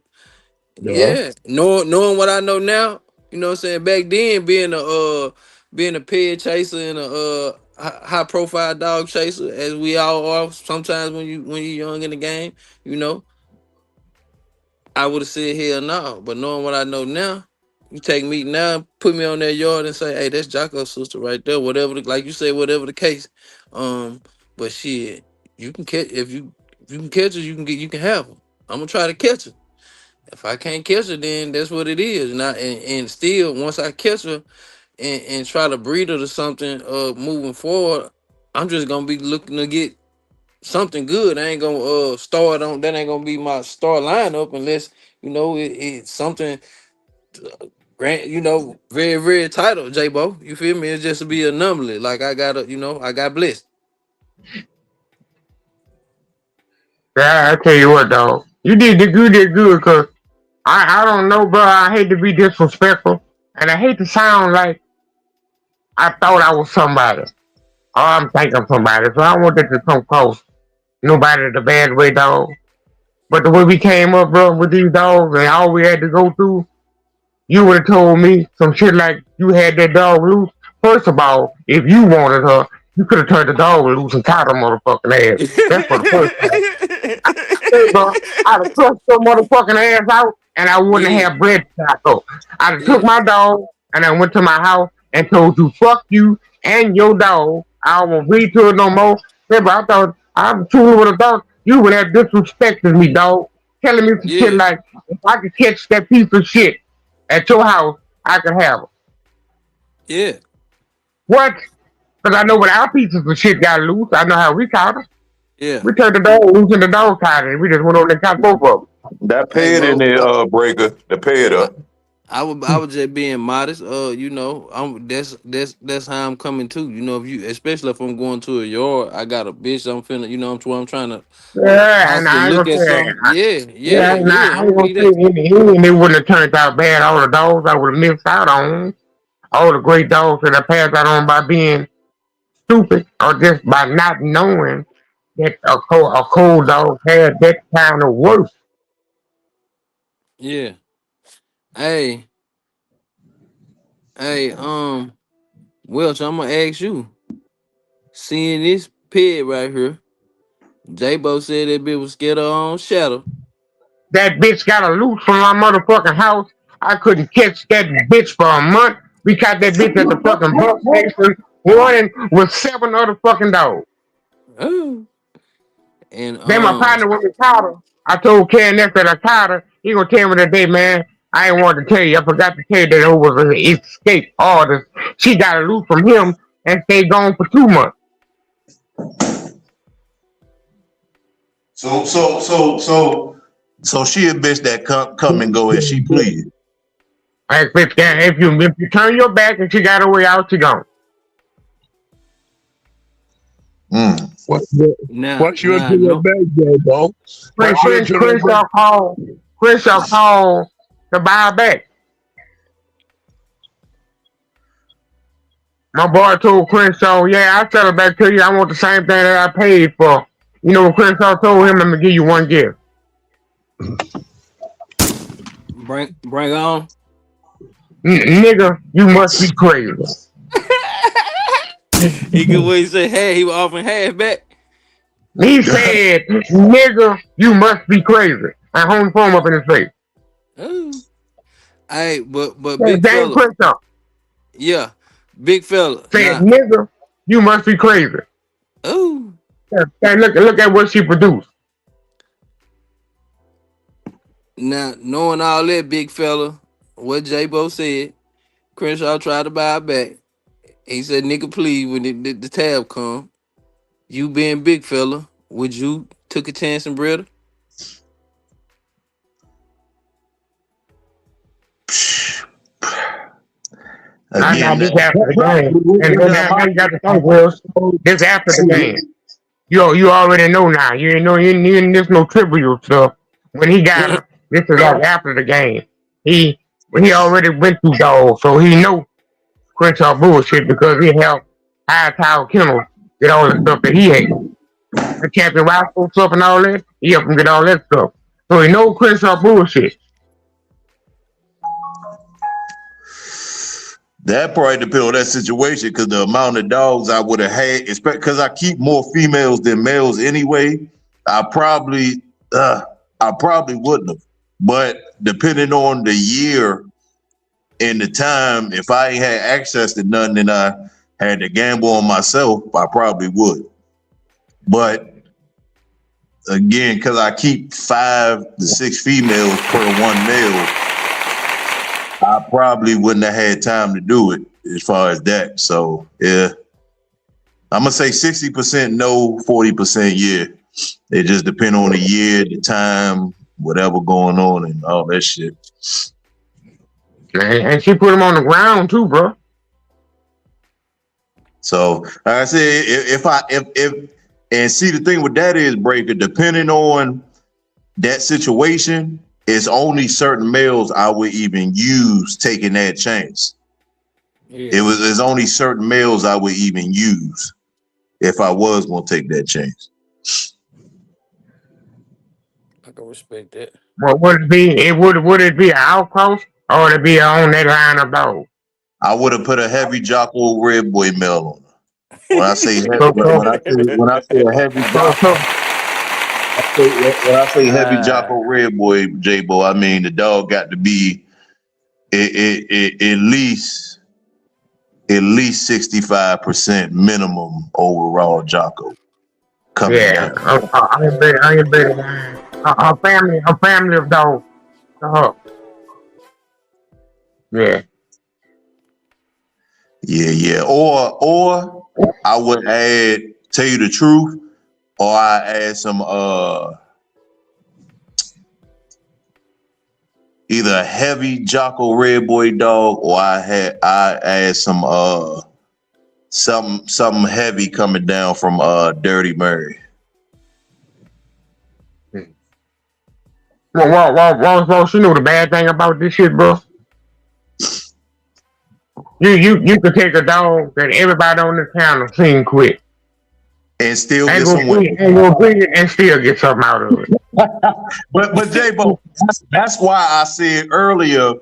Yeah. Yeah, knowing what I know now, you know what I'm saying. Back then, being a pig chaser and a high profile dog chaser, as we all are. Sometimes when you're young in the game, you know, I would have said hell no. But knowing what I know now, you take me now, put me on that yard and say, hey, that's Jocko's sister right there. Whatever, like you say, whatever the case. Um, but shit, you can catch if you can catch her, you can have her. I'm gonna try to catch her. If I can't catch her, then that's what it is. And still, once I catch her and try to breed her to something, moving forward, I'm just gonna be looking to get something good. I ain't gonna start on that. Ain't gonna be my star lineup unless it's something grand. Very very title, J Bo. You feel me? It's just to be an anomaly. Like I got blessed. Yeah, I tell you what, dog. You did good, cause I don't know, bro. I hate to be disrespectful, and I hate to sound like I thought I was somebody. Or I'm thinking somebody, so I want that to come close. Nobody the bad way, dog. But the way we came up, bro, with these dogs and all we had to go through, you would have told me some shit like you had that dog loose. First of all, if you wanted her, you could have turned the dog loose and caught her motherfucking ass. That's for the first time. Hey, bro, I'd have crushed your motherfucking ass out and I wouldn't Yeah, have bread to taco. I'd have took yeah, my dog and I went to my house and told you, fuck you and your dog. I won't read to it no more. Hey, bro, I thought, I truly would have thought you would have disrespected me, dog. Telling me some shit yeah, like, if I could catch that piece of shit at your house, I could have it. yeah, What? Because I know when our pieces of shit got loose, I know how we caught them. yeah. We turned the dog loose and the dog caught it. We just went on and caught both of them. That Hey, pay it in bro, there, breaker. The pay it I, up. I was just being modest. You know, that's how I'm coming too. You know, if you, especially if I'm going to a yard, I got a bitch. I'm finna, you know, I'm trying to Yeah, and possibly I ain't look gonna at say, something. Yeah, yeah, yeah, and yeah. I I'm ain't gonna gonna be say that. it wouldn't have turned out bad. All the dogs I would have missed out on, all the great dogs that I passed out on by being stupid or just by not knowing that a cold dog had that kind of worth. Yeah. Hey, hey, Welch, I'm gonna ask you. Seeing this pig right here, J-Bo said that bitch was scared of her own shadow. That bitch got a loose from my motherfucking house. I couldn't catch that bitch for a month. We caught that bitch at the fucking bus station, running with 7 other fucking dogs. Oh. And Then my partner when we caught her, I told KNF that I caught her. He gonna tell me today, man. I ain't wanted to tell you. I forgot to tell you that it was an escape artist. She got a loose from him and stayed gone for 2 months. So she a bitch that come and go as she please. Like, bitch, if you turn your back and she got her way out, she gone. Mm. now, What you now, into that no, bag there, bro? What you into that bag? Crenshaw called to buy her back. My boy told Crenshaw, yeah, I'll sell it back to you. I want the same thing that I paid for. You know, Crenshaw told him, I'm going to give you one gift. bring on. Nigga, you must be crazy. He could what he said. Hey, he was offering half back. He said, nigga, you must be crazy. I home phone up in his face. Oh. Hey, but Said, big Dang fella, Crenshaw. yeah, big fella. Said, nigga, you must be crazy. Oh, Hey, look at what she produced. now knowing all that, big fella, what J-Bo said, Crenshaw tried to buy it back. He said, "Nigga, please, when the tab come, you being big fella, would you took a chance and bred her?" Now Again, this after the game. And now you got to think, Wills. This after the game. You already know now. You know there's no trivial stuff. When he got her, this is like after the game. He already went through dogs, so he know Crenshaw bullshit because he helped High Tower Kennel get all the stuff that he hates. The Captain Roscoe stuff and all that, he helped him get all that stuff. So he know Crenshaw bullshit. that probably depends on that situation because the amount of dogs I would have had, because I keep more females than males anyway. I probably, I probably wouldn't have. But depending on the year and the time, if I ain't had access to nothing and I had to gamble on myself, I probably would. But again, because I keep 5 to 6 females per one male, I probably wouldn't have had time to do it as far as that. So yeah, I'm gonna say 60% no, 40% yeah. It just depends on the year, the time, whatever going on, and all that shit. And she put him on the ground too, bro. So like I said, if and see the thing with that is, Breaker, depending on that situation, it's only certain males I would even use taking that chance. Yeah. There's only certain males I would even use if I was gonna take that chance. can respect that. What would it be? Would it be an outpost or would it be on that line of dog? I would have put a heavy Jocko Red Boy mel on her. When I say So so when I say a heavy so Jocko, so when I say heavy Ah, Jocko Red Boy, J Bo, I mean the dog got to be at least 65% minimum overall Jocko coming yeah, down. I ain't better than a family of dogs. Uh-huh. Yeah. Yeah, yeah. Or I would add, tell you the truth, or I add some either a heavy Jocko Red Boy dog, or I add some something heavy coming down from Dirty Mary. Well, you know the bad thing about this shit, bro. You could take a dog that everybody on this town seen quit. And still Ain't get gonna some breed, women. ain't gonna breed it, and still get something out of it. But J-Bo, that's why I said earlier,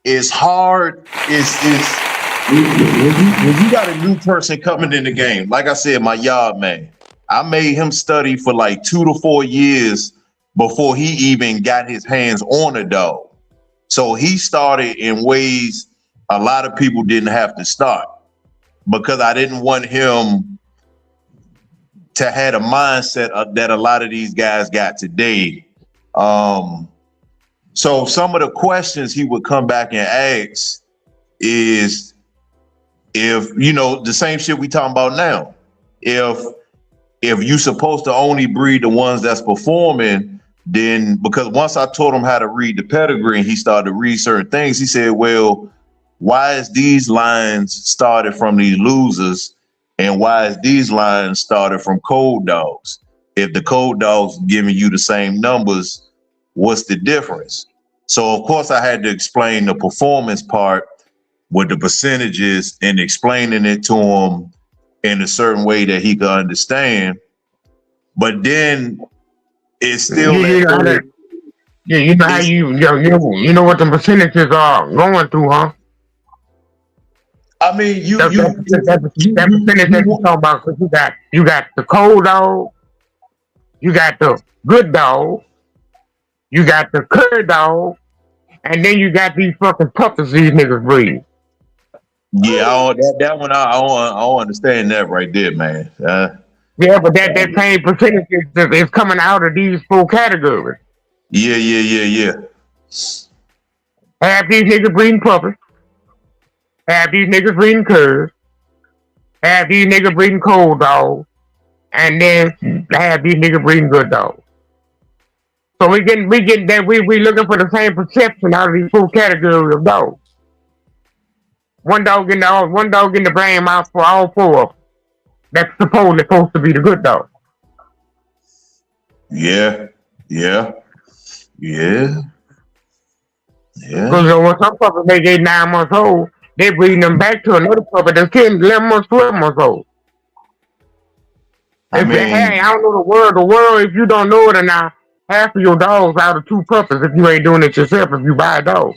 it's hard. It's when you got a new person coming in the game. Like I said, my yard man, I made him study for like 2 to 4 years before he even got his hands on a dog. So he started in ways a lot of people didn't have to start because I didn't want him to have a mindset that a lot of these guys got today. So some of the questions he would come back and ask is, if you know the same shit we talking about now, if you supposed to only breed the ones that's performing, then because once I taught him how to read the pedigree and he started to read certain things, he said, well, why is these lines started from these losers and why is these lines started from cold dogs? If the cold dogs giving you the same numbers, what's the difference? So of course I had to explain the performance part with the percentages and explaining it to him in a certain way that he could understand. But then it's still You that know how that, thing. yeah, you know how It's, you know what the percentages are going through, huh? I mean, That that that percentage that you you talk about, because you got the cold dog, you got the good dog, you got the cur dog, and then you got these fucking puppies these niggas breed. yeah, that one I don't understand that right there, man. Yeah, but that same percentage is coming out of these four categories. Yeah. Half these niggas breeding puppies, half these niggas breeding curs, half these niggas breeding cold dogs, and then half these niggas breeding good dogs. So we get that we looking for the same perception out of these four categories of dogs. One dog in the blame out for all four of them. That's supposed to be the good dog. Yeah, yeah, yeah, yeah. Because when some puppies make 8, 9 months old, they breeding them back to another puppy that's 10, 11 months, 12 months old. I Hey, mean, I don't know the world, if you don't know it or not, half of your dogs out of two puppies if you ain't doing it yourself if you buy a dog.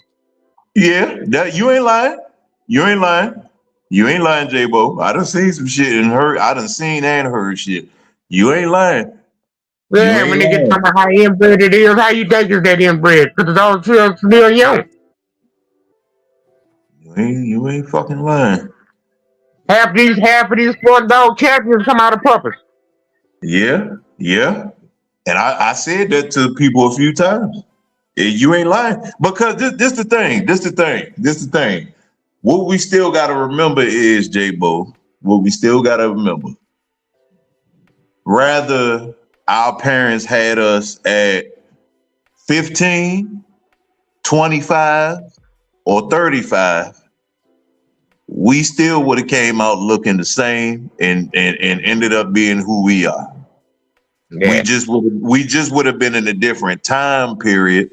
yeah, that you ain't lying. You ain't lying. You ain't lying, J-Bo. I done seen some shit and heard. I done seen and heard shit. You ain't lying. You Yeah, ain't when they get lying. talking about how inbred it is, how you think is that inbred? Because the dog still young. You ain't fucking lying. Half of these sport dog champions come out of puppies. Yeah, yeah. And I said that to people a few times. You ain't lying. Because this the thing. This the thing. What we still gotta remember is, J-Bo, what we still gotta remember. Rather our parents had us at 15, 25, or 35, we still would have came out looking the same and ended up being who we are. Yeah. We just would have been in a different time period,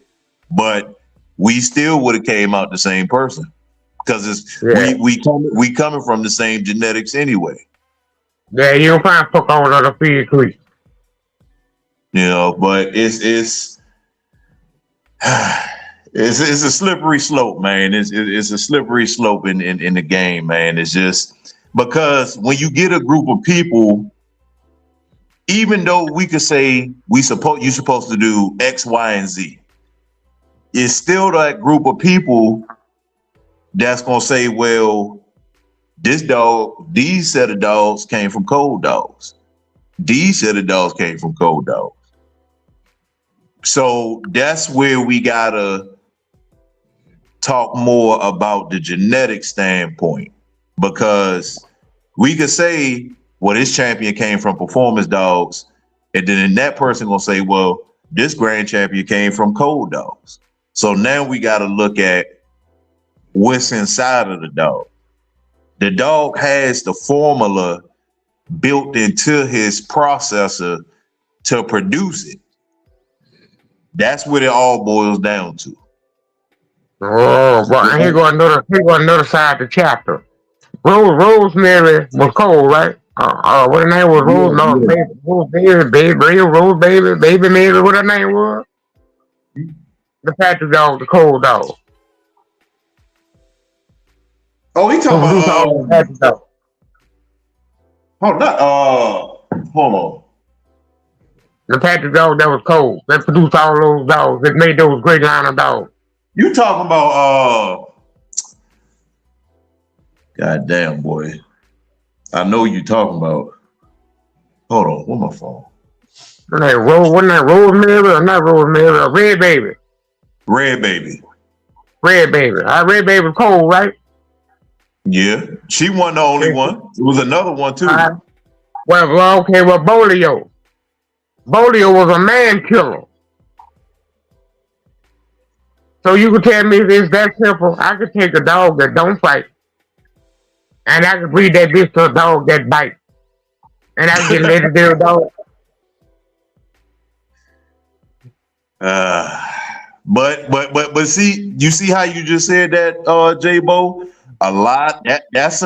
but we still would have came out the same person because it's Yeah. we coming from the same genetics anyway. Yeah, you don't find fuck all other feed creatures. You know, but it's It's a slippery slope, man. It's a slippery slope in the game, man. It's just because when you get a group of people, even though we could say you're supposed to do X, Y, and Z, it's still that group of people that's gonna say, well, these set of dogs came from cold dogs. These set of dogs came from cold dogs. So that's where we gotta talk more about the genetic standpoint, because we could say, well, this champion came from performance dogs, and then that person gonna say, well, this grand champion came from cold dogs. So now we got to look at what's inside of the dog. The dog has the formula built into his processor to produce it. That's what it all boils down to. Oh, but here go another side of the chapter. Rosemary was cold, right? What her name was? Yeah, yeah. Rose baby Mary, what her name was? The Patrick dog, the cold dog. Oh, he Who talking produced all the Patrick dog. Hold on. The Patrick dog that was cold. That produced all those dogs. That made those great line of dogs. You talking about goddamn boy. I know you talking about. Hold on, where's my phone? Wasn't that Rosemary or not Rosemary? Red Baby. Red Baby. Red Baby. Red Baby was cold, right? Yeah, she wasn't the only one. It was another one too. Well, Bolio. Bolio was a man killer. So you could tell me if it's that simple, I could take a dog that don't fight, and I could breed that bitch to a dog that bites, and I can get legendary dog. But see, you see how you just said that, J-Bo? That's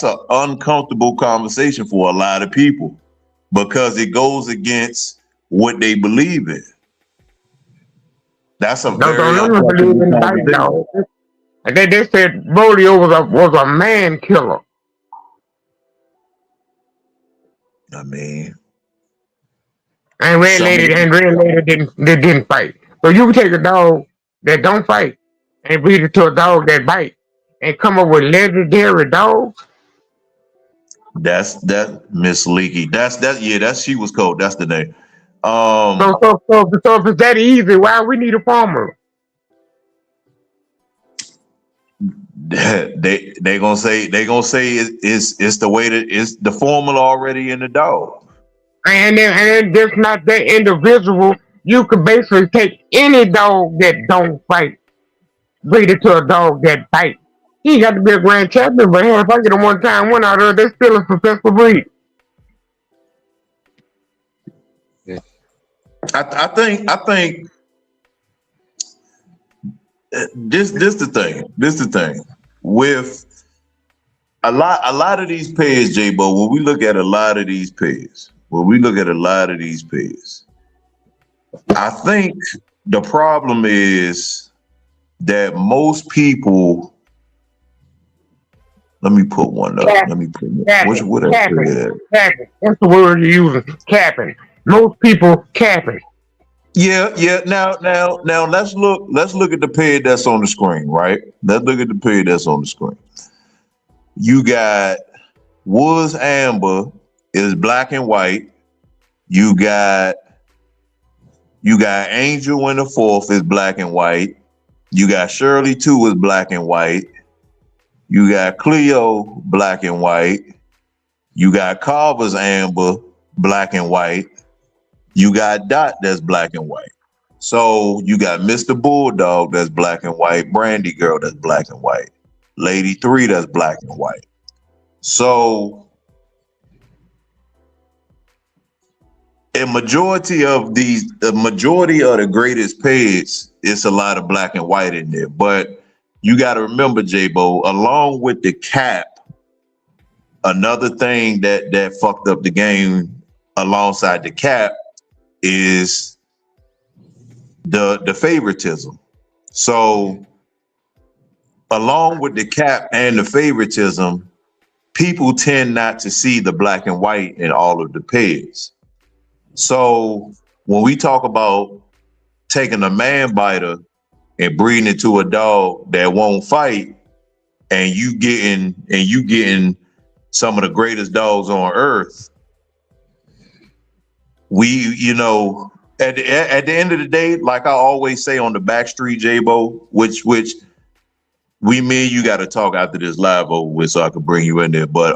a uncomfortable conversation for a lot of people, because it goes against what they believe in. That's a very uncomfortable conversation. And they said Bolio was a man killer. I mean, and Red Lady didn't fight. So you can take a dog that don't fight and breed it to a dog that bite and come up with legendary dogs. That's Miss Leaky. That's she was cold. That's the name. So if it's that easy, why we need a formula? They gonna say it's the way that it's the formula already in the dog. And then just not that individual. You could basically take any dog that don't fight, breed it to a dog that bite. He got to be a grand champion, but hell, if I get him one out there, they're still a successful breed. I think this the thing. This the thing with a lot of these pairs, J-Bo. When we look at a lot of these pairs, I think the problem is that most people. Let me put one up. Capping. What's Capping. That's the word you're using. Capping. Most people capping. Yeah. Now let's look at the page that's on the screen, right? Let's look at the page that's on the screen. You got Woods Amber is black and white. You got Angel in the fourth is black and white. You got Shirley 2 is black and white. You got Cleo black and white. You got Carver's Amber black and white. You got Dot that's black and white. So you got Mr. Bulldog that's black and white. Brandy Girl that's black and white. Lady 3 that's black and white. So the majority of the greatest pairs, it's a lot of black and white in there. But you got to remember, J-Bo, along with the cap, another thing that fucked up the game alongside the cap is the favoritism. So along with the cap and the favoritism, people tend not to see the black and white in all of the pairs. So when we talk about taking a man biter and breeding it to a dog that won't fight, and you getting some of the greatest dogs on earth, we, at the end of the day, like I always say on the back street, J-Bo, which me and you got to talk after this live over with, so I can bring you in there. But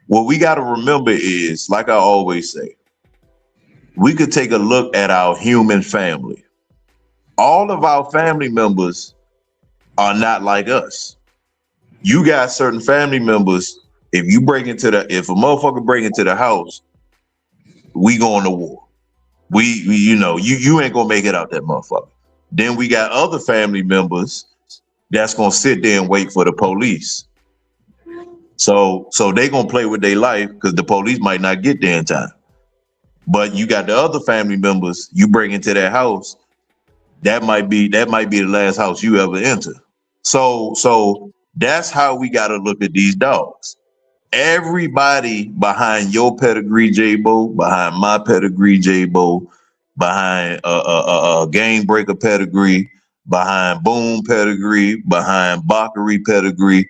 what we got to remember is, like I always say, we could take a look at our human family. All of our family members are not like us. You got certain family members. If a motherfucker break into the house, we going to war. You ain't gonna make it out that motherfucker. Then we got other family members that's gonna sit there and wait for the police. So they gonna play with their life because the police might not get there in time. But you got the other family members, you bring into that house, that might be the last house you ever enter. So that's how we gotta look at these dogs. Everybody behind your pedigree, J-Bo, behind my pedigree, J-Bo, behind Game Breaker pedigree, behind Boom pedigree, behind Bakary pedigree,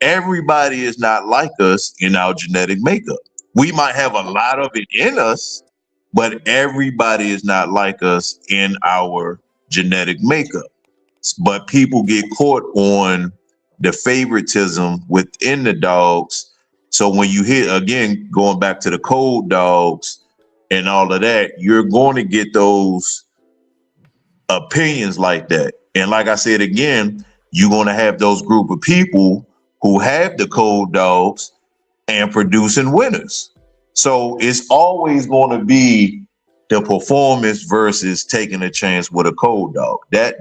everybody is not like us in our genetic makeup. We might have a lot of it in us, but everybody is not like us in our genetic makeup. But people get caught on the favoritism within the dogs. So when you hit, again, going back to the cold dogs and all of that, you're going to get those opinions like that. And like I said, again, you're going to have those group of people who have the cold dogs and producing winners. So it's always going to be the performance versus taking a chance with a cold dog. That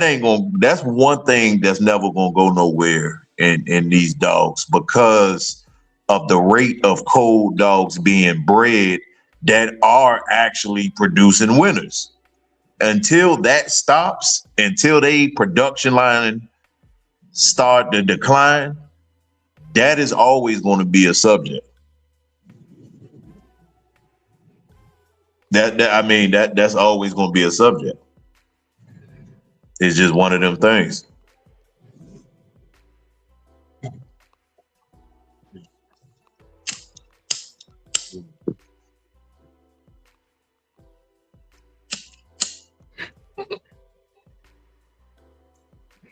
ain't gonna. That's one thing that's never gonna go nowhere in these dogs, because of the rate of cold dogs being bred that are actually producing winners. Until that stops, until they production line start to decline, that is always going to be a subject. That's always going to be a subject. It's just one of them things.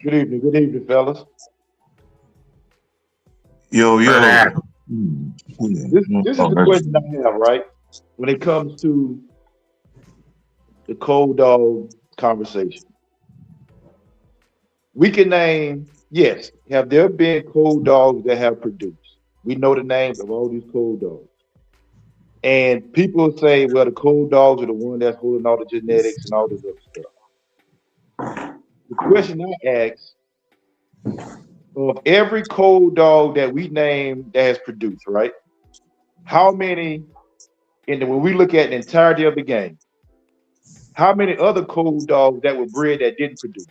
Good evening, fellas. Yo. This is the question I have, right? When it comes to the cold dog conversation, we can name, yes, have there been cold dogs that have produced? We know the names of all these cold dogs. And people say, well, the cold dogs are the one that's holding all the genetics and all this other stuff. The question I ask, of every cold dog that we name that has produced, right? How many, when we look at the entirety of the game, how many other cold dogs that were bred that didn't produce?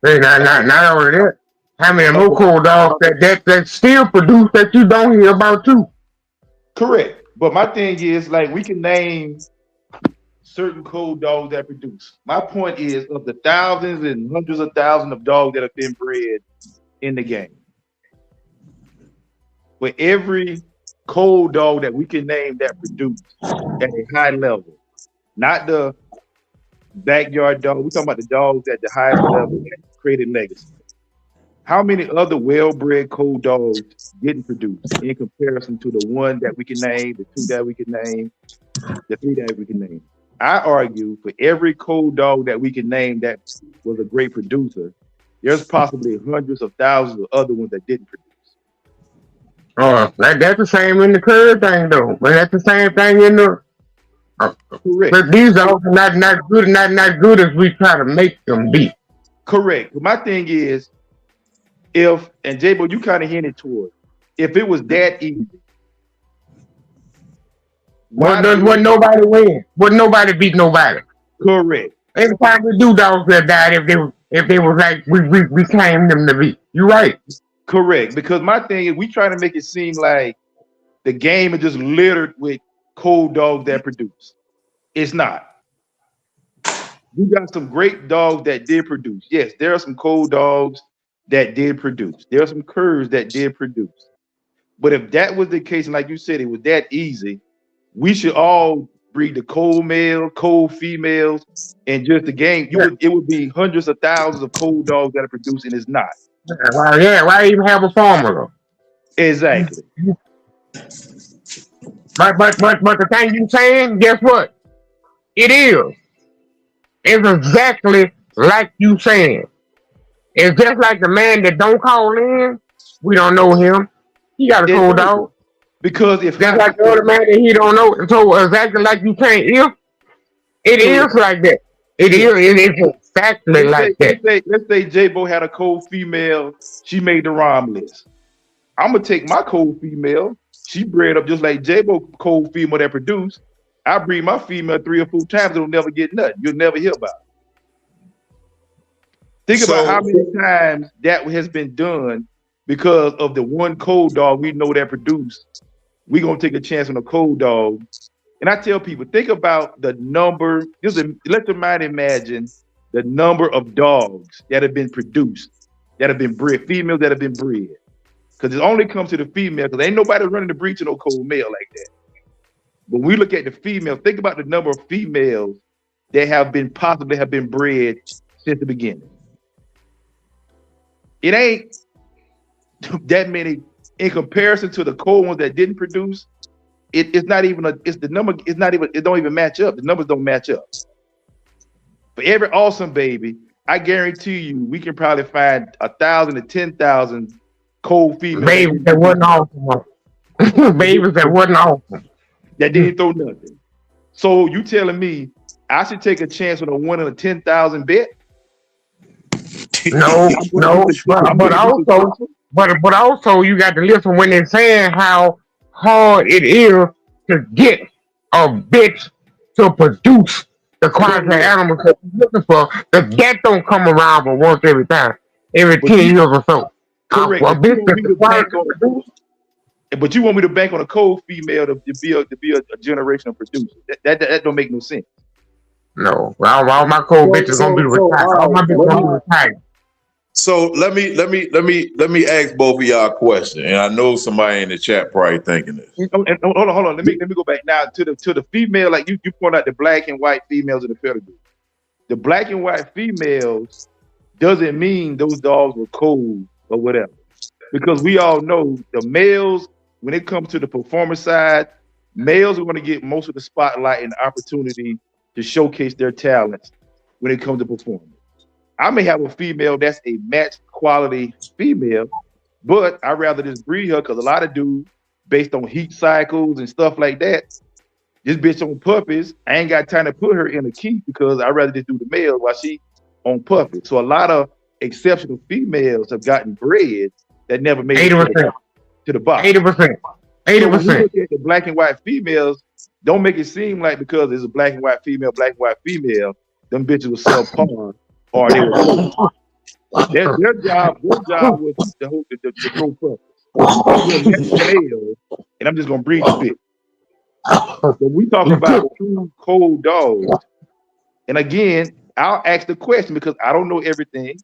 Hey, not only that. How many more cold dogs that still produce that you don't hear about too? Correct. But my thing is, like, we can name certain cold dogs that produce. My point is, of the thousands and hundreds of thousands of dogs that have been bred in the game, for every cold dog that we can name that produced at a high level, not the backyard dog, we're talking about the dogs at the highest level that created legacy. How many other well-bred cold dogs didn't produce in comparison to the one that we can name, the two that we can name, the three that we can name? I argue for every cold dog that we can name that was a great producer, there's possibly hundreds of thousands of other ones that didn't produce. That's the same in the curve thing though, but that's the same thing in the. Correct. But these dogs are not good as we try to make them be. Correct. But my thing is, and J-Bo, you kind of hinted toward, if it was that easy, Why What do nobody win. What nobody beat nobody. correct? Every time we do dogs that died if they was like we claimed them to be. You right. Correct. Because my thing is we try to make it seem like the game is just littered with cold dogs that produce. It's not. You got some great dogs that did produce. Yes, there are some cold dogs that did produce. There are some curves that did produce. But if that was the case, and like you said, it was that easy, we should all breed the cold male, cold females, and just the game. Yeah. It would be hundreds of thousands of cold dogs that are producing. It's not. Why even have a formula? Exactly. But the thing you saying, guess what? It is. It's exactly like you saying. It's just like the man that don't call in. We don't know him. He got a cold Exactly. dog. Because if Just I like the other man that he don't know. So exactly like you saying, if it correct, is like that. It yeah. is. It is exactly like that. Let's say J-Bo had a cold female, she made the ROM list. I'm gonna take my cold female. She bred up just like J-Bo cold female that produced. I breed my female 3 or 4 times, it'll never get nothing. You'll never hear about it. Think about how So many times that has been done because of the one cold dog we know that produced. We're gonna take a chance on a cold dog. And I tell people, think about the number. Let the mind imagine the number of dogs that have been produced, that have been bred, females that have been bred. Because it only comes to the female, because ain't nobody running the breed to no cold male like that. When we look at the female, think about the number of females that have been possibly have been bred since the beginning. It ain't that many in comparison to the cold ones that didn't produce. It's not even it's the number, it's not even, it don't even match up. The numbers don't match up. For every awesome baby, I guarantee you we can probably find 1,000 to 10,000 cold females Babies that wasn't awesome. Babies that wasn't awesome. that didn't throw nothing. So you telling me I should take a chance on a 1 in a 10,000 bet? No, no, I'm but gonna be also, successful. but also you got to listen when they're saying how hard it is to get a bitch to produce the quality Correct. animals that you're looking for. That don't come around but once every time, every But 10 you years or so. correct, A bitch that's required to produce. but you want me to bank on a cold female to be a generational producer. That don't make no sense. No, all my cold bitches gonna be retired. All all my right. bitches gonna be retired. So let me ask both of y'all a question. And I know somebody in the chat probably thinking this. And hold on. Let me go back now to the female. Like you point out the black and white females in the pedigree. The black and white females doesn't mean those dogs were cold or whatever. Because we all know the males, when it comes to the performance side, males are going to get most of the spotlight and the opportunity to showcase their talents when it comes to performance. I may have a female that's a match quality female, but I'd rather just breed her because a lot of dudes, based on heat cycles and stuff like that, this bitch on puppies, I ain't got time to put her in a key because I'd rather just do the male while she on puppies. So a lot of exceptional females have gotten bred that never made it 80%, to the box. 80%, So when we 80%. look at the black and white females, don't make it seem like because there's a black and white female, them bitches were subpar or they were cold. Their job was to grow puppies. I'm gonna match the male and I'm just gonna breed the bitch. When we talk about true cold dogs, and again, I'll ask the question because I don't know everything.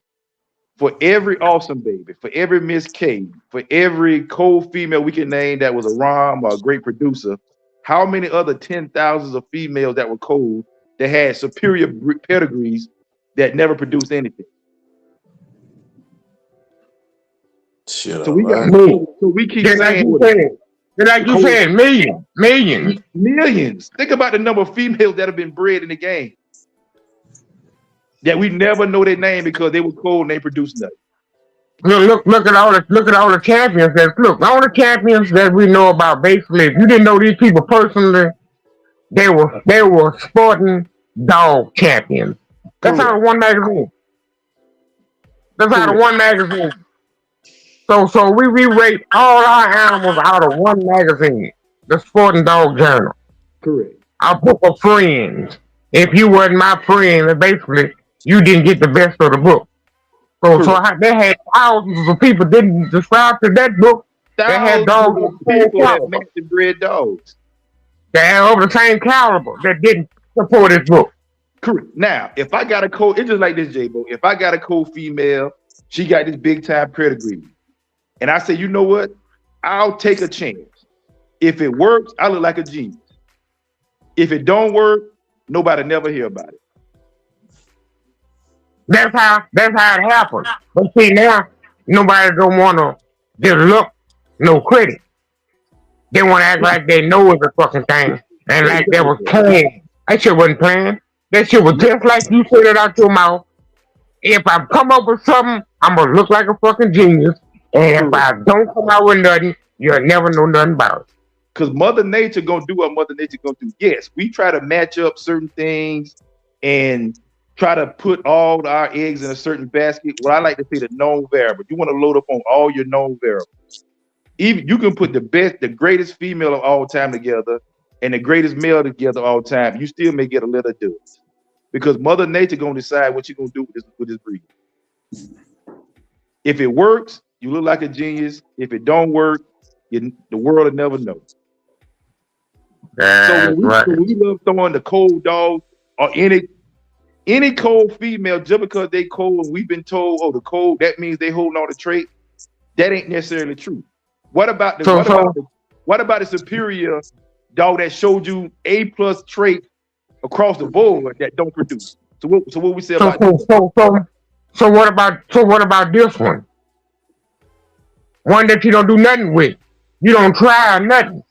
For every awesome baby, for every Miss K, for every cold female we can name that was a ROM or a great producer, how many other 10,000s of females that were cold that had superior pedigrees that never produced anything? Shit So up, we got man. Me. so we keep Just like saying you what said. Just like you cold said, millions. millions. Think about the number of females that have been bred in the game that we never know their name because they were cold and they produced nothing. Look at all the champions all the champions that we know about basically. If you didn't know these people personally, they were sporting dog champions. That's out Correct. of one magazine. That's out of Correct. one magazine. So we rate all our animals out of one magazine, the Sporting Dog Journal. Correct. A book of friends. If you wasn't my friend, then basically you didn't get the best of the book. So Correct. they had thousands of people didn't subscribe to that book. They had Thousands dogs of of the same people that caliber. match the bred dogs. They had over the same caliber that didn't support this book. Correct. Now, if I got a co, it's just like this, J-Bo. If I got a co-female, she got this big time pedigree. And I say, you know what? I'll take a chance. If it works, I look like a genius. If it don't work, nobody never hear about it. That's how it happened. But see now, nobody don't wanna just look no credit. They wanna act like they know it's a fucking thing. And like that was Exactly. planned. That shit wasn't planned. That shit was just like you said it out your mouth. If I come up with something, I'm gonna look like a fucking genius. And if Correct. I don't come out with nothing, you'll never know nothing about it. Because Mother Nature gonna do what Mother Nature gonna do. Yes, we try to match up certain things and try to put all our eggs in a certain basket. What I like to say the known variable. You want to load up on all your known variables. Even you can put the greatest female of all time together and the greatest male together all time. You still may get a little duds. Because Mother Nature gonna decide what you're gonna do with this breed. If it works, you look like a genius. If it don't work, the world will never know. So That's right. when we love throwing the cold dog or any cold female just because they cold and we've been told, oh, the cold, that means they holding on to trait, that ain't necessarily true. What about the So so what about the superior dog that showed you A+ trait across the board that don't produce? So what we say so about so this? so so so what about this one? One that you don't do nothing with. You don't try nothing.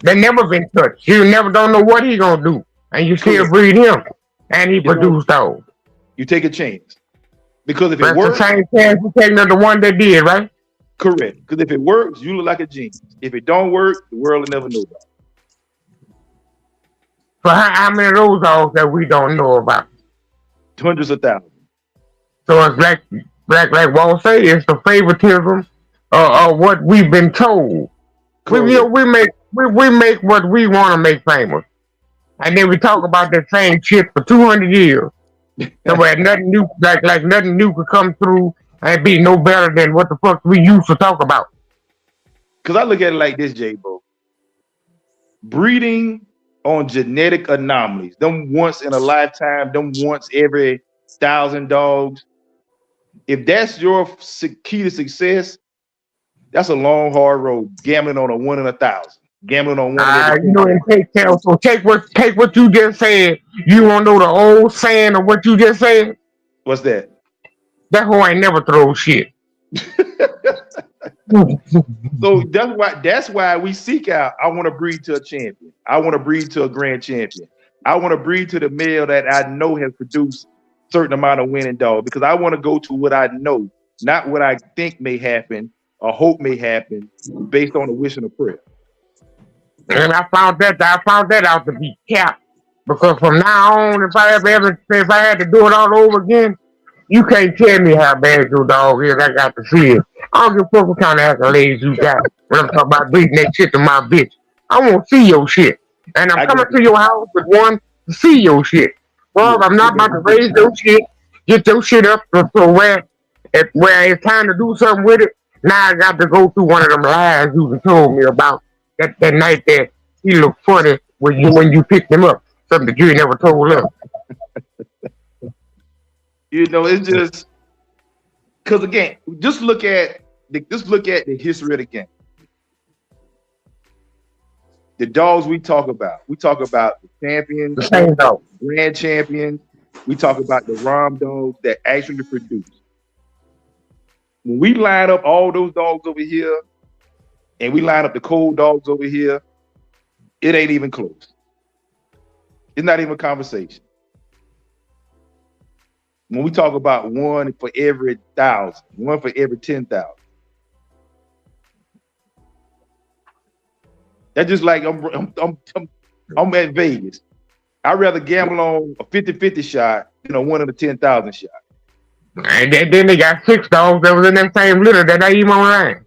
They never been touched. You never don't know what he gonna do. And you still Correct. breed him. And he It's all produced those. you take a chance. Because if it That's the works, same chance you taking of the one that did, right? correct. Because if it works, you look like a genius. If it don't work, the world will never know about So how many of those dogs that we don't know about? it. Hundreds of thousands. So it's like Walt say, it's the favoritism of what we've been told. Correct. We make what we want to make famous, and then we talk about that same shit for 200 years. So where nothing new, like nothing new could come through and be no better than what the fuck we used to talk about. Because I look at it like this, J-Bo. Breeding on genetic anomalies, them once in a lifetime, them once every 1,000 dogs. If that's your key to success, that's a long, hard road. Gambling on a 1 in 1,000. Gambling on one in every You 10. know, and take what you just said. You want to know the old saying of what you just said? What's that? That hoe ain't never throw shit. So that's why we seek out. I want to breed to a champion. I want to breed to a grand champion. I want to breed to the male that I know has produced certain amount of winning dog because I want to go to what I know, not what I think may happen or hope may happen based on a wish and a prayer. And I found that out to be cap. Because from now on, if I had to do it all over again, you can't tell me how bad your dog is. I got to see it. I don't give a fuck what kind of accolades you got. When I'm talking about beating that shit to my bitch, I want to see your shit. And I'm I coming got to you. your house with one to see your shit. Well, Yeah, I'm I not got about to you. raise your shit, get your shit up to where it's time to do something with it. Now I got to go through one of them lies you told me about that night that he looked funny when you picked him up. Something that you ain't never told us. It's just because again, just look at the history of the game. The dogs we talk about. We talk about the champions, The same dog. grand champions. We talk about the ROM dogs that actually produce. When we line up all those dogs over here and we line up the cold dogs over here, it ain't even close. It's not even a conversation. When we talk about one for every 1,000, one for every 10,000, that's just like I'm at Vegas. I'd rather gamble on a 50-50 shot than a 1 in a 10,000 shot. And then they got 6 dogs that was in that same litter that ain't even online.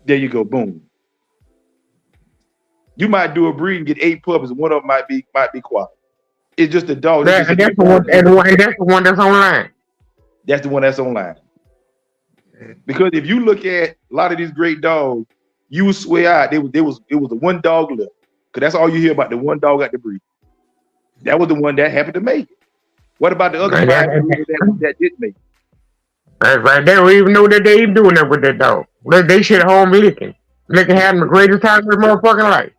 There you go, boom. You might do a breed and get 8 puppies, and one of them might be quiet. It's just a dog. It's just And a that's the one. And that's the one that's online. That's the one that's online. Because if you look at a lot of these great dogs, you would swear out it was the one dog left. Because that's all you hear about, the one dog at the breed. That was the one that happened to make it. What about the other And 5 that didn't make it? that's right. They don't even know that they even doing that with that dog. They shit home licking. They can have the greatest time of their motherfucking life.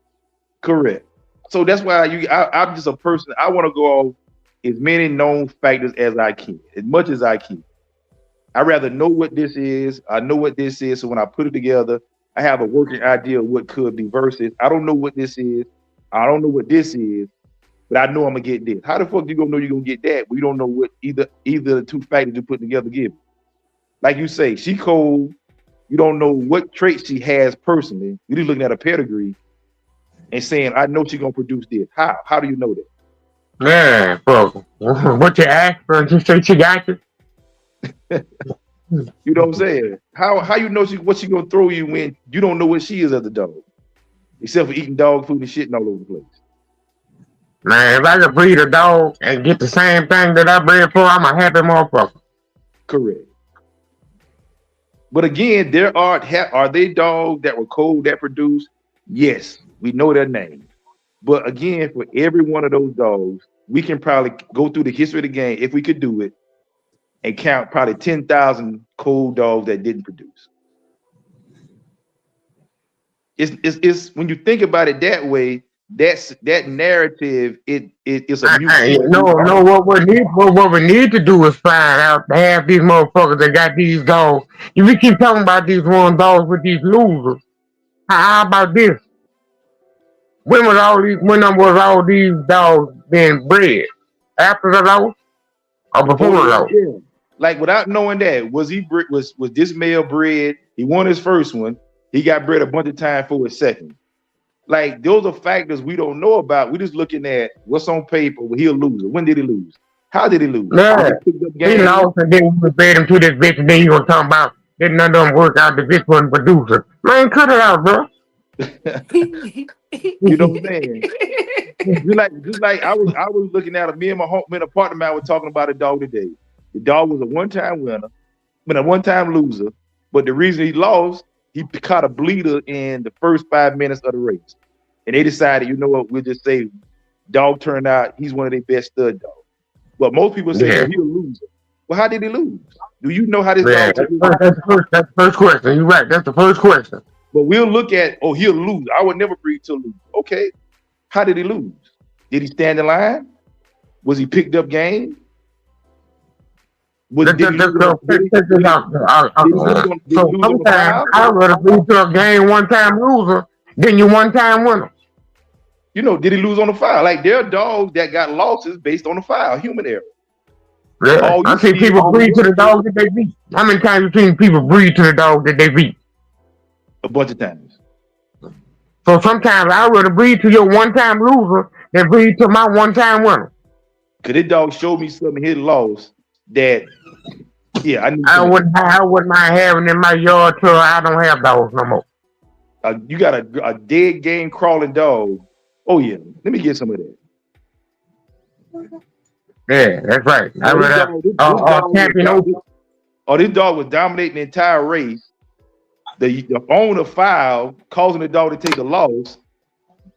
Correct. So that's why I'm just a person. I want to go off as many known factors as I can, as much as I can. I rather know what this is. I know what this is. So when I put it together, I have a working idea of what could be versus I don't know what this is. I don't know what this is, but I know I'm gonna get this. How the fuck you gonna know you're gonna get that? We don't know what either the 2 factors you put together give. Like you say, she cold. You don't know what traits she has personally. You're just looking at a pedigree and saying, I know she's gonna produce this. How? How do you know that? Man, bro, what you ask for? Just say she got you. You know what I'm saying? How you know what she gonna throw you when you don't know what she is as a dog, except for eating dog food and shitting all over the place. Man, if I could breed a dog and get the same thing that I bred for, I'm a happy motherfucker. Correct. But again, are they dogs that were cold that produced? Yes, we know their name. But again, for every one of those dogs, we can probably go through the history of the game if we could do it and count probably 10,000 cold dogs that didn't produce. It's when you think about it that way, that narrative. It's a no. What we need to do is find out to have these motherfuckers that got these dogs. If we keep talking about these one dogs with these losers, how about this? When was all these dogs being bred? After the loss or before the loss? Yeah. Like without knowing that, was this male bred? He won his first one. He got bred a bunch of times for his second. Like those are factors we don't know about. We're just looking at what's on paper. Well, he'll lose. When did he lose? How did he lose? Yeah. He lost and then we fed him to this bitch and then you gonna talk about didn't none of them work out, the bitch wasn't producer. Man, cut it out, bro. You know what I'm saying? just like I was looking at me and my partner man were talking about a dog today. The dog was a one-time winner, a one-time loser, but the reason he lost, he caught a bleeder in the first 5 minutes of the race. And they decided, you know what, we'll just say dog turned out, he's one of their best stud dogs. But most people say he's a loser. Well, how did he lose? Do you know how this dog that's the first question. You're right, that's the first question. But we'll look at, he'll lose. I would never breed to lose. Okay. How did he lose? Did he stand in line? Was he picked up game? So sometimes I would have breed to a game one-time loser, then you one-time winner. You know, did he lose on the foul? Like there are dogs that got losses based on the foul, human error. Yeah, I see people breed to the dog that they beat. How many times you seen people breed to the dog that they beat? A bunch of times. So sometimes I would breed to your one-time loser than breed to my one-time winner. Cause this dog showed me something he lost that, yeah, I wouldn't mind having in my yard till I don't have dogs no more. You got a dead game crawling dog. Oh yeah, let me get some of that. Yeah, that's right. This dog was dominating the entire race. The owner foul causing the dog to take the loss,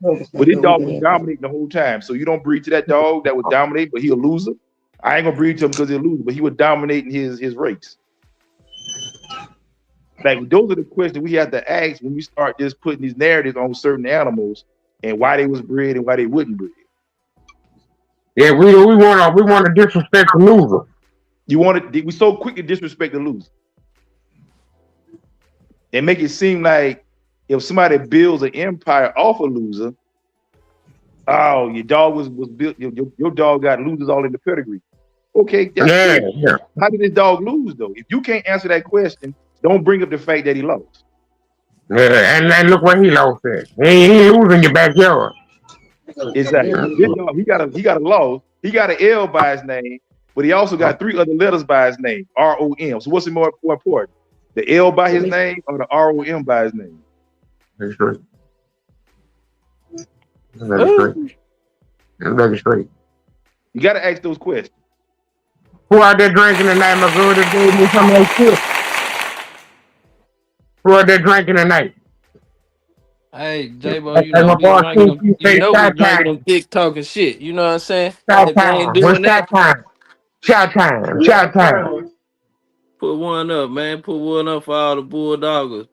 but this dog was dominating the whole time. So you don't breed to that dog that was dominating, but he a loser. I ain't gonna breed to him because he's a loser, but he was dominating his race. Like those are the questions we have to ask when we start just putting these narratives on certain animals and why they was bred and why they wouldn't breed. Yeah, we want to disrespect the loser. We so quick to disrespect the loser. And make it seem like if somebody builds an empire off a loser, oh, your dog was built, your dog got losers all in the pedigree. Okay, that's yeah. How did this dog lose though? If you can't answer that question, don't bring up the fact that he lost. Yeah, and look where he lost at. He losing your backyard. Exactly. This dog, he got a loss. He got an L by his name, but he also got 3 other letters by his name, ROM. So what's more important? The L by his name or the ROM by his name? That's true. Let it straight. Let it straight. You got to ask those questions. Who out there drinking tonight, my girl? That gave me some of that shit. Who out there drinking tonight? Hey, J-Bo, Like you know my we boy drinking them. King You say, know we shot drinking time. them thick talking shit. You know what I'm saying? Shot If you ain't time. What's doing that, shot time? Shot time. Shot time. put one up, man. Put one up for all the bulldoggers.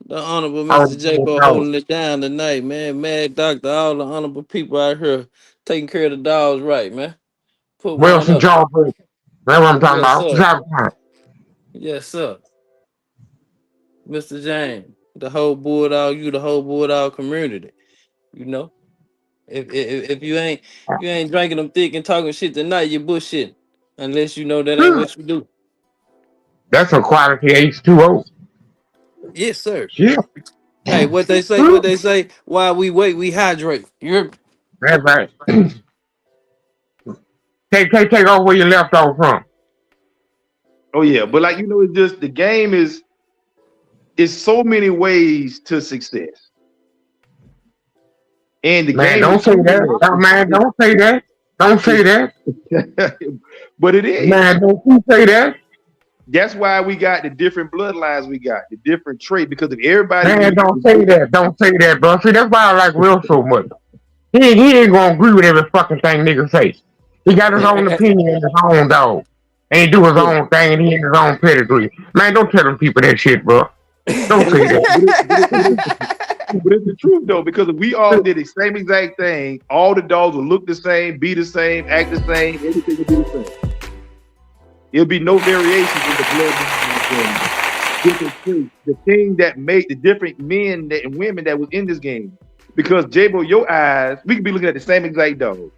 The honorable Oh, Mr. J-Bo no. holding it down tonight, man. Mad Doctor, all the honorable people out here taking care of the dogs right, man. Put one Wilson up. Jawbreaker. That's what I'm talking Yes, about. sir. Shot time. Yes, sir. Mr. James, the whole bulldog, you the whole bulldog community. You know, if you ain't drinking them thick and talking shit tonight, you bullshit. Unless you know that ain't what you do. That's a quality H2O. Yes, sir. Yeah. Hey, what they say? What they say? While we wait, we hydrate. You're That's right. Take off where you left off from. Oh yeah, but like it's just the game is so many ways to success, and the Man, game is don't say proving that. Oh, man, that. don't say that. Don't say that. But it is. Man, don't you say that. That's why we got the different bloodlines. We got the different trait because if everybody Man, do don't say that. Don't say that, bro. See, that's why I like Will so much. He ain't gonna agree with every fucking thing nigga say. He got his own opinion and his own dog. And he do his correct. own thing and he in his own pedigree. Man, don't tell them people that shit, bro. Don't But say that. it's the truth though, because if we all did the same exact thing, all the dogs would look the same, be the same, act the same, everything would be the same. There'll be no variations in the blood and different traits. The thing that made the different men and women that was in this game. Because J-Bo, your eyes, we could be looking at the same exact dog.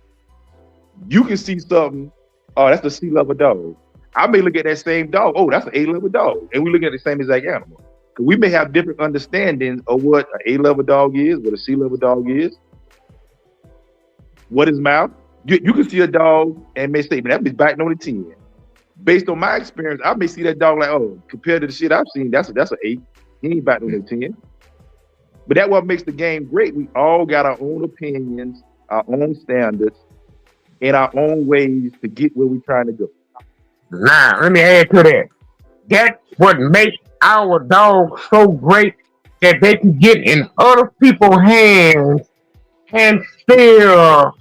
You can see something, oh, that's a C level dog. I may look at that same dog, oh, that's an A level dog. And we look at the same exact animal. We may have different understandings of what an A level dog is, what a C level dog is, what is mouth. You can see a dog and may say, man, that bitch biting on a 10. Based on my experience, I may see that dog like, oh, compared to the shit I've seen, that's an 8. He ain't biting on a 10. But that's what makes the game great. We all got our own opinions, our own standards, and our own ways to get where we're trying to go. Nah, let me add to that. That's what makes our dogs so great that they can get in other people's hands and still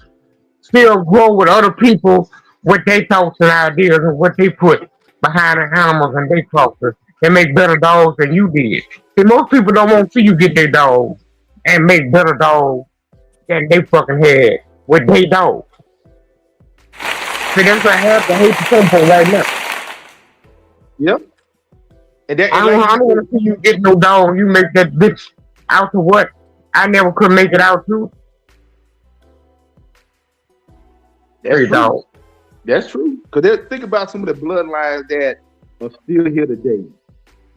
grow with other people what they thoughts and ideas and what they put behind the animals and they process. They make better dogs than you did. See, most people don't want to see you get their dogs and make better dogs than they fucking had with their dogs. See, that's what I have to hate the simple right now. Yep. And that, and I like don't, you I don't said, want to see you get no dog. You make that bitch out to what I never could make it out to. that's Hey, true. dog. That's true. Because think about some of the bloodlines that are still here today.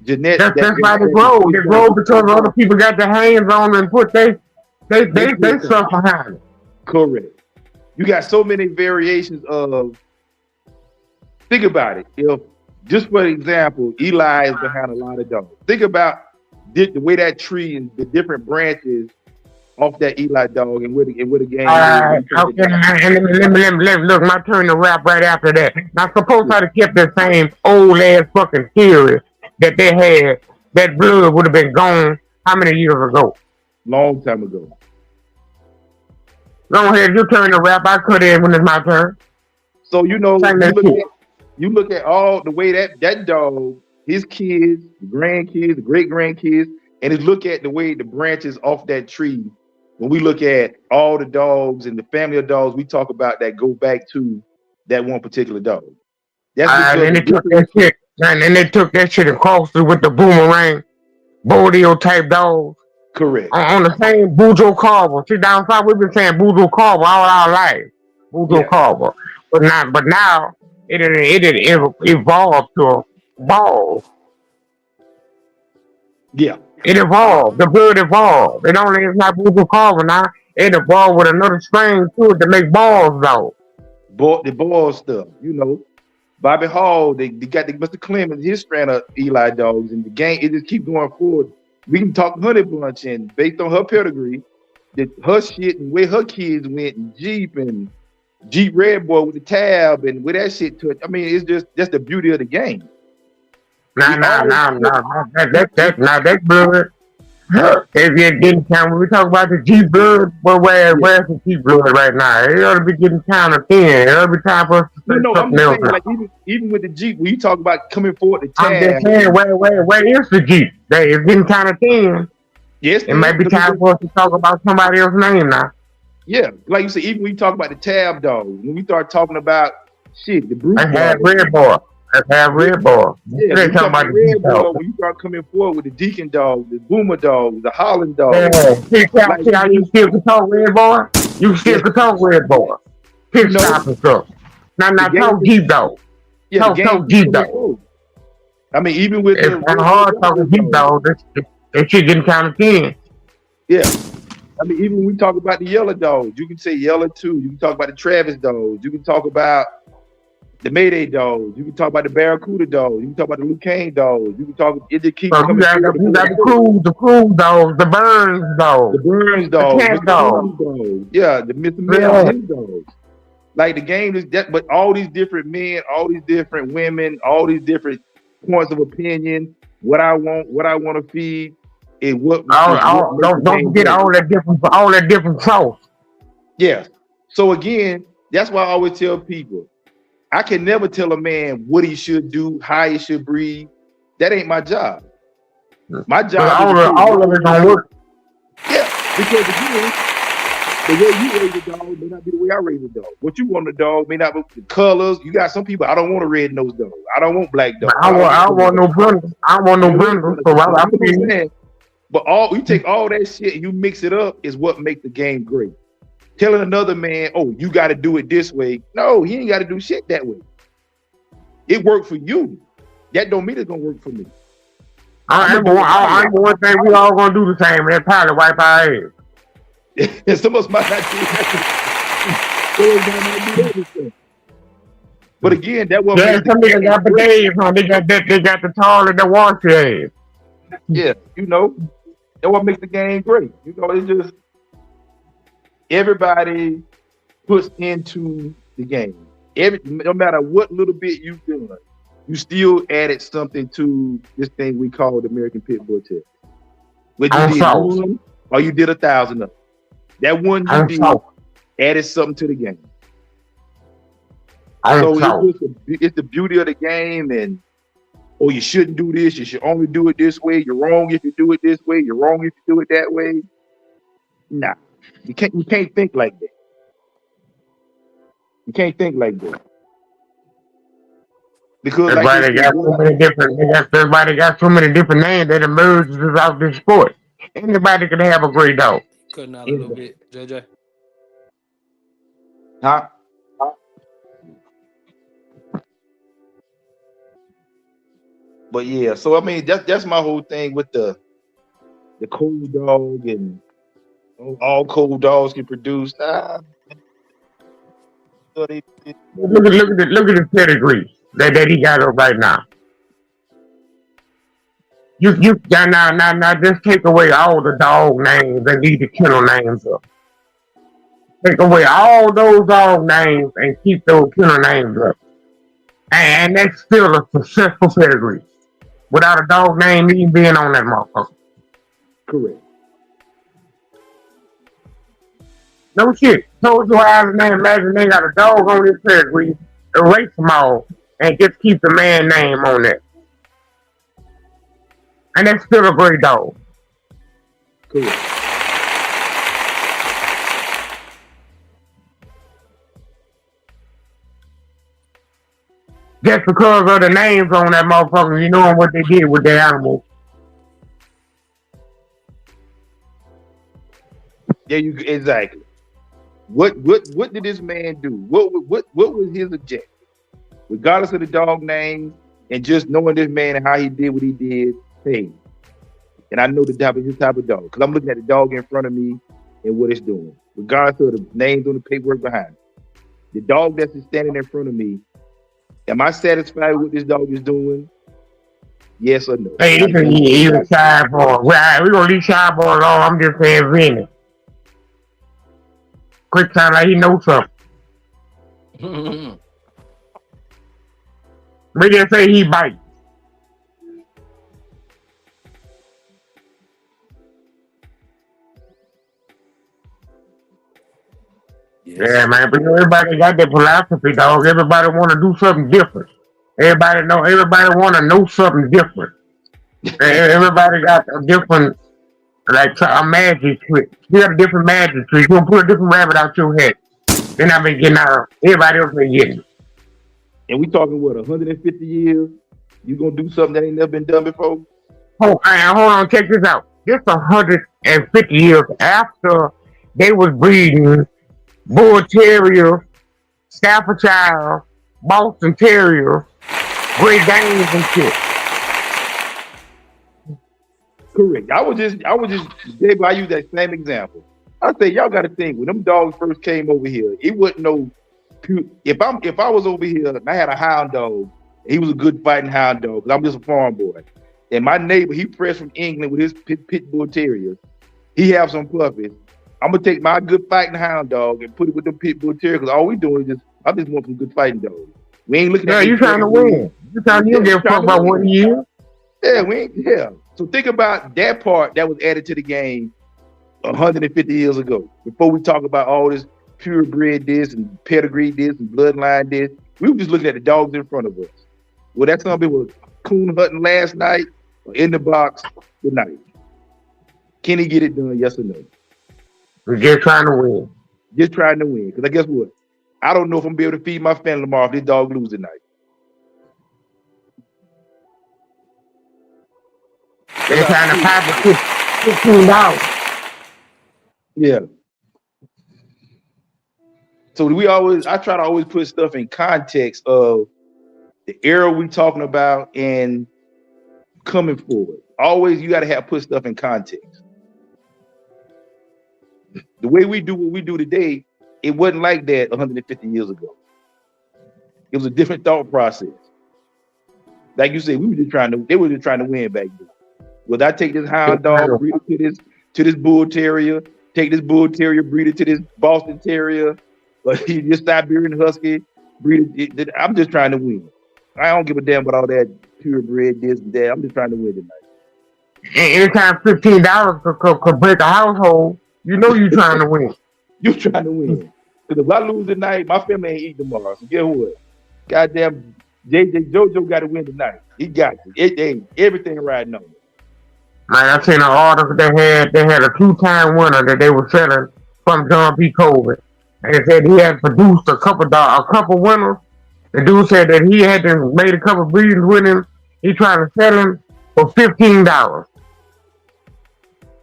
Jeanette, That's why they grow. They grow because other people got their hands on and put they stuff behind it. correct. You got so many variations of. Think about it. If just for example, Eli is behind a lot of dogs. Think about the way that tree and the different branches off that Eli dog and where the game is. Okay, and let me look. My turn to rap right after that. Now, suppose I'd have kept the same old ass fucking theory that they had. That blood would have been gone how many years ago? Long time ago. Go ahead, you turn to rap. I cut in when it's my turn. So Sing that shit. you look at all the way that dog, his kids, the grandkids, the great grandkids, and just look at the way the branches off that tree. When we look at all the dogs and the family of dogs we talk about that go back to that one particular dog. That's And because then they of took different. that shit. And then they took that shit and crossed it with the boomerang, Bodeo type dogs. Correct. On the same Bujo Carver. See, down south we've been saying Bujo Carver all our life. Bujo Yeah. Carver. But now it evolved to a ball. Yeah. It evolved. The bird evolved. It's not Bujo Carver now. It evolved with another strain to it to make balls though. The ball stuff, Bobby Hall, they got the Mr. Clemens, his strand of Eli dogs, and the game, it just keep going forward. We can talk Honey Bunch, and based on her pedigree, her shit and where her kids went and Jeep Red Boy with the tab and where that shit took. I mean, it's just that's the beauty of the game. Nah, We always put that's blood. If you didn't count, when we talk about the G blood, well, yeah. where's the G blood right now? It ought to be getting kind of thin. It ought to be time for us to say No, I'm something just else saying, now. like even with the Jeep, when you talk about coming forward the I'm just tab, saying, where is the G? It's getting kind of thin. yes, It may then be time for us to talk about somebody else's name now. yeah, like you said, even when you talk about the tab dogs, when we start talking about shit, the brute Let's have dogs, Red Boy. Let's have yeah, Red Boy. yeah, They when you talking talk about about the G Red dog. Boy, when you start coming forward with the Deacon dogs, the Boomer dogs, the Holland Yeah, dogs, like see we how you just still can talk Red Boy? You yeah, still can talk Red Boy. you Pit know, stop and stuff. Now, the game talk is Jeep dog. yeah, the game Talk keep Jeep coming dog. forward. I mean, even with It's the kind of Red Boy hard Yellow talking Jeep dogs, dog. That shit getting kind of thin. yeah. I mean, even when we talk about the yellow dogs, you can say yellow too. You can talk about the Travis dogs. You can talk about the Mayday dogs. You can talk about the Barracuda dogs. You can talk about the Luke Kane dogs. You can talk. It just keeps So coming forward and you forward got and forward. the crew dogs, the Burns The dogs, Burns the dog, Cat Mr. dogs. Cooley dog, yeah, the Mr. Mills, Yeah. his dogs. Like the game is that, but all these different men, all these different women, all these different points of opinion, what I want to feed, is what makes the Don't game forget great. all that different sauce. Yeah. So again, that's why I always tell people, I can never tell a man what he should do, how he should breathe. That ain't my job. My But job is to tell you all what of it you gonna do. work. Yeah, because again, the way you raise a dog may not be the way I raise a dog. What you want a dog may not be the colors. You got some people, I don't want a red nosed dog. I don't want black dog. But I don't I don't want want no brindle. I don't want I no don't want brindle. none of So that. I You know what feel I'm saying? But you take all that shit and you mix it up is what makes the game great. Telling another man, oh, you got to do it this way. No, he ain't got to do shit that way. It worked for you. That don't mean it's gonna work for me. I'm gonna do it my I one thing we all gonna do the same, and that probably wipe our ass. way. Some of us might not do that. But again, that what Yeah, makes the some niggas game got great. bidets, huh? They got the tall and the wash ass. Yeah, that what makes the game great. It's just everybody puts into the game. No matter what little bit you've done, you still added something to this thing we call the American Pit Bull Test. Whether you did sauce. one or you did 1,000 of them. That one you On did sauce. added something to the game. On So sauce. it's the beauty of the game, and you shouldn't do this. You should only do it this way. You're wrong if you do it this way. You're wrong if you do it that way. Nah, you can't think like that. You can't think like that. Because like they Everybody said, got so many different. Everybody got so many different names that emerges out this sport. Anybody can have a great dog. Cutting out a little anybody. bit, JJ. Huh? But yeah, so I mean that's my whole thing with the cold dog and all cold dogs can produce. Look at the pedigree that he got up right now. You now just take away all the dog names and leave the kennel names up. Take away all those dog names and keep those kennel names up. And that's still a successful pedigree. Without a dog name even being on that motherfucker. Correct. No shit. Told you I imagine they got a dog on this pedigree, erase them all, and just keep the man name on it. And that's still a great dog. Correct. Just because of the names on that motherfucker, you know what they did with their animals. Yeah, exactly. What did this man do? What was his objective? Regardless of the dog name and just knowing this man and how he did what he did, hey. And I know his type of dog because I'm looking at the dog in front of me and what it's doing, regardless of the names on the paperwork behind it. The dog that's standing in front of me, am I satisfied with what this dog is doing? Yes or no? Hey, he's a shy boy. We're gonna leave shy boy alone. I'm just saying Vinny. Quick sound like he knows something. We just say he bite. Yes. Yeah, man. But everybody got their philosophy, dog. Everybody want to do something different. Everybody know. Everybody want to know something different. Everybody got a different, like a magic trick. You got a different magic trick. You gonna put a different rabbit out your head. Then I've been getting out. Everybody else been getting. And we talking what 150 years? You gonna do something that ain't never been done before? Hold on. Check this out. This 150 years after they was breeding Bull Terrier, Staffordshire, Boston Terrier, Great Danes and shit. Correct. I was just Dave, I use that same example. I say y'all got to think when them dogs first came over here, it wasn't no. If I was over here and I had a hound dog, he was a good fighting hound dog. 'Cause I'm just a farm boy, and my neighbor he fresh from England with his pit bull terrier. He have some puppies. I'm gonna take my good fighting hound dog and put it with the pit bull terrier because all we doing is I just want some good fighting dogs. We ain't looking Yeah, at you trying to win. You don't give a fuck about 1 year. Yeah, we ain't. Yeah. So think about that part that was added to the game 150 years ago. Before we talk about all this purebred this and pedigree this and bloodline this, we were just looking at the dogs in front of us. Well, that somebody was coon hunting last night or in the box tonight. Can he get it done? Yes or no? We're just trying to win. Just trying to win. Because I guess what? I don't know if I'm gonna be able to feed my family tomorrow if this dog loses tonight. They're trying to pop it $15. Yeah. So I try to always put stuff in context of the era we talking about and coming forward. Always you got to put stuff in context. The way we do what we do today, it wasn't like that 150 years ago. It was a different thought process. Like you said, they were just trying to win back then. Would I take this hound dog, breed it to this bull terrier, take this bull terrier, breed it to this Boston terrier, or this Siberian husky, breed it? I'm just trying to win. I don't give a damn about all that purebred this and that. I'm just trying to win tonight. Anytime $15 could break a household, you know you trying to win. You trying to win. Because if I lose tonight, my family ain't eat tomorrow. So guess what? Goddamn JJ JoJo got to win tonight. He got it. Everything riding on it. Man, I seen an article they had a 2-time winner that they were selling from John P. Colvin. And they said he had produced a couple winners. The dude said that he had made a couple breeds with him. He trying to sell him for $15.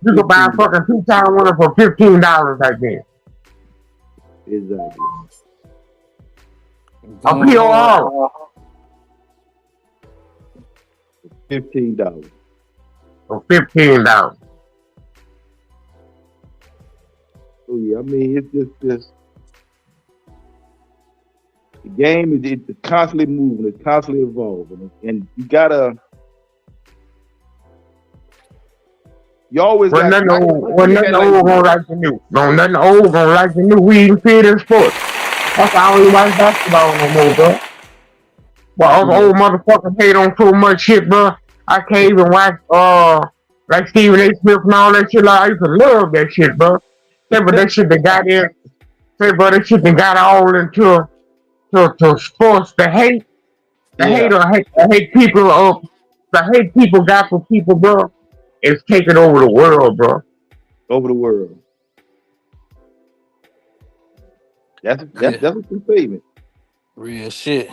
You could buy a fucking 2-time winner for $15 like that. Exactly. A POR. $15. For $15. Oh yeah, I mean it's just the game is it's constantly moving, it's constantly evolving, and you always got nothing old gonna like the new. No, nothing old gonna like the new. We even feed in sports. That's why I don't even watch basketball no more, bro. But all the old motherfuckers hate on so much shit, bro. I can't even watch like Stephen A. Smith and all that shit. Like, I used to love that shit, bro. But that shit that got in. Bro, that shit that got all into to sports. The hate people got for people, bro. It's taking over the world, bro. Over the world. That's a true statement. Real shit.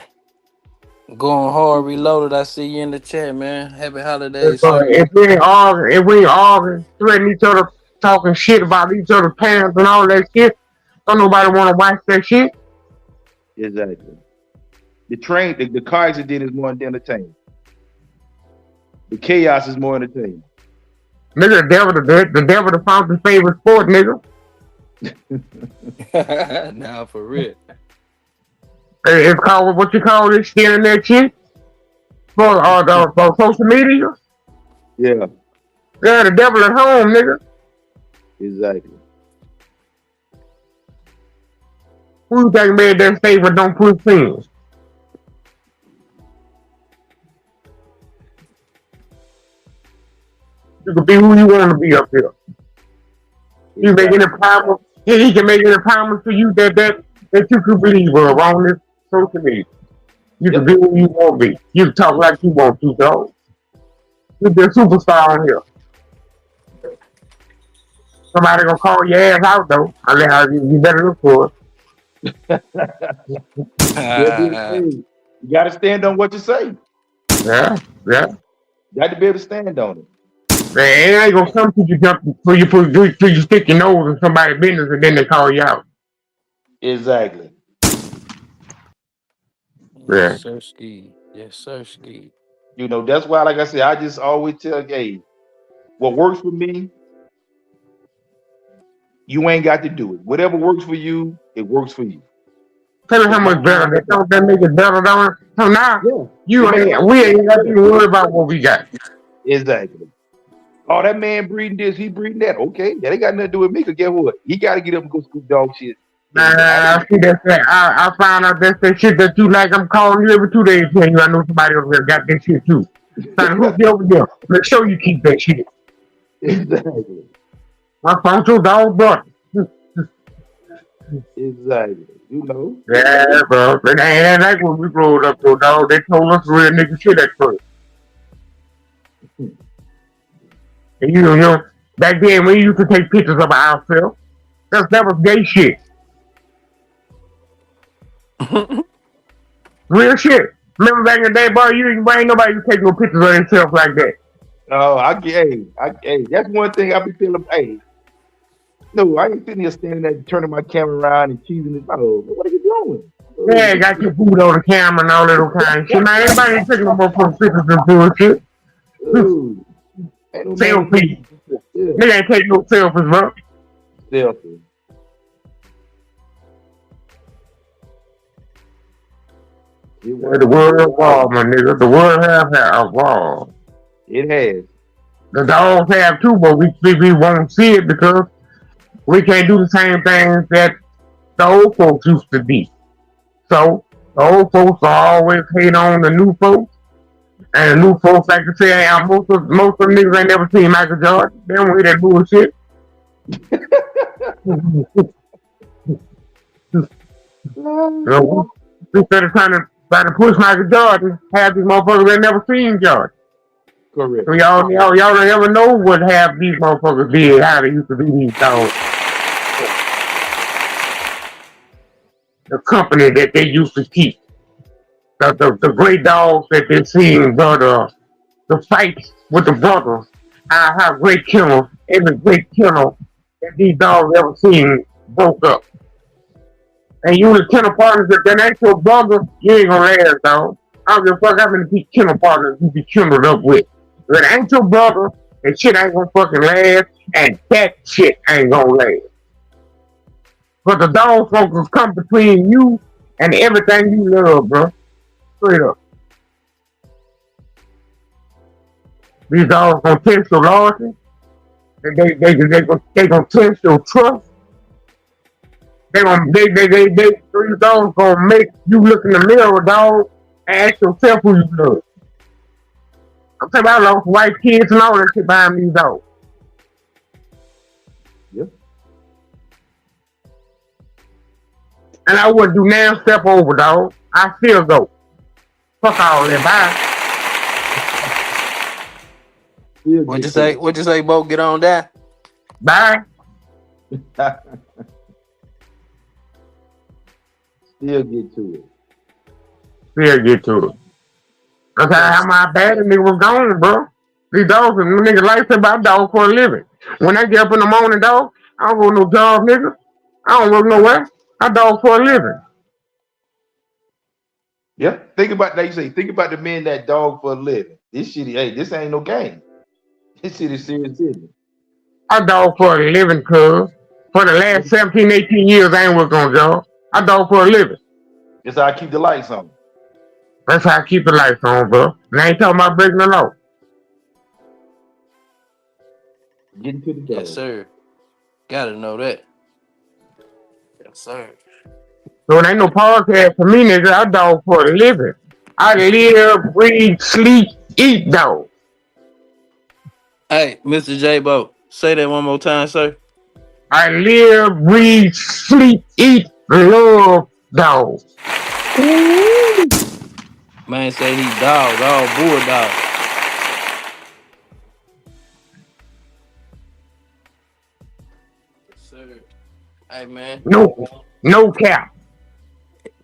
Going hard, reloaded. I see you in the chat, man. Happy holidays, sir. If we ain't arguing, threatening each other, talking shit about each other's parents and all that shit, don't nobody want to watch that shit. Exactly. The car accident is more entertaining. The chaos is more entertaining. Nigga, the devil the fountain's favorite sport, nigga. Nah, for real. It's called what you call this stealing that shit for social media. Yeah. Yeah, the devil at home, nigga. Exactly. Who you think made that statement? Don't push things. You can be who you want to be up here. You make any Exactly. promise. He can make any promise to you that you could believe of on this social media. You can Yep. be who you want to be. You can talk like you want to, dog. You be a superstar on here. Somebody gonna call your ass out though. Unless you better look for Hey, you got to stand on what you say. You it. Yeah, yeah. got to be able to stand on it. Man, it ain't gonna come to you jump till you stick your nose in somebody's business and then they call you out. Exactly. Yes, Yeah. sir, ski. Yes, sir, ski. That's why, like I said, I just always tell, hey, what works for me, you ain't got to do it. Whatever works for you, it works for you. Tell me how It's not much better. mine. They don't that make it better, don't it? So now Yeah, you it make life ain't we so much ain't got to better. even worry about what we got. Exactly. Oh, that man breeding this, he breeding that. Okay, that ain't got nothing to do with me. Cause guess what? He got to get up and go scoop dog shit Man, every day. I I ain't see that shit. I found out that shit that you like. I'm calling you every 2 days saying you I know somebody over there got that shit too. Trying to hook you over there. Make sure you keep that shit. exactly, My phone your dog brother. exactly. Yeah, bro. But ain't like when we growed up though, dog. They told us real nigga shit at first. And back then we used to take pictures of ourselves. That was gay shit. Real shit. Remember back in the day, boy, ain't nobody used to take no pictures of themselves like that. Oh, hey, that's one thing I be feeling. Hey, no, I ain't sitting here standing there turning my camera around and cheesing it. Oh, what are you doing? Yeah, Oh, got your food on the camera and all that kind of shit. Now anybody ain't taking no more pictures and bullshit. oh, ain't no man taking Selfies. pictures. Yeah, Nigga ain't taking no selfies, bro. selfie. It Yeah, the was. world evolved, my nigga. The world have evolved. It has. The dogs have too, but we won't see it because we can't do the same things that the old folks used to be. So the old folks are always hate on the new folks, and the new folks like to say, hey, most of the niggas ain't never seen Michael Jordan. They don't hear that bullshit. You know, instead of trying to push Michael Jordan, have these motherfuckers that never seen Jordan. Correct. So y'all don't ever know what half these motherfuckers did, how they used to do these dogs. The company that they used to keep. The great dogs that they seen, the fights with the brothers, how great kennels, every great kennel that these dogs ever seen broke up. And you the kennel partners, if that ain't your brother, you ain't gonna last, dog. I don't give a fuck how many kennel partners you be kenneled up with. If it ain't your brother, that shit ain't gonna fucking last, and that shit ain't gonna last. But the dog folks come between you and everything you love, bro. Straight up. These dogs gonna test your loyalty. They gonna test your trust. These dogs gonna make you look in the mirror, dog, and ask yourself who you love. I'm talking about I lost white kids and all that shit behind these dogs. Yep. And I wouldn't do now step over, dog. I still go. Fuck all that. Still What'd get you to say? What'd you say, Bo? Get on that. Bye. it. Still get to it. Still get to it. That's how Yes. my bad nigga was gone, bro. These dogs, nigga like about dogs for a living. When I get up in the morning, dog, I don't work no job, nigga. I don't work nowhere. I dog for a living. Yeah. Think about that. You say, think about the men that dog for a living. This shit, hey, this ain't no game. This shit is serious business. I dog for a living, cuz. For the last 17, 18 years, I ain't working on a job. I dog for a living. That's how I keep the lights on. That's how I keep the lights on, bro. And I ain't talking about breaking the law. Getting to the Yes, dog. sir. Gotta know that. Yes, sir. So it ain't no podcast for me, nigga. I dog for a living. I live, breathe, sleep, eat dog. Hey, Mr. J-Bo, say that one more time, sir. I live, breathe, sleep, eat, love dog. Ooh. Man say he dog, all bulldog. Yes, sir. Hey man. No, no cap.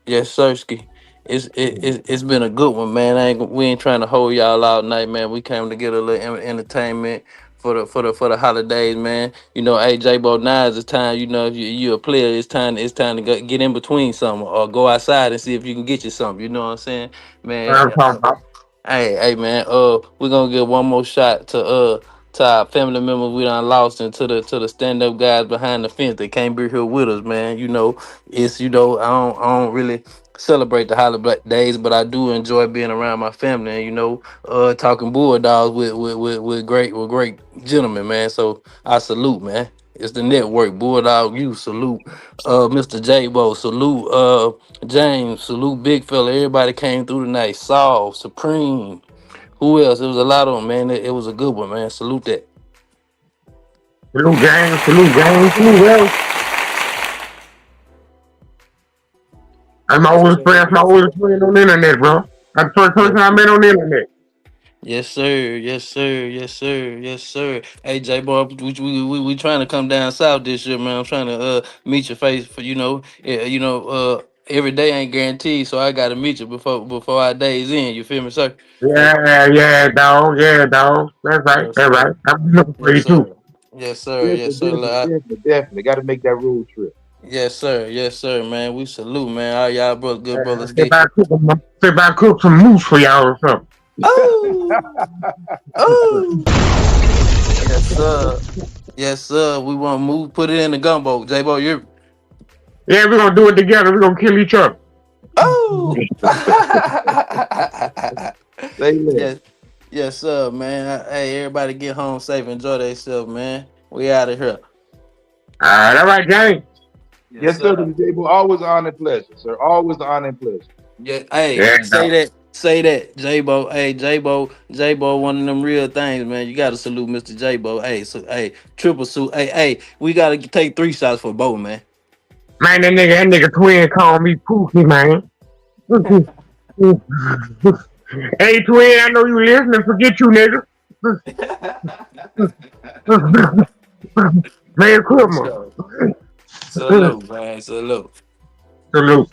Yes, Sirski. It's been a good one, man. We ain't trying to hold y'all out night, man. We came to get a little entertainment for the holidays, man. You know, hey J Bo, now is the time. You know, if you a player, it's time to get in between something or go outside and see if you can get you something. You know what I'm saying, What man? I'm talking about. Hey, man. We're gonna give one more shot to our family members we done lost and to the stand up guys behind the fence that can't be here with us, man. You know, I don't really celebrate the holidays, but I do enjoy being around my family and talking bulldogs with great gentlemen, man. So I salute, man. It's the network, Bulldog. You salute, Mr. J Bo. Salute, James. Salute, big fella. Everybody came through tonight. Saul, Supreme. Who else? It was a lot of them, man. It was a good one, man. Salute that. Salute gang, salute gang, salute well. I'm my Yes, oldest sir. friend, my oldest friend on the internet, bro. That's the first person Yes, I met on the internet. yes, sir. Yes, sir. Yes, sir. Yes, sir. Hey, J Boy, we trying to come down south this year, man. I'm trying to meet your face for every day ain't guaranteed, so I gotta meet you before our days in. You feel me, sir? Yeah, dog, yeah, dog. That's right, Yes, that's sir. right. I'm looking for Yes, you too. sir. Yes, sir. Definitely, Yes, sir. definitely. Got to make that road trip. Yes, sir. Yes, sir, man. We salute, man. All y'all good brothers. If I cook, if I cook some moose for y'all or something. Oh, oh. Yes, sir. Yes, sir. We want to move, put it in the gumbo. J-Bo, you're. Yeah, we're gonna do it together. We're gonna kill each other. Oh! Say less. Yes, yes, sir, man. Hey, everybody get home safe. Enjoy themselves, man. We out of here. All right, gang. Yes, Yes, sir, sir. Mr. J-Bo. Always an honor and pleasure, sir. Always an honor and pleasure. Yeah, hey, Yeah, say dog. that. Say that, J-Bo. Hey, J-Bo, one of them real things, man. You gotta salute Mr. J-Bo. Hey, so hey, triple salute. Hey, we gotta take 3 shots for Bo, man. Man, that nigga twin called me Pookie, man. Hey, twin, I know you listening. Forget you, nigga. Merry For Christmas. sure. Salute, man. Salute. Salute.